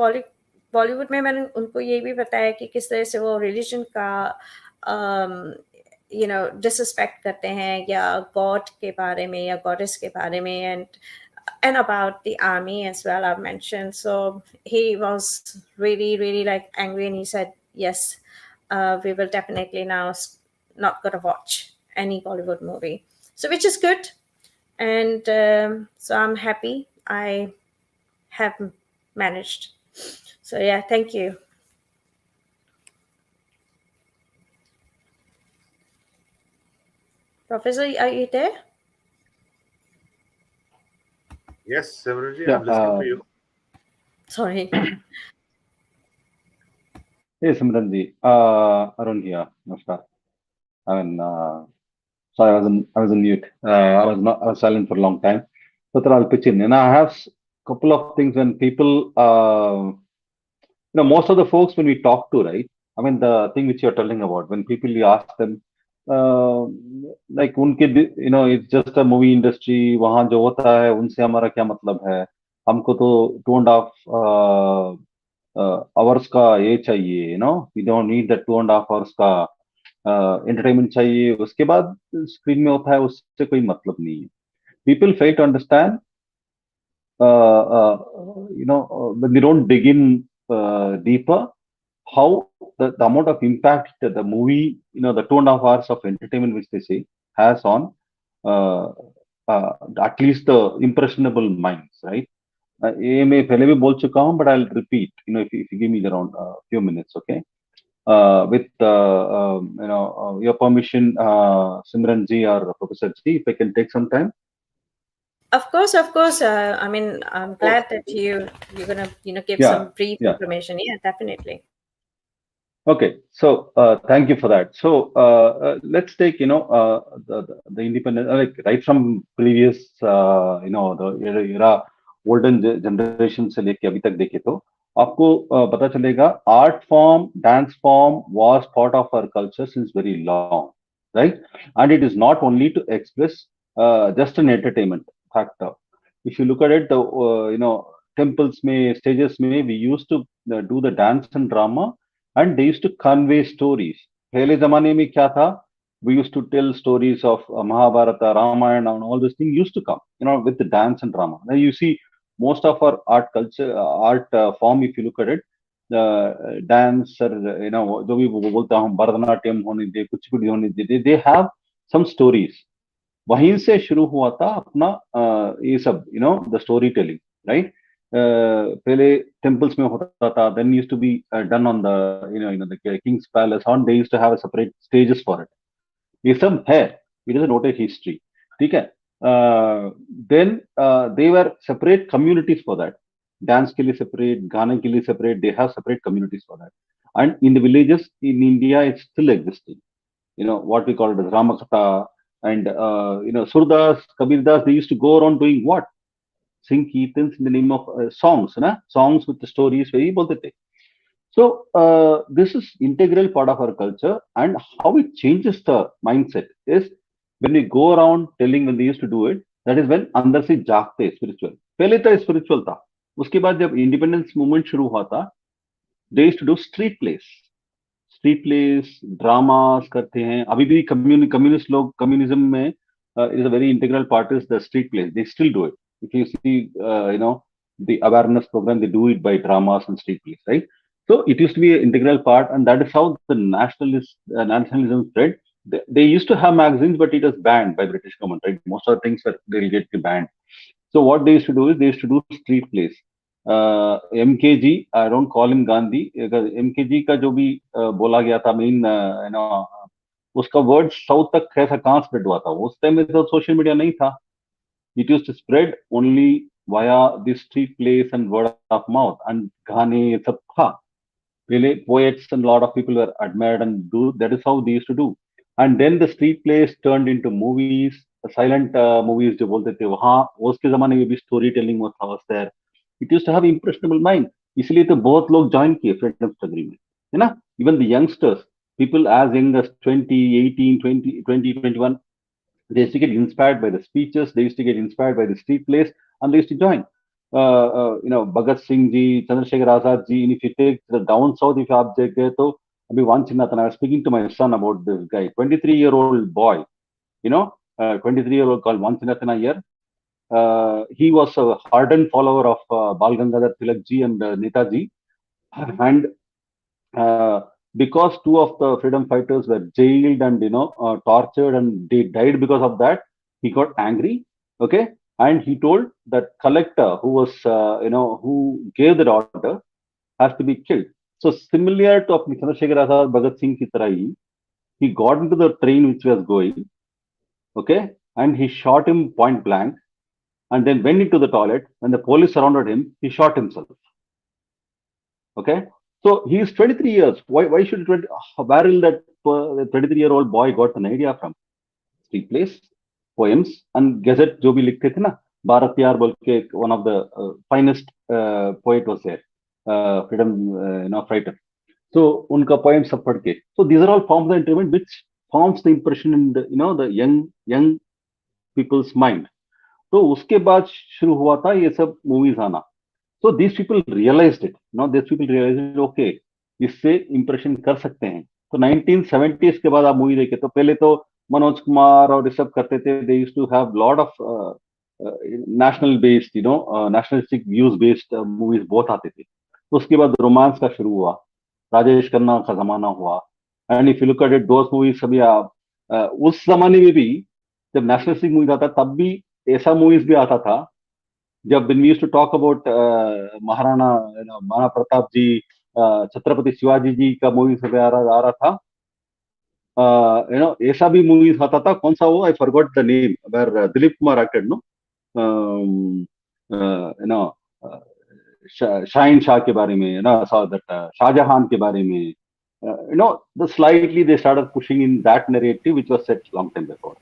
बॉलीवुड में मैंने उनको ये भी बताया कि किस तरह से वो रिलीजन का डिसरिस्पेक्ट करते हैं, या गॉड के बारे में या गॉडेस के बारे में, and about the army as well I've mentioned. So he was really like angry, and he said yes, we will definitely now not gonna watch any Bollywood movie. So which is good, and so I'm happy I have managed. So yeah, thank you. Professor, are you there? Yes, Simranji, I'm listening to you. Sorry. Hey, Simranji, Arun here. Namaskar. I mean, sorry, I was on mute. I was silent for a long time. So I'll pitch in, and I have a couple of things when people, most of the folks when we talk to, right? I mean, the thing which you're telling about, when people you ask them, like उनके, it's just a movie industry, वहाँ जो होता है उनसे हमारा क्या मतलब है, हमको तो 2.5 hours का ये चाहिए, we don't need that 2.5 hours का entertainment चाहिए, उसके बाद स्क्रीन में होता है, उससे कोई मतलब नहीं है. People fail to understand, when they don't dig in deeper, how the amount of impact that the movie, the 2.5 hours of entertainment which they say has on at least the impressionable minds, right? ये मैं पहले भी बोल चुका हूँ, but I'll repeat, if you give me around a few minutes, okay? With your permission, Simran ji or Professor ji, if I can take some time. Of course. I mean, I'm glad that you're gonna give some brief information. Yeah, definitely. Okay, so thank you for that. So let's take the independent, like right from previous the era olden generation से लेके अभी तक देखे तो आपको पता चलेगा art form, dance form was part of our culture since very long, right? And it is not only to express just an entertainment factor. If you look at it, the temples में, stages में, we used to do the dance and drama, and they used to convey stories. पहले जमाने में क्या था? We used to tell stories of Mahabharata, Ramayana, and all these things used to come, with the dance and drama. Now you see most of our art culture, art form, if you look at it, dance or जो भी बोलता हूँ भरतनाट्यम होने दे, कुचिपुड़ी होने दे, they have some stories. वहीं से शुरू हुआ था अपना ये सब, the storytelling, right? पहले temples में होता था, then used to be done on the the king's palace, and they used to have a separate stages for it. ये सब है, it is a noted history, ठीक है? Then they were separate communities for that. Dance के लिए separate, गाने के लिए separate, they have separate communities for that. And in the villages in India, it's still existing. What we call it as Ramakatha, and Surdas, Kabirdas, they used to go around doing what? Sing kirtans in the name of songs, songs with the stories, very bolte the. So this is integral part of our culture, and how it changes the mindset is when we go around telling, when they used to do it, that is when अंदर से जागते spiritual. पहले तो spiritual था, उसके बाद जब independence movement शुरू हुआ था, they used to do street plays. Street plays, dramas करते हैं. अभी भी कम्युनिस्ट लोग, कम्युनिज्म में is a very integral part is the street plays. They still do it. If you see the awareness program, they do it by dramas and street plays, right? So it used to be an integral part, and that is how the nationalism spread. They used to have magazines, but it was banned by British government, right? Most of the things were delegated banned. So what they used to do is they used to do street plays. MKG, I don't call him Gandhi, MKG का जो भी बोला गया था main, उसका word south तक कैसा कहाँ स्प्रेड हुआ था? उस टाइम में तो सोशल मीडिया नहीं था. It used to spread only via the street plays and word of mouth, and गाने सब था. Really, poets and a lot of people were admired and do. That is how they used to do. And then the street plays turned into movies, silent movies जो बोलते थे वहाँ. उसके जमाने में भी story telling was there. It used to have impressionable mind. इसलिए तो बहुत लोग join किए freedom struggle में, है ना? Even the youngsters, people as young as 20, 18, 20, 21, they used to get inspired by the speeches. They used to get inspired by the street plays, and they used to join. Bhagat Singh ji, Chandrasekhar Azad ji. And if you take the down south, if you object there, तो अभी Vanchinathan, I was speaking to my son about this guy, 23-year-old boy, 23-year-old called Vanchinathan Iyer. He was a ardent follower of Bal Gangadhar Tilak ji and Netaji, and because two of the freedom fighters were jailed and tortured, and they died because of that, he got angry. Okay, and he told that collector who was who gave the order has to be killed. So similar to Chandrasekhar Azad, Bhagat Singh ki tarah hi, he got into the train which was going, okay, and he shot him point blank, and then went into the toilet. When the police surrounded him, he shot himself. Okay, so he is 23 years. Why should where will that 23-year-old boy got an idea from? Street plays, poems, and gazette जो भी लिखते थे ना, भारत यार बोल के one of the finest poet was there, freedom fighter. So उनका poem सब पढ़ के. So these are all forms of entertainment which forms the impression in the the young people's mind. तो उसके बाद शुरू हुआ था ये सब मूवीज आना. So these people realized it. Now these people realized it, okay, इससे इम्प्रेशन कर सकते हैं. तो 1970s के बाद आप मूवी देखे तो पहले तो मनोज कुमार और ये सब करते थे. They used to have lot of national based, nationalistic views based movies बहुत आते थे. तो उसके बाद रोमांस का शुरू हुआ, राजेश खन्ना का जमाना हुआ. And if you look at it, those movies सभी आप उस जमाने में भी जब नेशनलिस्टिक मूवीज आता तब भी ऐसा मूवीज भी आता था. जब when we used to talk about Maharana, Maharana Pratap जी, छत्रपति शिवाजी जी का मूवी सब आ रहा था. ऐसा भी मूवीज आता था. कौन सा वो, I forgot the name, where Dilip Kumar acted, no, Shaheen Shah के बारे में, ना, शाहजहां के बारे में. The slightly they started pushing in that narrative which was set long time before,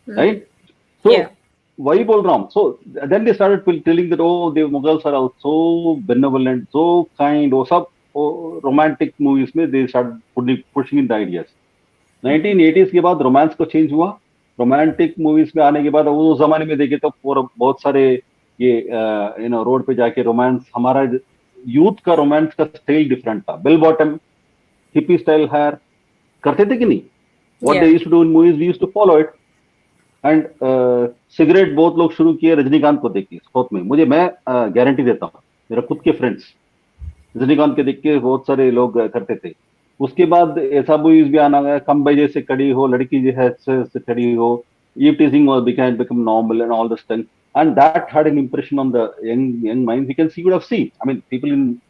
right? So Yeah. वही बोल रहा हूँ. So then they started telling that, oh, the Mughals are so benevolent, so kind. वो सब romantic movies में they started pushing in the ideas. 1980s के बाद romance को चेंज हुआ. रोमांटिक मूवीज में आने के बाद उस जमाने में देखे तो बहुत सारे ये रोड पे जाके रोमांस, हमारा यूथ का रोमांस का स्टाइल डिफरेंट था. Bell bottom, hippie style hair करते थे कि नहीं? What they used to do in movies, we used to follow it. And cigarette बहुत लोग शुरू किए रजनीकांत को देख के साउथ में. मैं गारंटी देता हूँ, मेरा खुद के फ्रेंड्स रजनीकांत के देख के बहुत सारे लोग करते थे. उसके बाद ऐसा मूवीज भी आना गया, कम बजे से कड़ी हो, लड़की जो है से खड़ी हो, ये टीजिंग become normal and all this thing, and that had an impression on the young minds. You can see, you would have seen, I mean, people in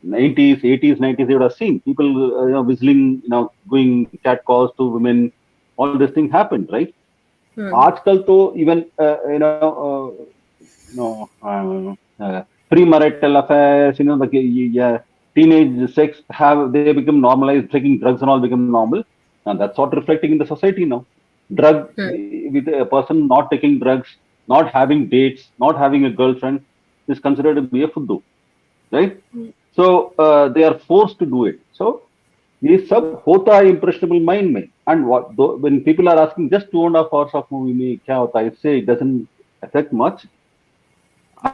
90s, 80s, 90s, they would have seen people whistling, going cat calls to women. All this thing happened, right? आजकल तो even pre-marital affairs, the teenage sex they become normalized, taking drugs and all become normal, and that's what reflecting in the society now. With a person not taking drugs, not having dates, not having a girlfriend is considered to be a fuddu, right? So they are forced to do it. So ये सब होता है impressionable mind में. And when people are asking just 2.5 hours of movie में क्या होता है, इससे it doesn't affect much.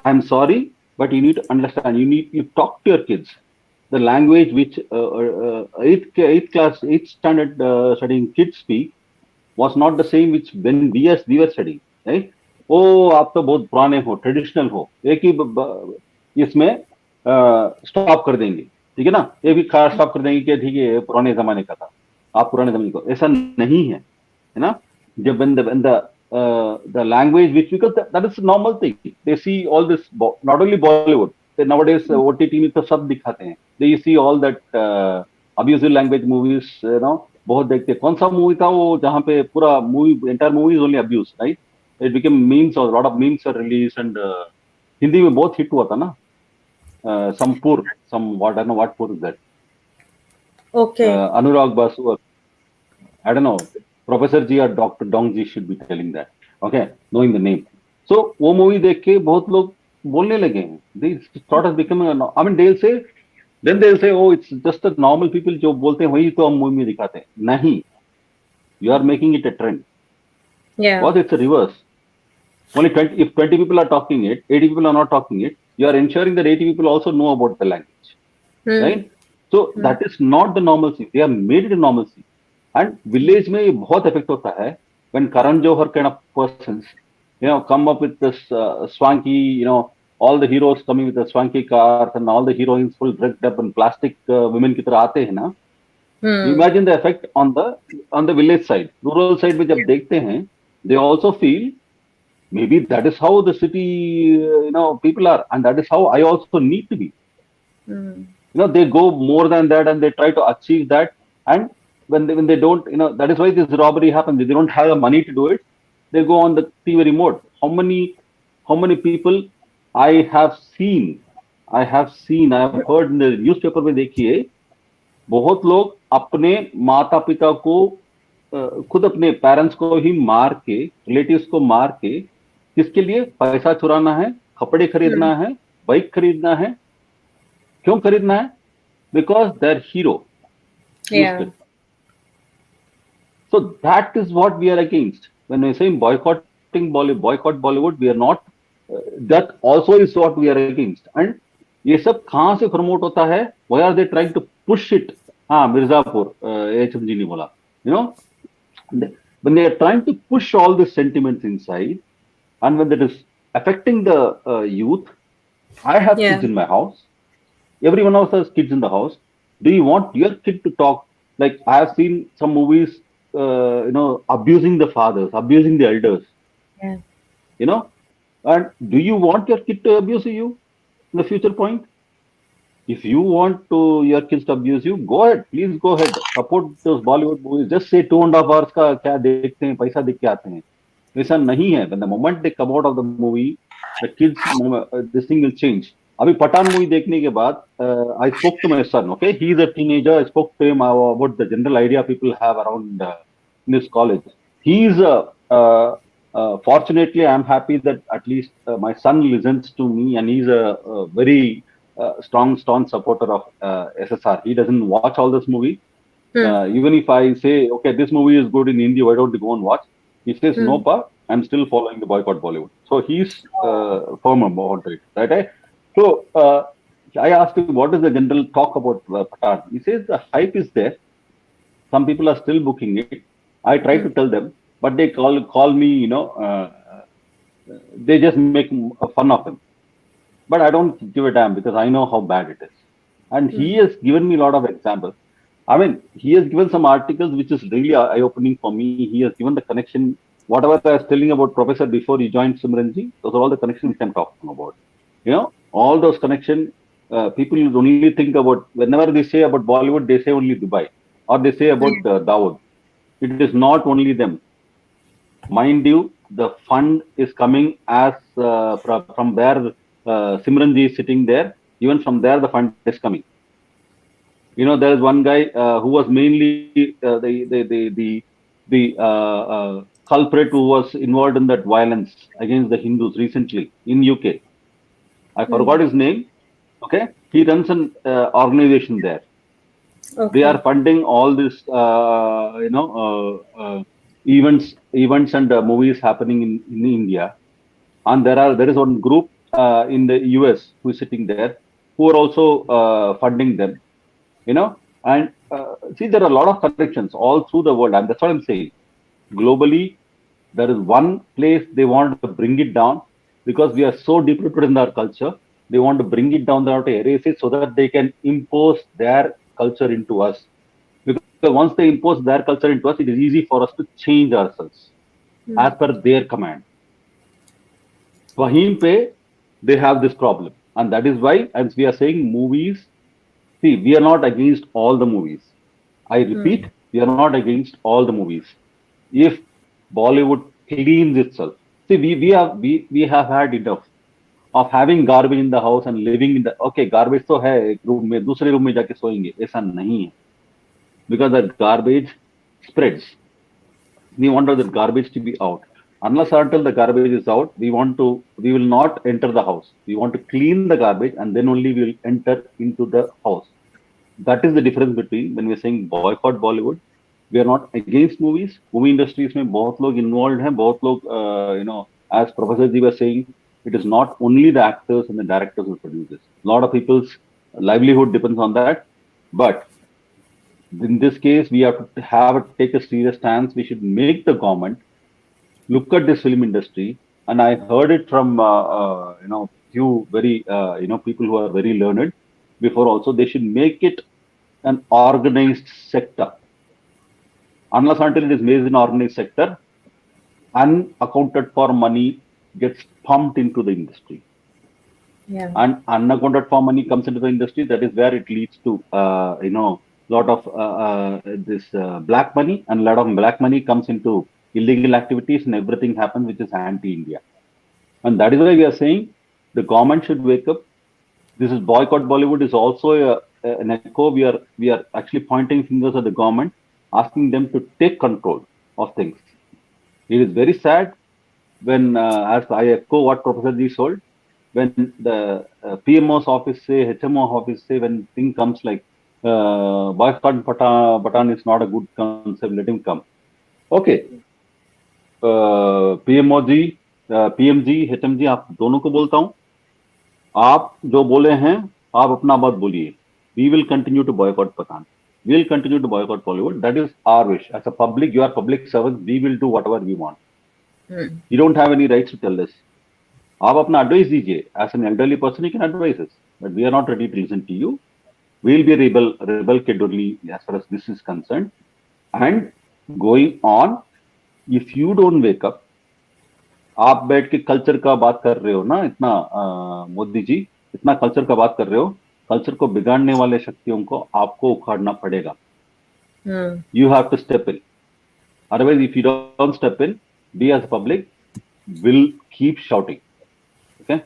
I'm sorry, but you need to understand. You talk to your kids. The language which 8th standard studying kids speak was not the same which when we were studying, right? Oh, आप तो बहुत पुराने हो, traditional हो, एक ही इसमें stop कर देंगे, ठीक है ना? ये भी खास स्टॉप कर देंगे कि ठीक है पुराने जमाने का था, आप पुराने जमाने को. ऐसा नहीं है, है ना? जब when the language which, because that is a normal thing. They see all this, not only Bollywood, nowadays OTT में तो सब दिखाते हैं. They see all that abusive language movies, बहुत देखते हैं. कौन सा मूवी था वो जहाँ पे पूरा movie, entire movie is only abuse, right? It became memes, or a lot of memes are released, and Hindi में बहुत हिट हुआ था ना. I don't know what Pur is that. Okay. Anurag Basu, I don't know. Professor Ji or Dr. Dong Ji should be telling that. Okay, knowing the name. So वो movie देख के बहुत लोग बोलने लगे हैं. They sort of becoming, I mean, they'll say, oh, it's just the normal people जो बोलते हैं वही तो हम मूवी में दिखाते हैं. नहीं, you are making it a trend. Yeah. Because it's a reverse. Only if 20 people are talking it, 80 people are not talking it, you are ensuring that 80 people also know about the language, right? So that is not the normalcy. They have made it a normalcy. And village में ये बहुत effect होता है when Karan Johar kind of persons, come up with this swanky, all the heroes coming with the swanky cars and all the heroines full dressed up and plastic women की तरह आते हैं ना. Imagine the effect on the village side. Rural side में जब देखते हैं, they also feel maybe that is how the city, people are, and that is how I also need to be. They go more than that and they try to achieve that, and when they don't, that is why this robbery happens. They don't have the money to do it. They go on the TV remote. How many people I have seen, I have heard in the newspaper में देखिए, बहुत लोग अपने माता पिता को, खुद अपने पेरेंट्स को ही मार के, रिलेटिव्स को मार के, किसके लिए? पैसा चुराना है, कपड़े खरीदना है, बाइक खरीदना है. क्यों खरीदना है? Because their hero. So that is what we are against. When we say boycotting affecting boycott Bollywood. We are not. That also is what we are against. And ये सब कहाँ से promote होता है? Why are they trying to push it? हाँ, Mirzapur, HM जी ने बोला. You know, when they are trying to push all the sentiments inside, and when that is affecting the youth, I have kids in my house. Everyone else has kids in the house. Do you want your kid to talk? Like I have seen some movies, abusing the fathers, abusing the elders. Yeah. You know, and do you want your kid to abuse you in the future point? If you want your kids to abuse you, go ahead. Please go ahead. Support those Bollywood movies. Just say 2.5 hours का क्या देखते हैं, पैसा देख के आते हैं. ऐसा नहीं है. When the moment they come out of the movie, the kids, this thing will change. अभी पठान मूवी देखने के बाद, I spoke to my son. Okay, he is a teenager. I spoke to him about the general idea people have around in this college. He is fortunately, I am happy that at least my son listens to me, and he's a very strong supporter of SSR. He doesn't watch all this movie. Even if I say, okay, this movie is good in Hindi, why don't you go and watch? He says, no, pa, I'm still following the boycott Bollywood. So he's firm about it, right? So I asked him, what is the general talk about Pathan? He says the hype is there. Some people are still booking it. I try to tell them, but they call me, they just make fun of him. But I don't give a damn because I know how bad it is. And he has given me a lot of examples. I mean, he has given some articles which is really eye-opening for me. He has given the connection. Whatever I was telling about Professor before he joined Simranji, those are all the connections which I'm talking about. You know, all those connections, people only think about, whenever they say about Bollywood, they say only Dubai. Or they say about Dawood. It is not only them. Mind you, the fund is coming as from where Simranji is sitting there. Even from there, the fund is coming. You know, there is one guy who was mainly the culprit who was involved in that violence against the Hindus recently in UK. I forgot his name. Okay, he runs an organization there. Okay. They are funding all this, events and movies happening in India, and there is one group in the US who is sitting there who are also funding them. You know, and see, there are a lot of connections all through the world, and that's what I'm saying. Globally, there is one place they want to bring it down because we are so deep rooted in our culture. They want to bring it down, they want to erase it so that they can impose their culture into us. Because once they impose their culture into us, it is easy for us to change ourselves as per their command. Wahim pe, they have this problem, and that is why, as we are saying, movies. See, we are not against all the movies. I repeat, we are not against all the movies. If Bollywood cleans itself, see, we have had enough of having garbage in the house and living in the, okay, garbage तो है एक room में, दूसरे room में जाके सोएंगे, ऐसा नहीं है. Because that garbage spreads. We want that garbage to be out. Unless until the garbage is out, we will not enter the house. We want to clean the garbage and then only we will enter into the house. That is the difference between when we are saying boycott Bollywood. We are not against movies. Movie industries में बहुत लोग involved हैं, बहुत लोग, as Professor Ji was saying, it is not only the actors and the directors who produce this. A lot of people's livelihood depends on that. But in this case, we have to take a serious stance. We should make the government look at this film industry. And I heard it from, few very, people who are very learned before also. They should make it an organized sector. Unless until it is made in an organized sector, unaccounted for money gets pumped into the industry. Yeah. And unaccounted for money comes into the industry. That is where it leads to, lot of this black money, and a lot of black money comes into illegal activities, and everything happens which is anti-India. And that is why we are saying the government should wake up. This is boycott Bollywood is also an echo. We are actually pointing fingers at the government, asking them to take control of things. It is very sad when, as I echo what Professor Ji told, when the PMO's office say, HMO office say, when thing comes like boycott Pathan is not a good concept, let him come. Okay. PMO ji, PM ji, HM ji, आप दोनों को बोलता हूं, आप जो बोले हैं आप अपना मत बोलिए. We will continue to boycott Pathaan. We will continue to boycott Bollywood. That is our wish. As a public, you are public servants. We will do whatever we want. You don't have any rights to tell us. आप अपना advice दीजिए. As an elderly person, you can advise us. But we are not ready to listen to you. We will be rebel kid only as far as this is concerned. And going on, if you don't wake up, आप बैठ के culture का बात कर रहे हो ना इतना, मोदी जी, इतना कल्चर का बात कर रहे हो. कल्चर को बिगाड़ने वाले शक्तियों को आपको उखाड़ना पड़ेगा. You have to step in. Otherwise, if you don't step in, we as a public will keep shouting. Okay.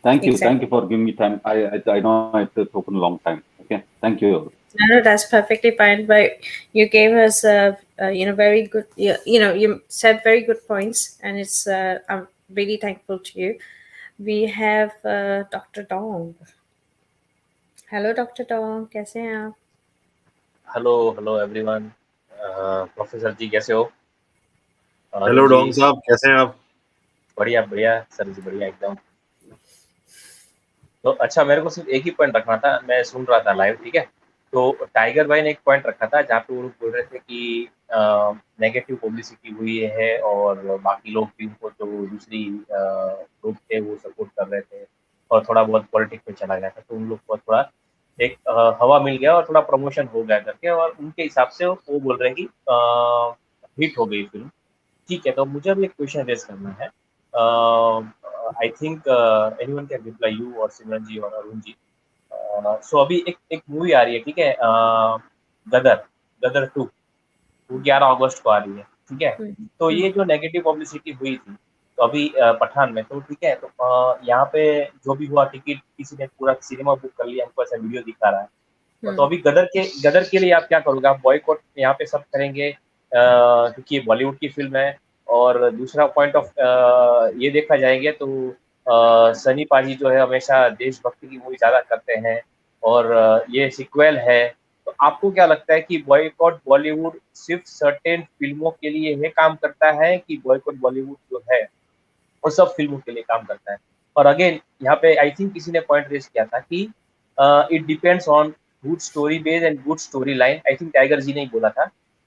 Thank you. Exactly. Thank you for giving me time. I know it's taken a long time. Okay. Thank you. No, that's perfectly fine. But you gave us, very good. You said very good points, and it's. I'm really thankful to you. We have Dr. Dong. Hello, Dr. Dong. कैसे हैं आप? Hello everyone. Professor जी कैसे हो? Hello Dong साहब, कैसे हैं आप? बढ़िया सर जी, बढ़िया एकदम. तो अच्छा, मेरे को सिर्फ एक ही पॉइंट रखना था. मैं सुन रहा था लाइव, ठीक है. तो टाइगर भाई ने एक पॉइंट रखा था जहाँ पे वो लोग बोल रहे थे कि नेगेटिव पब्लिसिटी हुई है और बाकी लोग भी उनको जो दूसरी लोग थे वो सपोर्ट कर रहे थे और थोड़ा बहुत पॉलिटिक्स में चला गया था, तो उन लोग को थोड़ा एक हवा मिल गया और थोड़ा प्रमोशन हो गया करके, और उनके हिसाब से वो बोल रहे हैं कि हिट हो गई फिल्म. ठीक है, तो मुझे अभी एक क्वेश्चन रेज करना है. I think anyone can reply, you और सिमरन जी और अरुण जी. सो अभी एक मूवी आ रही है, ठीक है, गदर 2, वो 11 अगस्त को आ रही है, ठीक है. तो ये जो नेगेटिव पब्लिसिटी हुई थी तो अभी पठान में, तो ठीक है, तो यहाँ पे जो भी हुआ, टिकट किसी ने पूरा सिनेमा बुक कर लिया, हमको ऐसा वीडियो दिखा रहा है. तो अभी गदर के लिए आप क्या करोगे? आप बॉयकॉट यहाँ पे सब करेंगे क्योंकि ये बॉलीवुड की फिल्म है. और दूसरा पॉइंट ऑफ ये देखा जाएंगे तो सनी पाजी जो है हमेशा देशभक्ति की मूवी ज्यादा करते हैं और ये सिक्वेल है. तो आपको क्या लगता है कि बॉयकॉट बॉलीवुड सिर्फ सर्टेन फिल्मों के लिए है काम करता है, कि बॉयकॉट बॉलीवुड जो है वो सब फिल्मों के लिए काम करता है? और अगेन यहाँ पे आई थिंक किसी ने पॉइंट रेज किया था कि it depends on good story base and good story line. I think Tiger ji ने ही बोला था.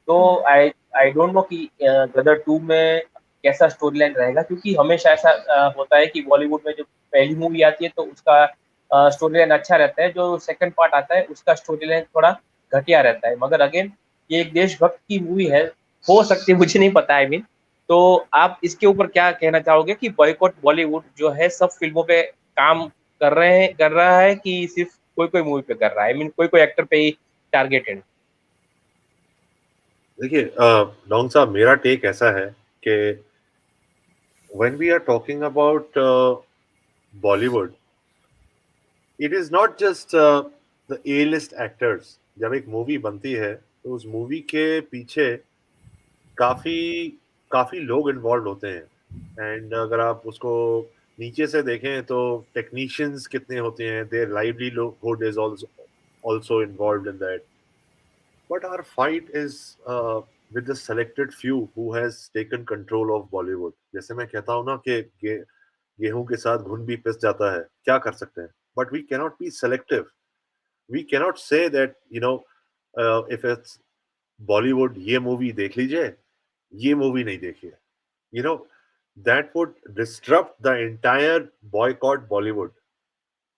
तो आई डोंट नो कि गदर 2 में कैसा स्टोरी लाइन रहेगा, क्योंकि हमेशा ऐसा होता है कि बॉलीवुड में जो पहली मूवी आती है तो उसका स्टोरी लाइन अच्छा रहता है, जो सेकंड पार्ट आता है उसका स्टोरी लाइन थोड़ा घटिया रहता है. मगर अगेन ये एक देशभक्त की मूवी है, हो सकती है, मुझे नहीं पता. आई मीन, तो आप इसके ऊपर क्या कहना चाहोगे कि बॉयकॉट बॉलीवुड जो है सब फिल्मों पे काम कर रहा है कि सिर्फ कोई मूवी पे कर रहा है? आई मीन, कोई एक्टर पे ही टारगेटेड? देखिए डोंग साहब, मेरा टेक ऐसा है कि when we are talking about Bollywood, it is not just the A-list actors. जब एक मूवी बनती है तो उस मूवी के पीछे काफी लोग इन्वॉल्व होते हैं. एंड अगर आप उसको नीचे से देखें तो टेक्नीशियंस कितने होते हैं, their livelihood is also involved in that. But our fight is with the selected few who has taken control of Bollywood. जैसे मैं कहता हूँ ना कि गेहूं के साथ घुन भी पिस जाता है, क्या कर सकते हैं? But we cannot be selective. We cannot say that, if it's Bollywood, ये मूवी देख लीजिए, ये मूवी नहीं देखिए. You know, that would disrupt the entire boycott Bollywood.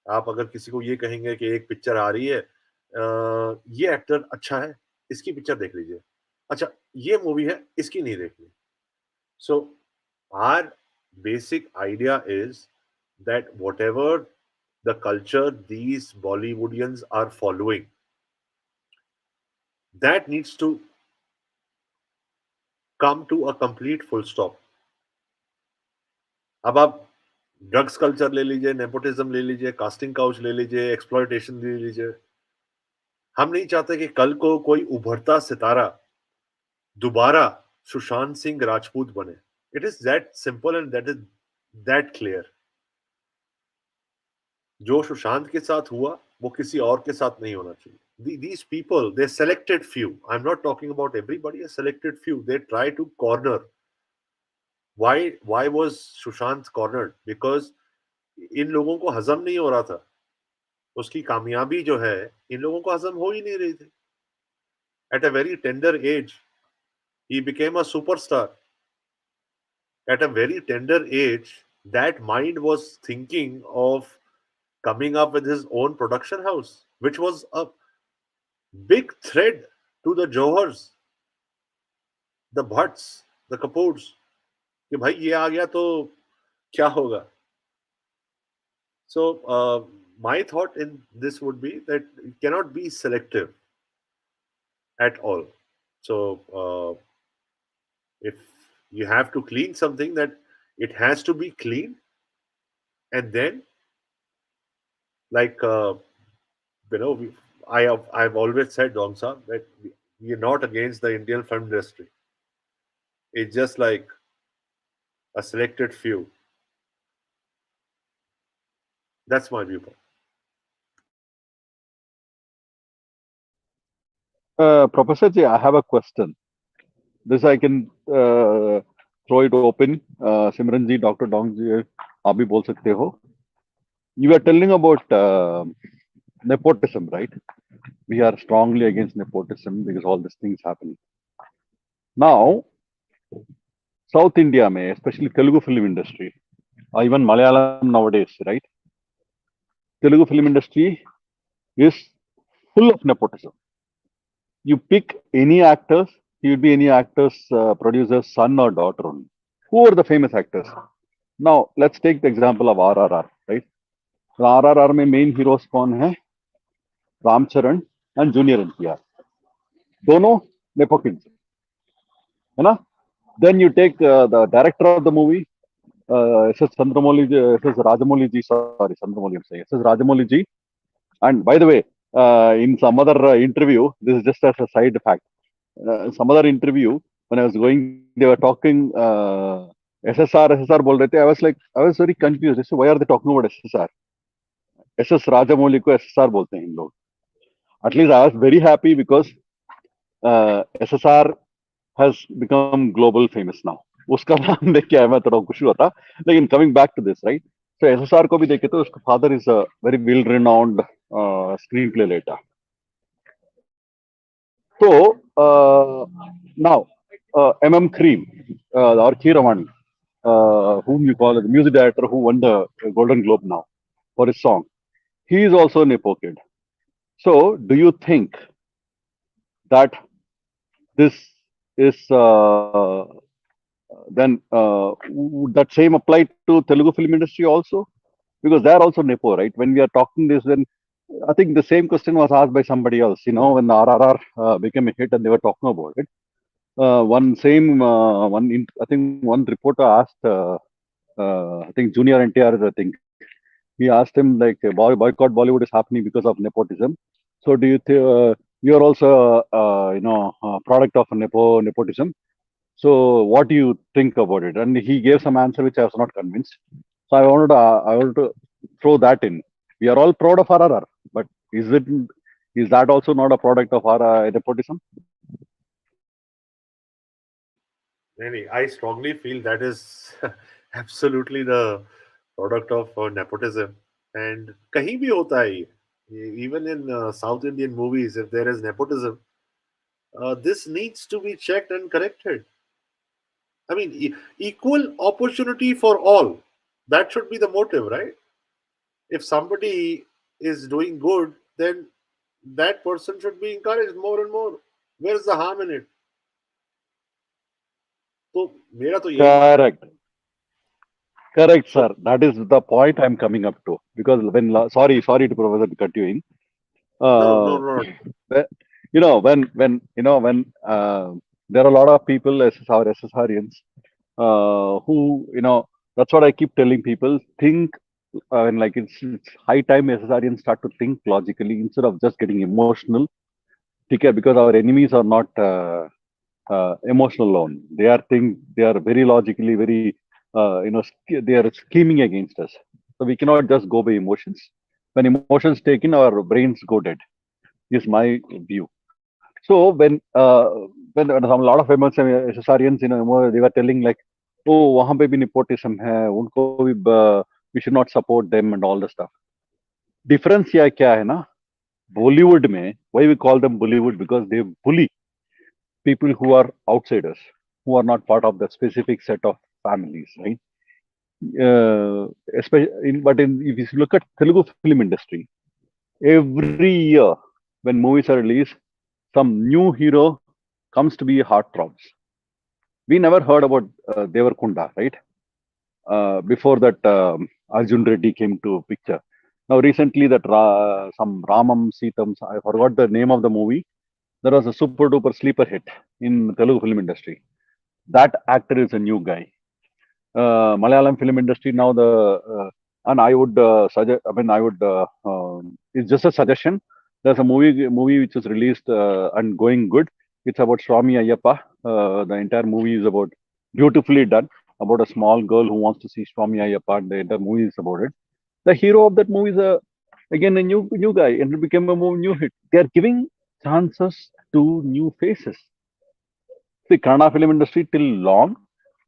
आप अगर किसी को ये कहेंगे कि एक पिक्चर आ रही है, ये एक्टर अच्छा है, इसकी पिक्चर देख लीजिए. अच्छा, ये मूवी है, इसकी नहीं देखनी. So our basic idea is that whatever the culture these Bollywoodians are following, that needs to come to a complete full stop. अब आप ड्रग्स कल्चर ले लीजिए, नेपोटिज्म ले लीजिए, कास्टिंग काउच ले लीजिए, एक्सप्लॉयटेशन ले लीजिए. हम नहीं चाहते कि कल को कोई उभरता सितारा दोबारा सुशांत सिंह राजपूत बने. It is that simple and that is that clear. जो सुशांत के साथ हुआ वो किसी और के साथ नहीं होना चाहिए. These people, they selected few. I'm not talking about everybody. A selected few. They try to corner why was Sushant cornered? Because इन लोगों को हजम नहीं हो रहा था, उसकी कामयाबी जो है इन लोगों को हजम हो ही नहीं रही थी. At a very tender age, he became a superstar. At a very tender age, that mind was thinking of coming up with his own production house, which was a big threat to the Johars, the Bhatts, the Kapoors. कि भाई ये आ गया तो क्या होगा? So my thought in this would be that you cannot be selective at all. So if you have to clean something, that it has to be clean, and then like I've always said, Dongsa, that we are not against the Indian film industry. It's just like a selected few. That's my viewpoint. Professor Ji, I have a question. This I can throw it open. Simran Ji, Dr. Dong Ji, आप भी बोल सकते हो. You were telling about nepotism, right? We are strongly against nepotism because all these things happen. Now, South India, mein, especially Telugu film industry, or even Malayalam nowadays, right? Telugu film industry is full of nepotism. You pick any actors, he would be any actor's producer's son or daughter only. Who are the famous actors? Now, let's take the example of RRR, right? RRR में main heroes कौन है? Ramcharan and Junior NTR. दोनों nepo kids, है ना? Then you take the director of the movie, S.S. Rajamouli ji, sorry, Chandramouli, I'm saying, S.S. Rajamouli ji. And by the way, in some other interview, this is just as a side fact, some other interview, when I was going, they were talking SSR बोल रहे थे. I was very confused. I said, why are they talking about SSR? S.S. Rajamouli को SSR बोलते हैं इन लोग. At least I was very happy because SSR has become global famous now. उसका नाम देख के मैं थोड़ा खुशी होता. लेकिन coming back to this, right? So SSR को भी देखे तो उसका father is a very well-renowned screenplay later. So now Cream or Keeravani, whom you call the music director who won the Golden Globe now for his song, he is also a nepo kid. So do you think that this is then would that same apply to Telugu film industry also? Because they are also nepo, right? When we are talking this, then I think the same question was asked by somebody else, you know, when the RRR became a hit and they were talking about it. I think one reporter asked, I think Junior NTR, I think, he asked him like, boycott Bollywood is happening because of nepotism. So do you you're also, product of nepotism. So what do you think about it? And he gave some answer which I was not convinced. So I wanted to throw that in. We are all proud of RRR, but is that also not a product of our nepotism? I strongly feel that is absolutely the product of nepotism. And kahin bhi hota hai ye. Even in South Indian movies, if there is nepotism, this needs to be checked and corrected. I mean, equal opportunity for all. That should be the motive, right? If somebody is doing good, then that person should be encouraged more and more. Where is the harm in it? So, mera to Correct, sir. That is the point I'm coming up to. Because when sorry to Professor to cut you in. No. When there are a lot of people, SSRians, who that's what I keep telling people. Think like it's high time SSRians start to think logically instead of just getting emotional. Because our enemies are not emotional alone. They are very logically, very they are scheming against us. So we cannot just go by emotions. When emotions take in, our brains go dead. Is my view. So when a lot of SSRians, they were telling like, ओ वहां पे भी nepotism है, उनको भी we should not support them and all the stuff. Difference या क्या है ना, Bollywood में, why we call them Bollywood, because they bully people who are outsiders, who are not part of the specific set of families, right? But if you look at Telugu film industry, every year when movies are released, some new hero comes to be heartthrobs. We never heard about Devarkonda, right? Before that, Arjun Reddy came to picture. Now, recently, that some Ramam Seetam, I forgot the name of the movie. There was a super duper sleeper hit in Telugu film industry. That actor is a new guy. Malayalam film industry now, and I would suggest. I mean, I would. It's just a suggestion. There's a movie which is released and going good. It's about Swami Ayyappa. The entire movie is about, beautifully done, about a small girl who wants to see Swami Ayyappa, and the entire movie is about it. The hero of that movie is again a new guy, and it became a new hit. They are giving chances to new faces. The Kannada film industry till long,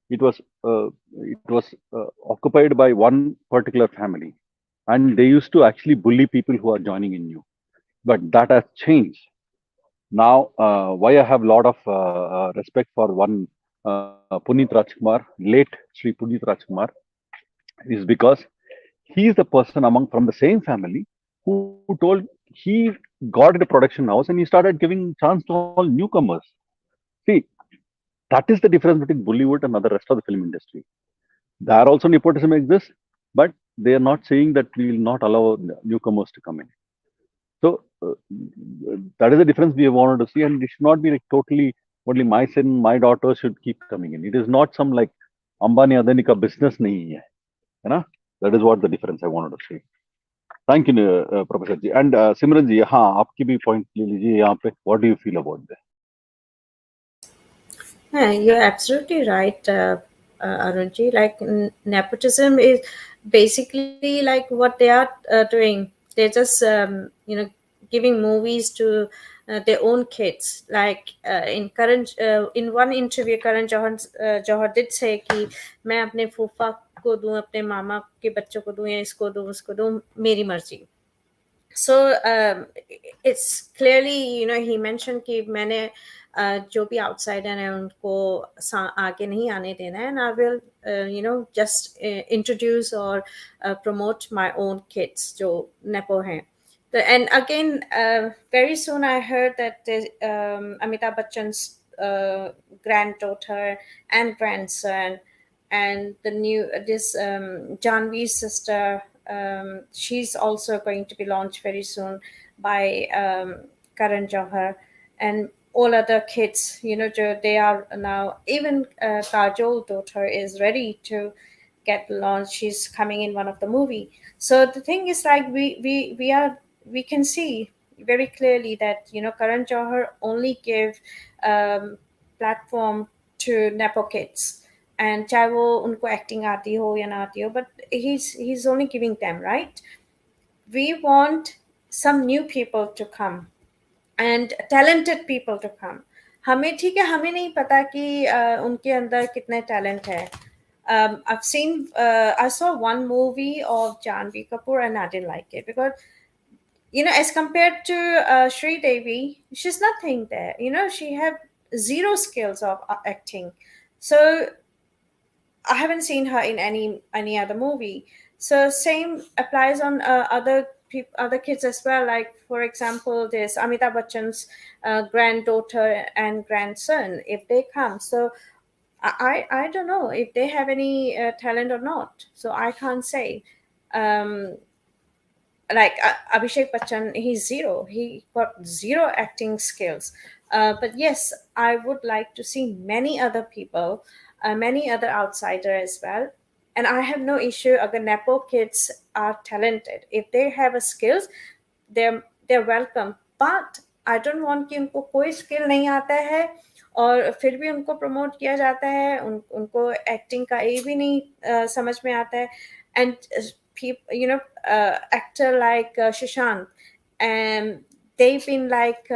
it was occupied by one particular family, and they used to actually bully people who are joining in new. But that has changed. Now, why I have a lot of respect for one Puneet Rajkumar, late Sri Puneet Rajkumar, is because he is the person from the same family who told he got into production house and he started giving chance to all newcomers. See, that is the difference between Bollywood and the rest of the film industry. There also nepotism exists, but they are not saying that we will not allow newcomers to come in. So that is the difference we have wanted to see, and it should not be like totally only my son, my daughter should keep coming in. It is not some like Ambani Adani ka business nahi hai, है ना? That is what the difference I wanted to say. Thank you, Professor ji. And Simran ji, हाँ आपकी भी point ले लीजिए यहाँ पे. What do you feel about that? Yeah, you're absolutely right, Arunji. Like nepotism is basically like what they are doing. They're just giving movies to their own kids. Like in one interview, Karan Johar did say कि मैं अपने फूफा को दूं, अपने मामा के बच्चों को दूं या इसको दूं उसको दूं, मेरी मर्जी. So it's clearly, he mentioned कि मैंने जो भी outsider है उनको आगे नहीं आने देना है, and I will just introduce or promote my own kids जो nepo हैं. And again, very soon I heard that Amitabh Bachchan's granddaughter and grandson, and this Janvi's sister, she's also going to be launched very soon by Karan Johar, and all other kids, they are now, even Kajol's daughter is ready to get launched. She's coming in one of the movie. So the thing is, like, we can see very clearly that Karan Johar only give platform to nepo kids, and चाहे वो उनको acting आती हो या ना आती हो, but he's only giving them, right? We want some new people to come and talented people to come. हमें ठीक है, हमें नहीं पता कि उनके अंदर कितने talent है. I've seen, I saw one movie of Janvi Kapoor and I didn't like it because, as compared to Sri Devi, she's nothing there. She have zero skills of acting. So I haven't seen her in any other movie. So same applies on other kids as well. Like, for example, this Amitabh Bachchan's granddaughter and grandson, if they come. So I don't know if they have any talent or not. So I can't say. Like Abhishek Bachchan, he's zero. He got zero acting skills. But yes, I would like to see many other people, many other outsiders as well. And I have no issue if the nepo kids are talented. If they have a skills, they're welcome. But I don't want कि उनको कोई skill नहीं आता है और फिर भी उनको promote किया जाता है, उनको acting का ये भी नहीं समझ में आता है. And people, actor like Sushant, and they've been like,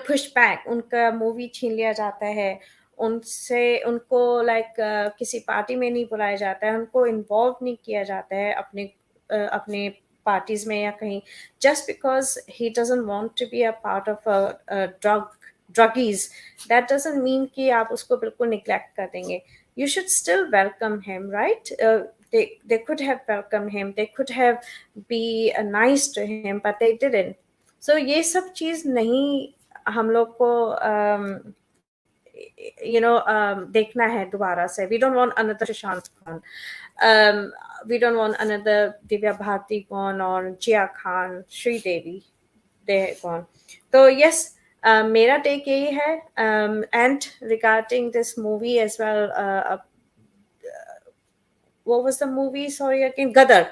pushed back. उनका movie छीन लिया जाता है उनसे उनको लाइक किसी पार्टी में नहीं बुलाया जाता है, उनको इन्वॉल्व नहीं किया जाता है अपने पार्टीज में या कहीं, just because he doesn't want to be a part of druggies, that doesn't mean कि आप उसको बिल्कुल निग्लेक्ट कर देंगे. You should still welcome him, right? They could have welcomed him, they could have be nice to him, but they didn't. So ये सब चीज नहीं हम लोग को देखना है दोबारा से. We don't want another Sushant Khan. We don't want another Divya Bharti gone or Jia Khan, Sri Devi, they're gone. So yes, मेरा टेक यही है. And regarding this movie as well, what was the movie? Sorry again, Gadar.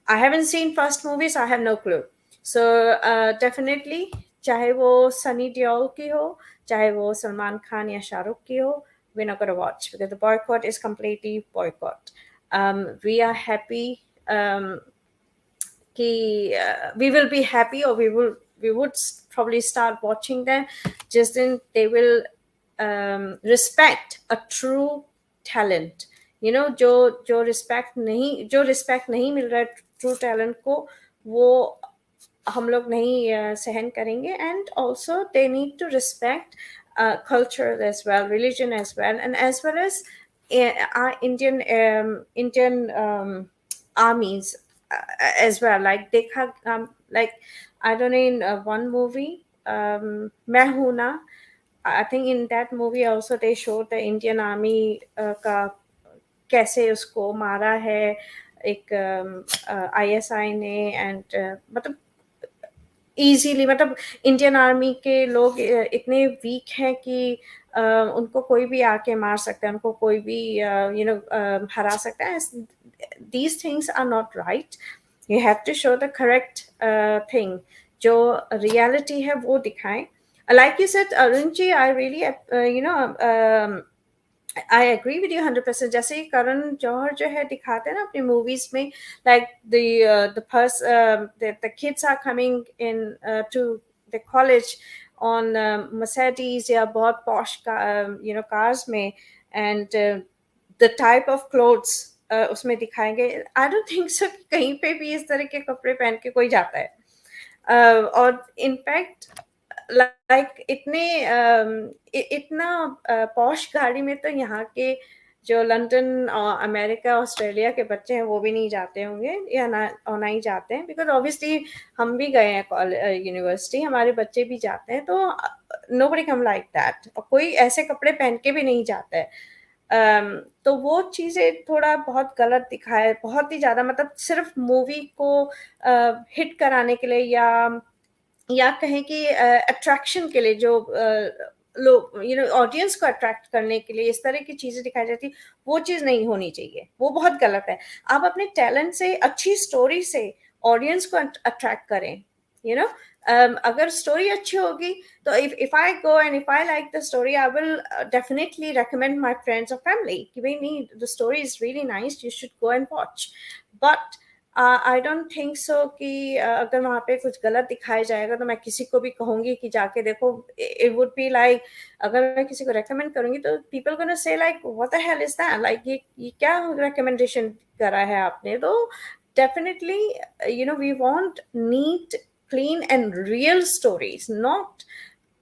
I haven't seen first movie, so I have no clue. So definitely, चाहे वो सनी देओल की हो, चाहे वो सलमान खान या शाहरुख की हो, we're not gonna watch because the boycott is completely boycott. We are happy. We will be happy, or we would probably start watching them just then they will respect a true talent. जो respect नहीं मिल रहा है true talent को, वो हम लोग नहीं सहन करेंगे. And also they need to respect culture as well, religion as well, and as well as our Indian armies as well. Like देखा like I don't know, in one movie, Memeaa, I think in that movie also they showed the Indian army का कैसे उसको मारा है एक ISI ने. And मतलब easily, मतलब इंडियन आर्मी के लोग इतने वीक हैं कि उनको कोई भी आके मार सकता है, उनको कोई भी हरा सकता है. These things are not right. You have to show the correct thing. जो reality है वो दिखाएं. Like you said, Arun ji, I really I agree with you 100%. जैसे ही करण जौहर जो है दिखाते हैं ना अपनी मूवीज में, like the kids are coming in to the college on Mercedes या बहुत posh cars में, and the type of clothes उसमें दिखाएंगे. I don't think so कि कहीं पे भी इस तरह के कपड़े पहन के कोई जाता है. और इनफैक्ट लाइक इतना पॉश गाड़ी में तो यहाँ के जो लंदन और अमेरिका ऑस्ट्रेलिया के बच्चे हैं वो भी नहीं जाते होंगे, या ना ही जाते हैं, बिकॉज ऑब्वियसली हम भी गए हैं यूनिवर्सिटी, हमारे बच्चे भी जाते हैं, तो नोबडी कम लाइक दैट. और कोई ऐसे कपड़े पहन के भी नहीं जाता है. तो वो चीज़ें थोड़ा बहुत गलत दिखाए, बहुत ही ज़्यादा, मतलब सिर्फ मूवी को हिट कराने के लिए या कहें कि अट्रैक्शन के लिए, जो लोग ऑडियंस को अट्रैक्ट करने के लिए इस तरह की चीजें दिखाई जाती, वो चीज नहीं होनी चाहिए, वो बहुत गलत है. आप अपने टैलेंट से, अच्छी स्टोरी से ऑडियंस को अट्रैक्ट करें. अगर स्टोरी अच्छी होगी तो if I go and if I like the story, I will definitely recommend my friends or family कि भाई नहीं, the story is really nice, you should go and watch. But I don't think so कि अगर वहाँ पे कुछ गलत दिखाया जाएगा तो मैं किसी को भी कहूँगी कि जाके देखो. It would be like, अगर मैं किसी को recommend करूँगी तो people gonna say like what the hell is that, like ये क्या recommendation करा है आपने. तो definitely we want neat, clean and real stories, not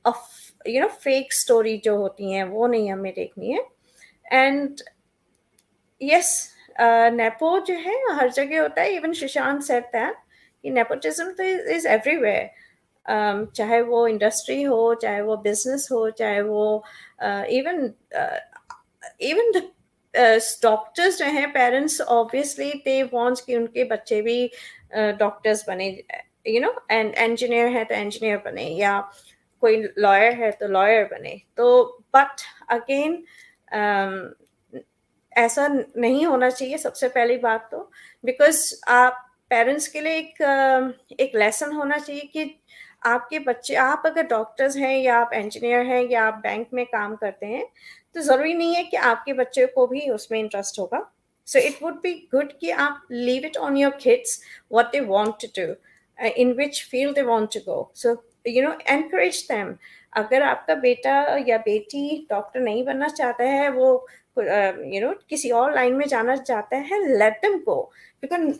a fake story जो होती हैं वो नहीं हमें देखनी है. And yes, नेपो जो है हर जगह होता है. इवन सुशांत सेड दैट कि नेपोटिज्म तो इज एवरीवेयर. चाहे वो इंडस्ट्री हो, चाहे वो बिजनेस हो, चाहे वो इवन द डॉक्टर्स जो हैं, पेरेंट्स ऑब्वियसली दे वांट्स कि उनके बच्चे भी डॉक्टर्स बने, एंड इंजीनियर है तो इंजीनियर बने, या कोई लॉयर है तो लॉयर बने. तो बट अगेन ऐसा नहीं होना चाहिए सबसे पहली बात तो, बिकॉज आप पेरेंट्स के लिए एक लेसन होना चाहिए कि आपके बच्चे, आप अगर डॉक्टर्स हैं या आप इंजीनियर हैं या आप बैंक में काम करते हैं तो ज़रूरी नहीं है कि आपके बच्चे को भी उसमें इंटरेस्ट होगा. So it would be good कि आप leave it on your kids what they want to do, in which field they want to go. So encourage them. अगर आपका बेटा या बेटी डॉक्टर नहीं बनना चाहता है, वो किसी और लाइन में जाना चाहता है, let them go, because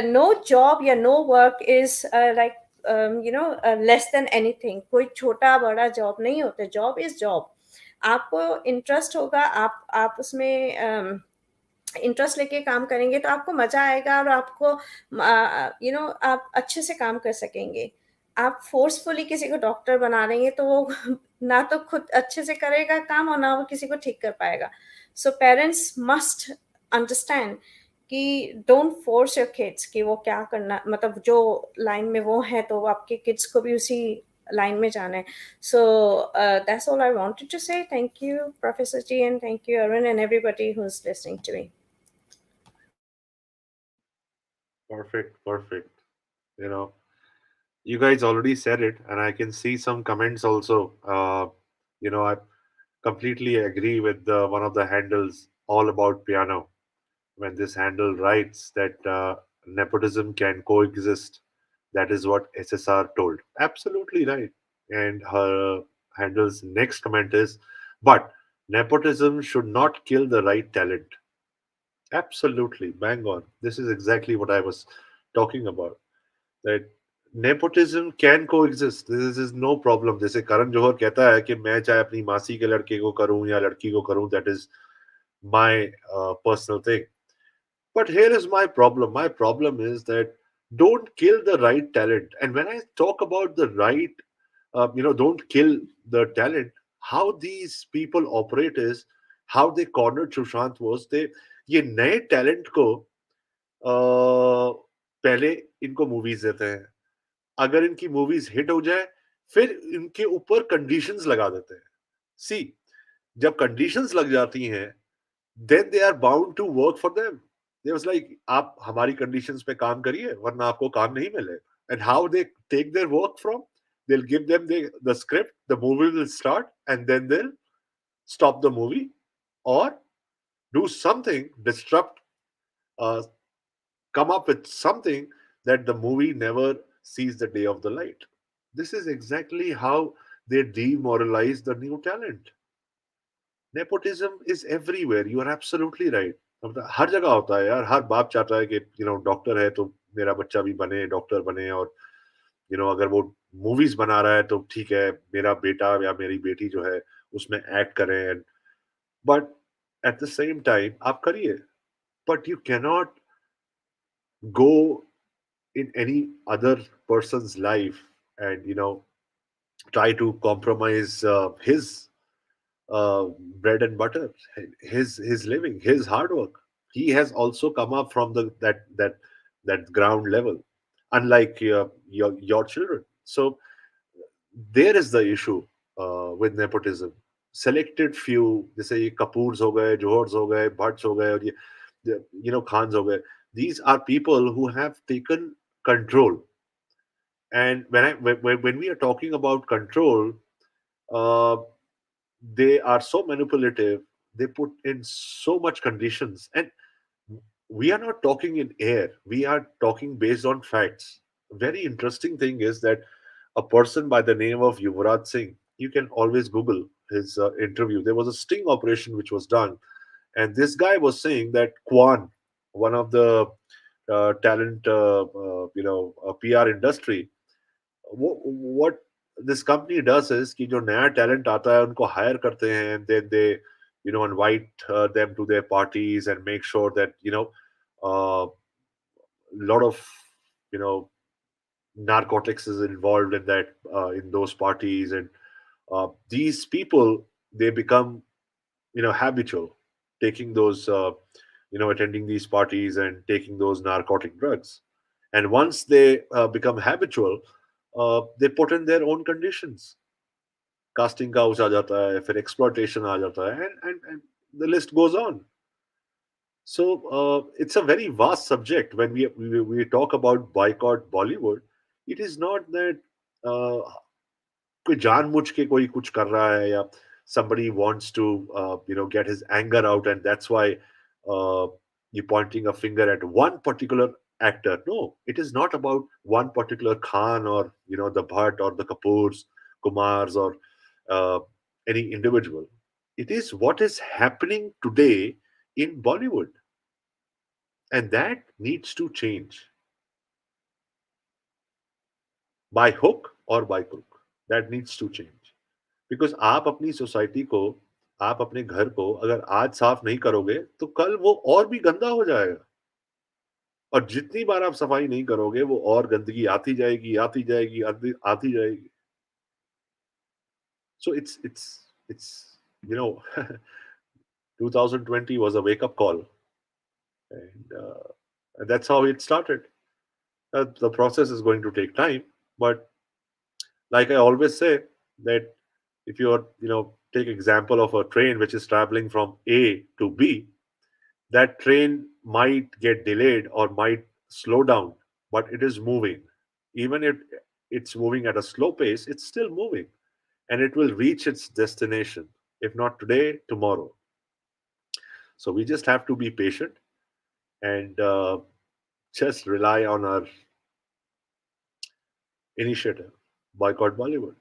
no job या no work is like less than anything. कोई छोटा बड़ा जॉब नहीं होता, जॉब इज जॉब. आपको इंटरेस्ट होगा, आप उसमें इंटरेस्ट लेके काम करेंगे तो आपको मजा आएगा, और आपको आप अच्छे से काम कर सकेंगे. आप फोर्सफुली किसी को डॉक्टर बना देंगे तो वो ना तो खुद अच्छे से करेगा काम, और ना वो किसी को ठीक कर पाएगा. सो पेरेंट्स मस्ट अंडरस्टैंड कि डोंट फोर्स योर किड्स कि वो क्या करना, मतलब जो लाइन में वो है तो आपके किड्स को भी उसी लाइन में जाना है. So that's all I wanted to say. Thank you, Professor G, and thank you, Arun, and everybody who's listening to me. Perfect. You guys already said it, and I can see some comments also. I completely agree with one of the handles all about piano, when this handle writes that nepotism can coexist. That is what SSR told. Absolutely right. And her handle's next comment is, but nepotism should not kill the right talent. Absolutely, bang on. This is exactly what I was talking about. That nepotism can coexist. This is no problem. जैसे करण जौहर कहता है कि मैं चाहे अपनी मासी के लड़के को करूं या लड़की को करूं, that is my personal thing. But here is my problem. My problem is that don't kill the right talent. And when I talk about the right, don't kill the talent, how these people operate is how they cornered Sushant was they ये नए talent को पहले इनको movies देते हैं. अगर इनकी movies hit हो जाए, फिर इनके ऊपर कंडीशंस लगा देते हैं. सी, जब कंडीशंस लग जाती हैं, then they are bound to work for them. They was like, आप हमारी कंडीशंस पे काम करिए वरना आपको काम नहीं मिलेगा. And how they take their work from? They'll give them the script, the movie will start, and then they'll stop the movie or do something, disrupt, uh, come up with something that the movie never sees the day of the light. This is exactly how they demoralize the new talent. Nepotism is everywhere. You are absolutely right. मतलब हर जगह होता है यार. हर बाप चाहता है कि doctor है तो मेरा बच्चा भी बने, डॉक्टर बने, और अगर वो मूवीज बना रहा है तो ठीक है, मेरा बेटा या मेरी बेटी जो है उसमें एक्ट करें. But at the same time आप करिए, but you cannot go in any other person's life and try to compromise his bread and butter, his living, his hard work. He has also come up from that ground level, unlike your children. So there is the issue with nepotism. Selected few, जैसे ये कपूर्स हो गए, जोहर्स हो गए, भट्ट्स हो गए, और ये खान्स हो गए. These are people who have taken control. And when we are talking about control, uh, they are so manipulative. They put in so much conditions, and we are not talking in air. We are talking based on facts. Very interesting thing is that a person by the name of Yuvraj Singh, you can always Google his interview. There was a sting operation which was done, and this guy was saying that Kwan, one of the talent, PR industry, what this company does is कि जो नया talent आता है उनको hire करते हैं, and then they invite them to their parties and make sure that a lot of you know narcotics is involved in that in those parties, and these people, they become habitual, taking those attending these parties and taking those narcotic drugs. And once they become habitual, they put in their own conditions. Casting couch आ जाता है, फिर exploitation आ जाता है, and the list goes on. So it's a very vast subject. When we talk about boycott Bollywood, it is not that कोई जानबूझ के कोई कुछ कर रहा है, या somebody wants to get his anger out, and that's why you're pointing a finger at one particular actor. No, it is not about one particular Khan or the Bhatt or the Kapoors, Kumars or uh, any individual. It is what is happening today in Bollywood, and that needs to change by hook or by crook. That needs to change because आप अपनी society को, आप अपने घर को अगर आज साफ नहीं करोगे तो कल वो और भी गंदा हो जाएगा, और जितनी बार आप सफाई नहीं करोगे वो और गंदगी आती जाएगी, आती जाएगी, आती जाएगी. So it's 2020 was a wake up call, and that's how it started. The process is going to take time, but like I always say, that if you are, take example of a train which is traveling from A to B, that train might get delayed or might slow down, but it is moving. Even if it's moving at a slow pace, it's still moving, and it will reach its destination, if not today, tomorrow. So we just have to be patient and just rely on our initiative, Boycott Bollywood.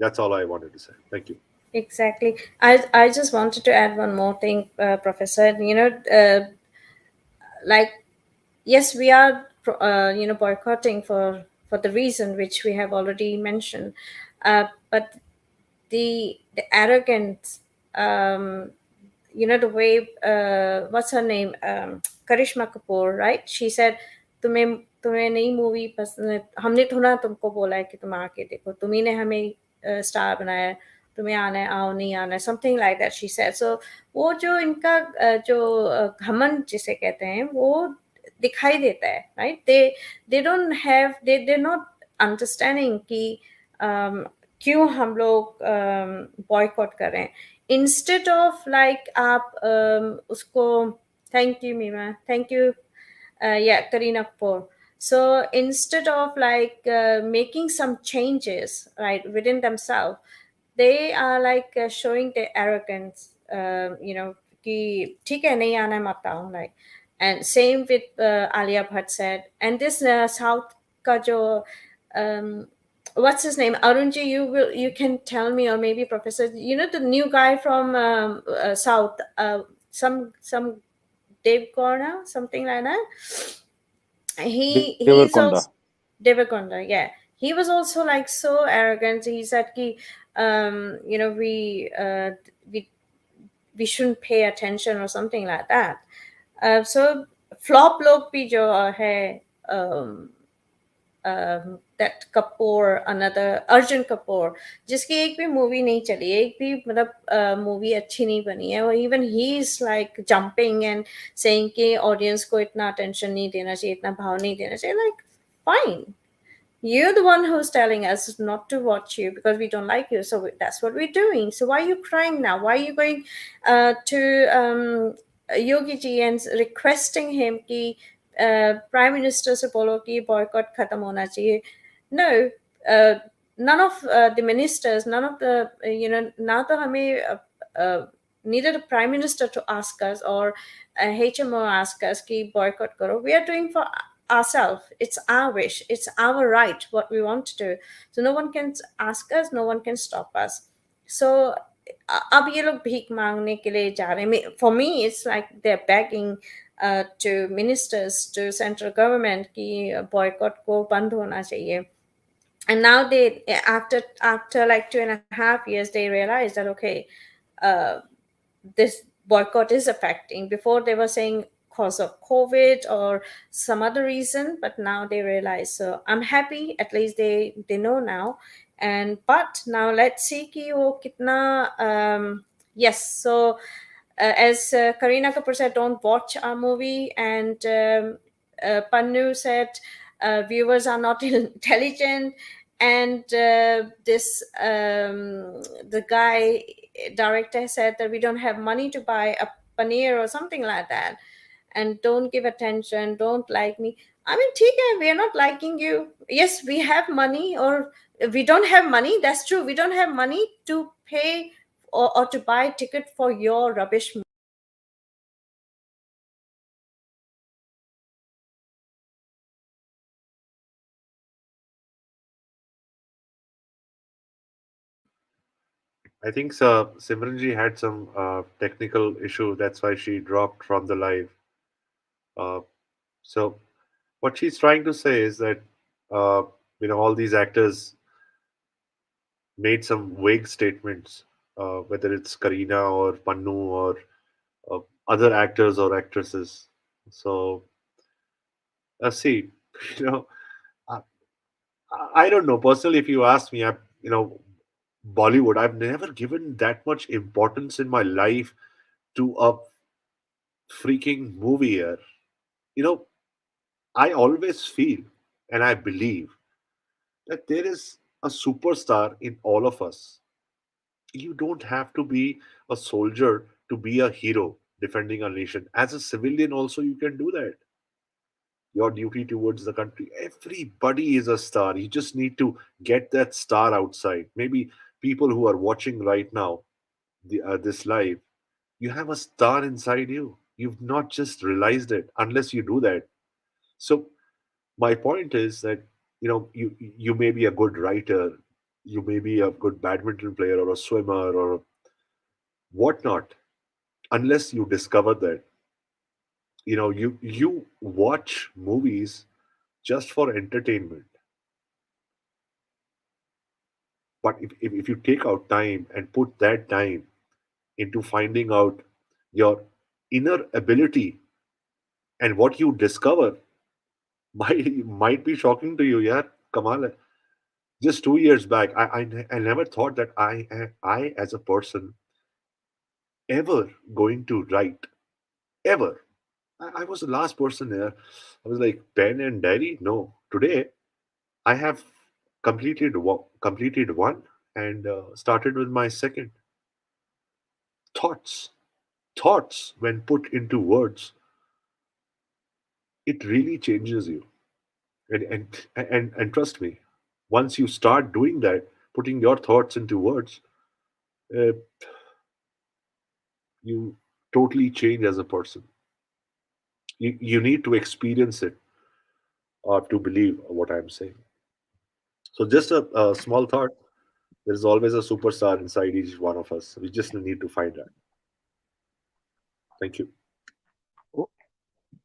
That's all I wanted to say. Thank you. Exactly. I just wanted to add one more thing, Professor. Like, yes, we are boycotting for the reason which we have already mentioned, but the arrogance, the way, what's her name, Karishma Kapoor, right? She said, तुम्हें तुम्हें नई movie पसंद, हमने थोड़ा तुमको बोला है कि तुम आके देखो, तुम्ही ने हमें स्टार बनाया, तुम्हें आना है, आओ, नहीं आना है, something like that she said. So वो जो इनका जो घमंड जिसे कहते हैं वो दिखाई देता है, right? They don't have, they not understanding कि क्यों हम लोग बॉयकॉट कर रहे हैं. इंस्टेड ऑफ लाइक आप उसको, thank you Meema, thank you, Kareena Kapoor. So instead of like making some changes, right, within themselves, they are like showing their arrogance, कि ठीक है नहीं आना मत आओ, like. And same with Alia Bhatt said. And this South का जो what's his name, Arunji, you can tell me, or maybe Professor, the new guy from South, some Dave Corner, something like that. He's also Devakonda, yeah. He was also like so arrogant. He said ki, we shouldn't pay attention or something like that. So flop log bhi jo hai, that Kapoor, another Arjun Kapoor, जिसकी एक भी movie नहीं चली, एक भी मतलब movie अच्छी नहीं बनी है, और even he is like jumping and saying कि audience को इतना attention नहीं देना चाहिए, इतना भाव नहीं देना चाहिए. Like, fine, you're the one who's telling us not to watch you because we don't like you, so that's what we're doing. So why are you crying now? Why are you going to Yogi ji and requesting him कि Prime Minister से बोलो कि boycott खत्म होना चाहिए? No, none of the ministers, none of the, ना तो हमें neither the Prime Minister to ask us or HMO ask us कि boycott करो. We are doing for ourselves. It's our wish. It's our right, what we want to do. So no one can ask us, no one can stop us. So अब ये लोग भीख मांगने के लिए जा रहे हैं. For me, it's like they're begging to ministers, to central government कि boycott को बंद होना चाहिए. And now they, after like 2.5 years, they realize that, okay, this boycott is affecting. Before they were saying cause of COVID or some other reason, but now they realize. So I'm happy, at least they know now. And but now let's see कि वो कितना yes. So as Kareena Kapoor said, don't watch our movie, and Pannu said viewers are not intelligent, and this the guy director said that we don't have money to buy a paneer or something like that, and don't give attention, don't like me. I mean, TK, we are not liking you. Yes, we have money, or we don't have money. That's true. We don't have money to pay or to buy ticket for your rubbish I think Simranji had some technical issue. That's why she dropped from the live. Uh, so what she's trying to say is that uh, all these actors made some vague statements, whether it's Karina or Pannu or uh, other actors or actresses. So see, you know, I, I don't know personally. If you ask me, Bollywood, I've never given that much importance in my life to a freaking movie here. You know, I always feel and I believe that there is a superstar in all of us. You don't have to be a soldier to be a hero defending a nation. As a civilian, also, you can do that. Your duty towards the country. Everybody is a star. You just need to get that star outside. Maybe people who are watching right now, this live, you have a star inside you. You've not just realized it unless you do that. So my point is that you may be a good writer, you may be a good badminton player or a swimmer or whatnot. Unless you discover that, you watch movies just for entertainment. But if you take out time and put that time into finding out your inner ability, and what you discover might be shocking to you. Yeah, Kamal. Just 2 years back, I never thought that I as a person ever going to write ever. I was the last person there. I was like pen and diary. No, today I have completed one and started with my second. Thoughts, thoughts when put into words, it really changes you. And trust me, once you start doing that, putting your thoughts into words, uh, you totally change as a person. You need to experience it or to believe what I'm saying. So just a small thought. There is always a superstar inside each one of us. We just need to find that. Thank you.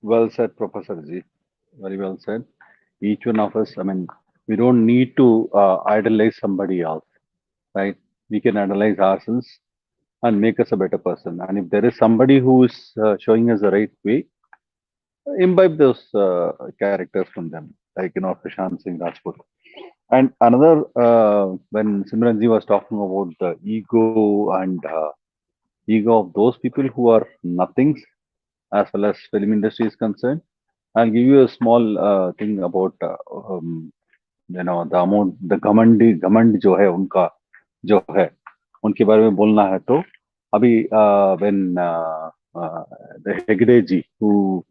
Well said, Professor Ji. Very well said. Each one of us, I mean, we don't need to idolize somebody else, right? We can idolize ourselves and make us a better person. And if there is somebody who is showing us the right way, imbibe those characters from them, like, Sushant Singh Rajput. And another, when Simranji was talking about the ego and ego of those people who are nothings as well as film industry is concerned, I'll give you a small thing about the amount, the घमंड जो है उनका जो है उनके बारे में बोलना है तो अभी when the Hegde ji who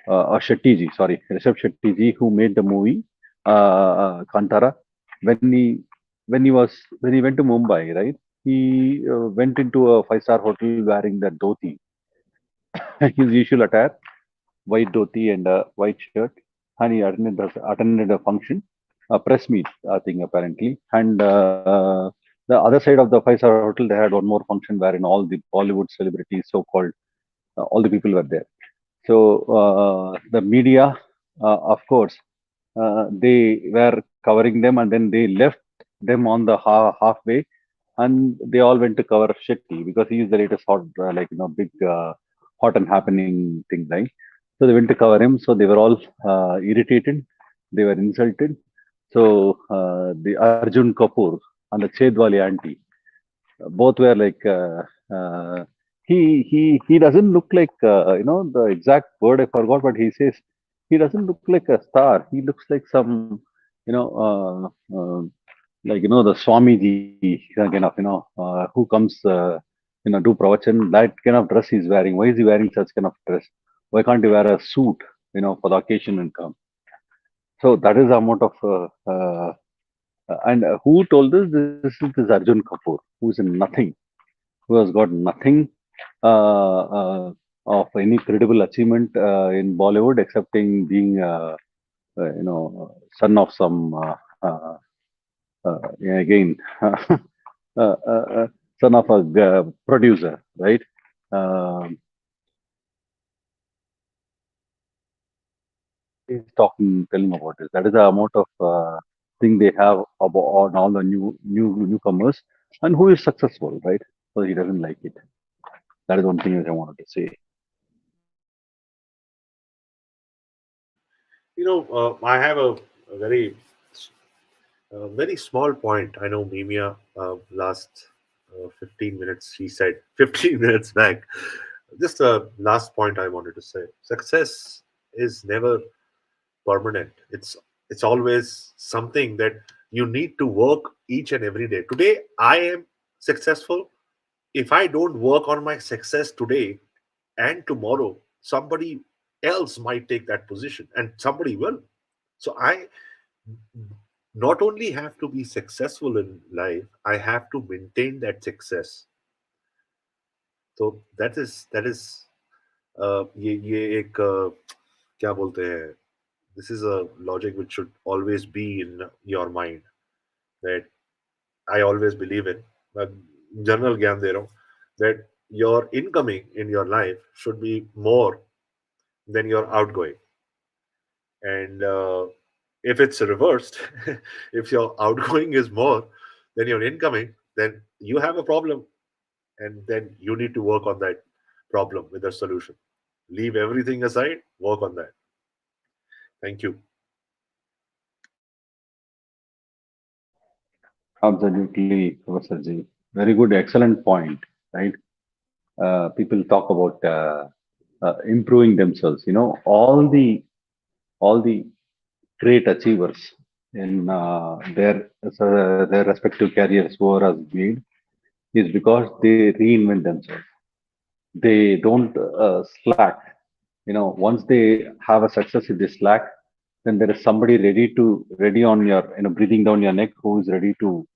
Shetty ji, sorry, Rishabh Shetty ji, who made the movie Kantara, when he when he went to Mumbai, right? He went into a 5-star hotel wearing that dhoti, his usual attire, white dhoti and a white shirt, and he attended a function, a press meet, I think apparently, and the other side of the 5-star hotel they had one more function wherein all the Bollywood celebrities, so-called, all the people were there. So the media, of course, they were covering them, and then they left them on the halfway, and they all went to cover Shetty because he is the latest hot, big hot and happening thing, right? So they went to cover him. So they were all irritated. They were insulted. So the Arjun Kapoor and the Chedwali auntie, both were like he doesn't look like the exact word I forgot, but he says he doesn't look like a star. He looks like some you know the Swamiji kind of who comes do pravachan, that kind of dress he's wearing. Why is he wearing such kind of dress? Why can't he wear a suit for the occasion and come? So that is the amount of and who told this? This is this Arjun Kapoor, who is nothing, who has got nothing of any credible achievement in Bollywood, excepting being, son of some, again, son of a producer, right? He's telling about it. That is the amount of thing they have about on all the newcomers, and who is successful, right? So he doesn't like it. That is one thing that I wanted to say. I have a very very small point. I know Memeaa last 15 minutes, she said 15 minutes back. Just a last point I wanted to say. Success is never permanent. It's always something that you need to work each and every day. Today, I am successful. If I don't work on my success today and tomorrow, somebody else might take that position and somebody will. So I not only have to be successful in life, I have to maintain that success. So that is ये एक क्या बोलते हैं, this is a logic which should always be in your mind, that I always believe in. But general ज्ञान दे रहा हूँ, that your incoming in your life should be more than your outgoing. And if it's reversed, if your outgoing is more than your incoming, then you have a problem. And then you need to work on that problem with a solution. Leave everything aside, work on that. Thank you. Absolutely, Professor Ji. Very good, excellent point, right? People talk about improving themselves. You know, all the great achievers in their respective careers who are made is because they reinvent themselves. They don't slack. You know, once they have a success, if they slack, then there is somebody ready on your, breathing down your neck, who is ready to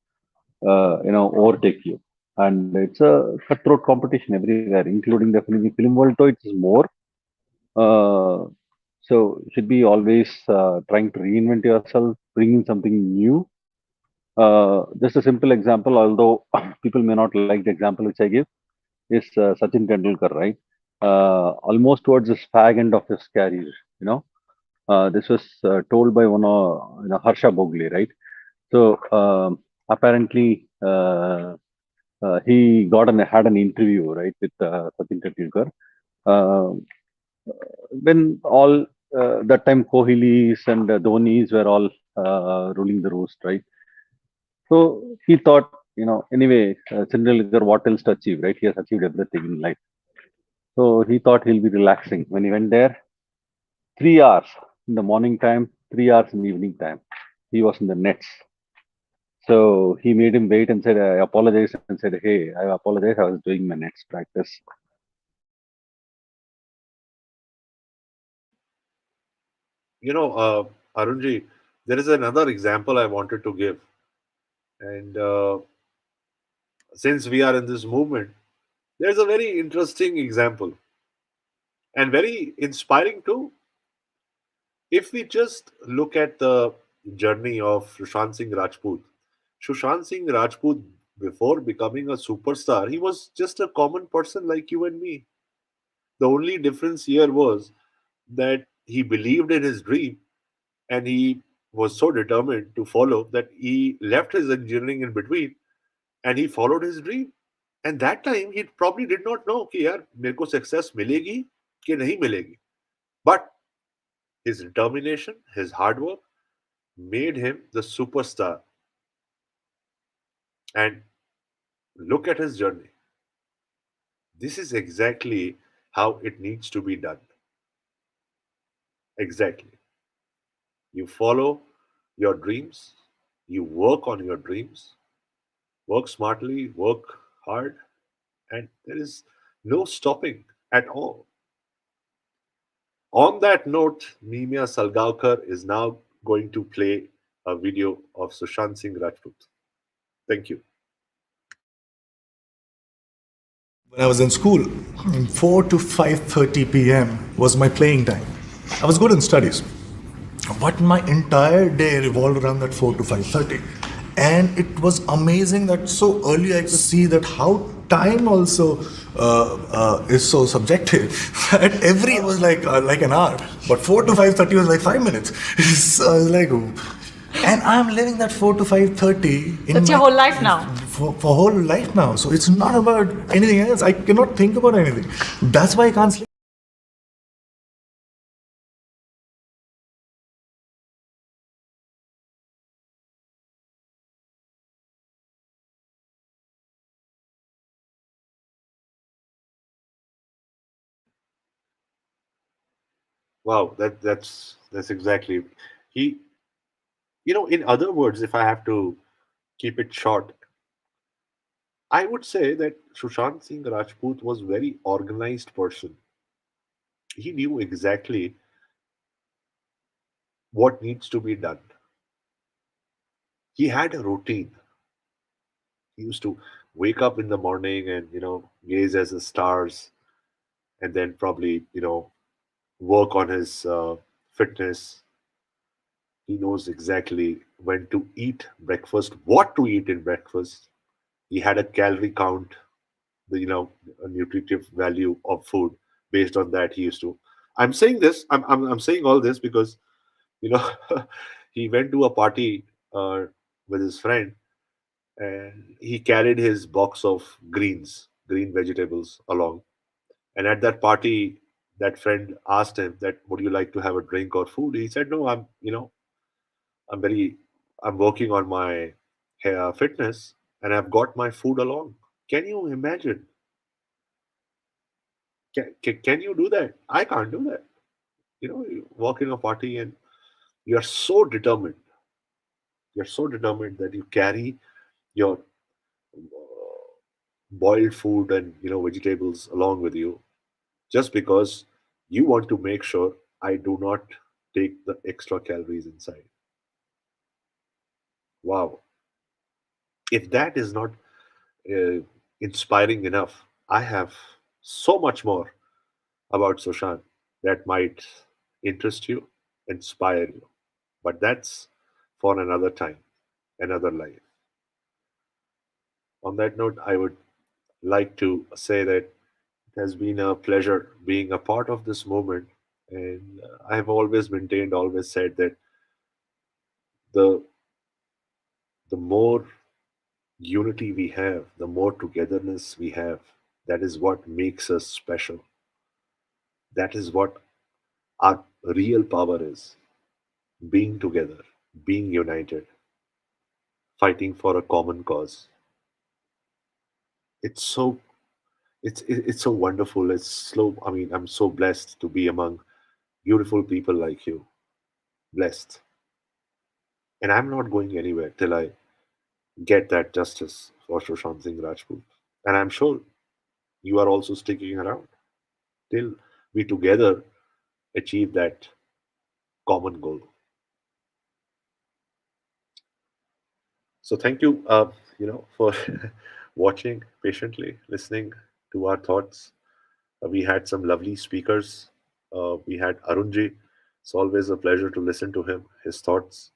overtake you. And it's a cutthroat competition everywhere, including the film world. Though it is more. So you should be always trying to reinvent yourself, bringing something new. Just a simple example, although people may not like the example which I give, is Sachin Tendulkar, right? Almost towards the fag end of his career, this was told by one of Harsha Bhogle, right? So apparently he had an interview, right, with Sachin Tendulkar. When all that time Kohlis and Dhonis were all ruling the roost, right? So he thought, anyway, Tendulkar, what else to achieve, right? He has achieved everything in life. So he thought he'll be relaxing. When he went there, 3 hours in the morning time, 3 hours in the evening time, he was in the nets. So he made him wait and said, I apologize, and said, hey, I apologize, I was doing my nets practice. Arunji, there is another example I wanted to give. And since we are in this movement, there's a very interesting example and very inspiring too. If we just look at the journey of Sushant Singh Rajput, before becoming a superstar, he was just a common person like you and me. The only difference here was that he believed in his dream and he was so determined to follow that he left his engineering in between and he followed his dream. And that time he probably did not know कि यार मेरे को success मिलेगी कि नहीं मिलेगी. But his determination, his hard work made him the superstar. And look at his journey. This is exactly how it needs to be done. Exactly. You follow your dreams, you work on your dreams, work smartly, work hard, and there is no stopping at all. On that note, Memeaa Salgaonkar is now going to play a video of Sushant Singh Rajput. Thank you. When I was in school, 4 to 5:30 p.m. was my playing time. I was good in studies, but my entire day revolved around that 4 to 5:30. And it was amazing that so early I could see that how time also is so subjective. That every was like an hour, but 4 to 5:30 was like 5 minutes. So I was like, and I'm living that 4 to 5:30. That's your whole life now. For whole life now. So it's not about anything else. I cannot think about anything. That's why I can't sleep. Wow, that's exactly he. In other words, if I have to keep it short, I would say that Sushant Singh Rajput was very organized person. He knew exactly what needs to be done. He had a routine. He used to wake up in the morning and gaze at the stars, and then probably work on his fitness. He knows exactly when to eat breakfast, what to eat in breakfast. He had a calorie count, a nutritive value of food. Based on that, he used to. I'm saying this. I'm saying all this because you know he went to a party with his friend, and he carried his box of green vegetables along. And at that party, that friend asked him that, "Would you like to have a drink or food?" He said, "No, I'm very, I'm working on my hair fitness, and I've got my food along." Can you imagine? Can you do that? I can't do that. You walk in a party and you're so determined. You're so determined that you carry your boiled food and vegetables along with you, just because you want to make sure I do not take the extra calories inside. Wow. If that is not uh, inspiring enough, I have so much more about Sushant that might interest you, inspire you. But that's for another time, another life. On that note, I would like to say that it has been a pleasure being a part of this movement. And I have always maintained, always said that the the more unity we have, the more togetherness we have, that is what makes us special. That is what our real power is: being together, being united, fighting for a common cause. It's so it's so wonderful. It's slow. I mean, I'm so blessed to be among beautiful people like you. Blessed. And I'm not going anywhere till I get that justice for Sushant Singh Rajput. And I'm sure you are also sticking around till we together achieve that common goal. So thank you, for watching patiently, listening to our thoughts. We had some lovely speakers. We had Arunji. It's always a pleasure to listen to him, his thoughts,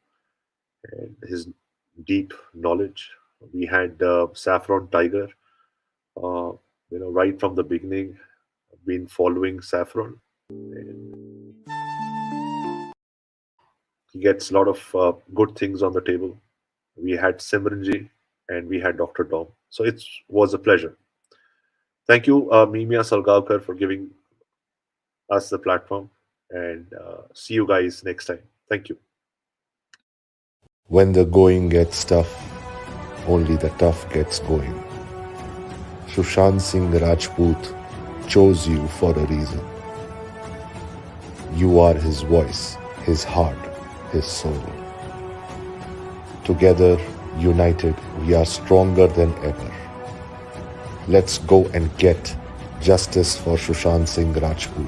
and his deep knowledge. We had Saffron Tiger. Uh, right from the beginning, been following Saffron. And he gets a lot of good things on the table. We had Simranji and we had Dr. Dom. So it was a pleasure. Thank you, Memeaa Salgaonkar, for giving us the platform. And see you guys next time. Thank you. When the going gets tough, only the tough gets going. Sushant Singh Rajput chose you for a reason. You are his voice, his heart, his soul. Together, united, we are stronger than ever. Let's go and get justice for Sushant Singh Rajput.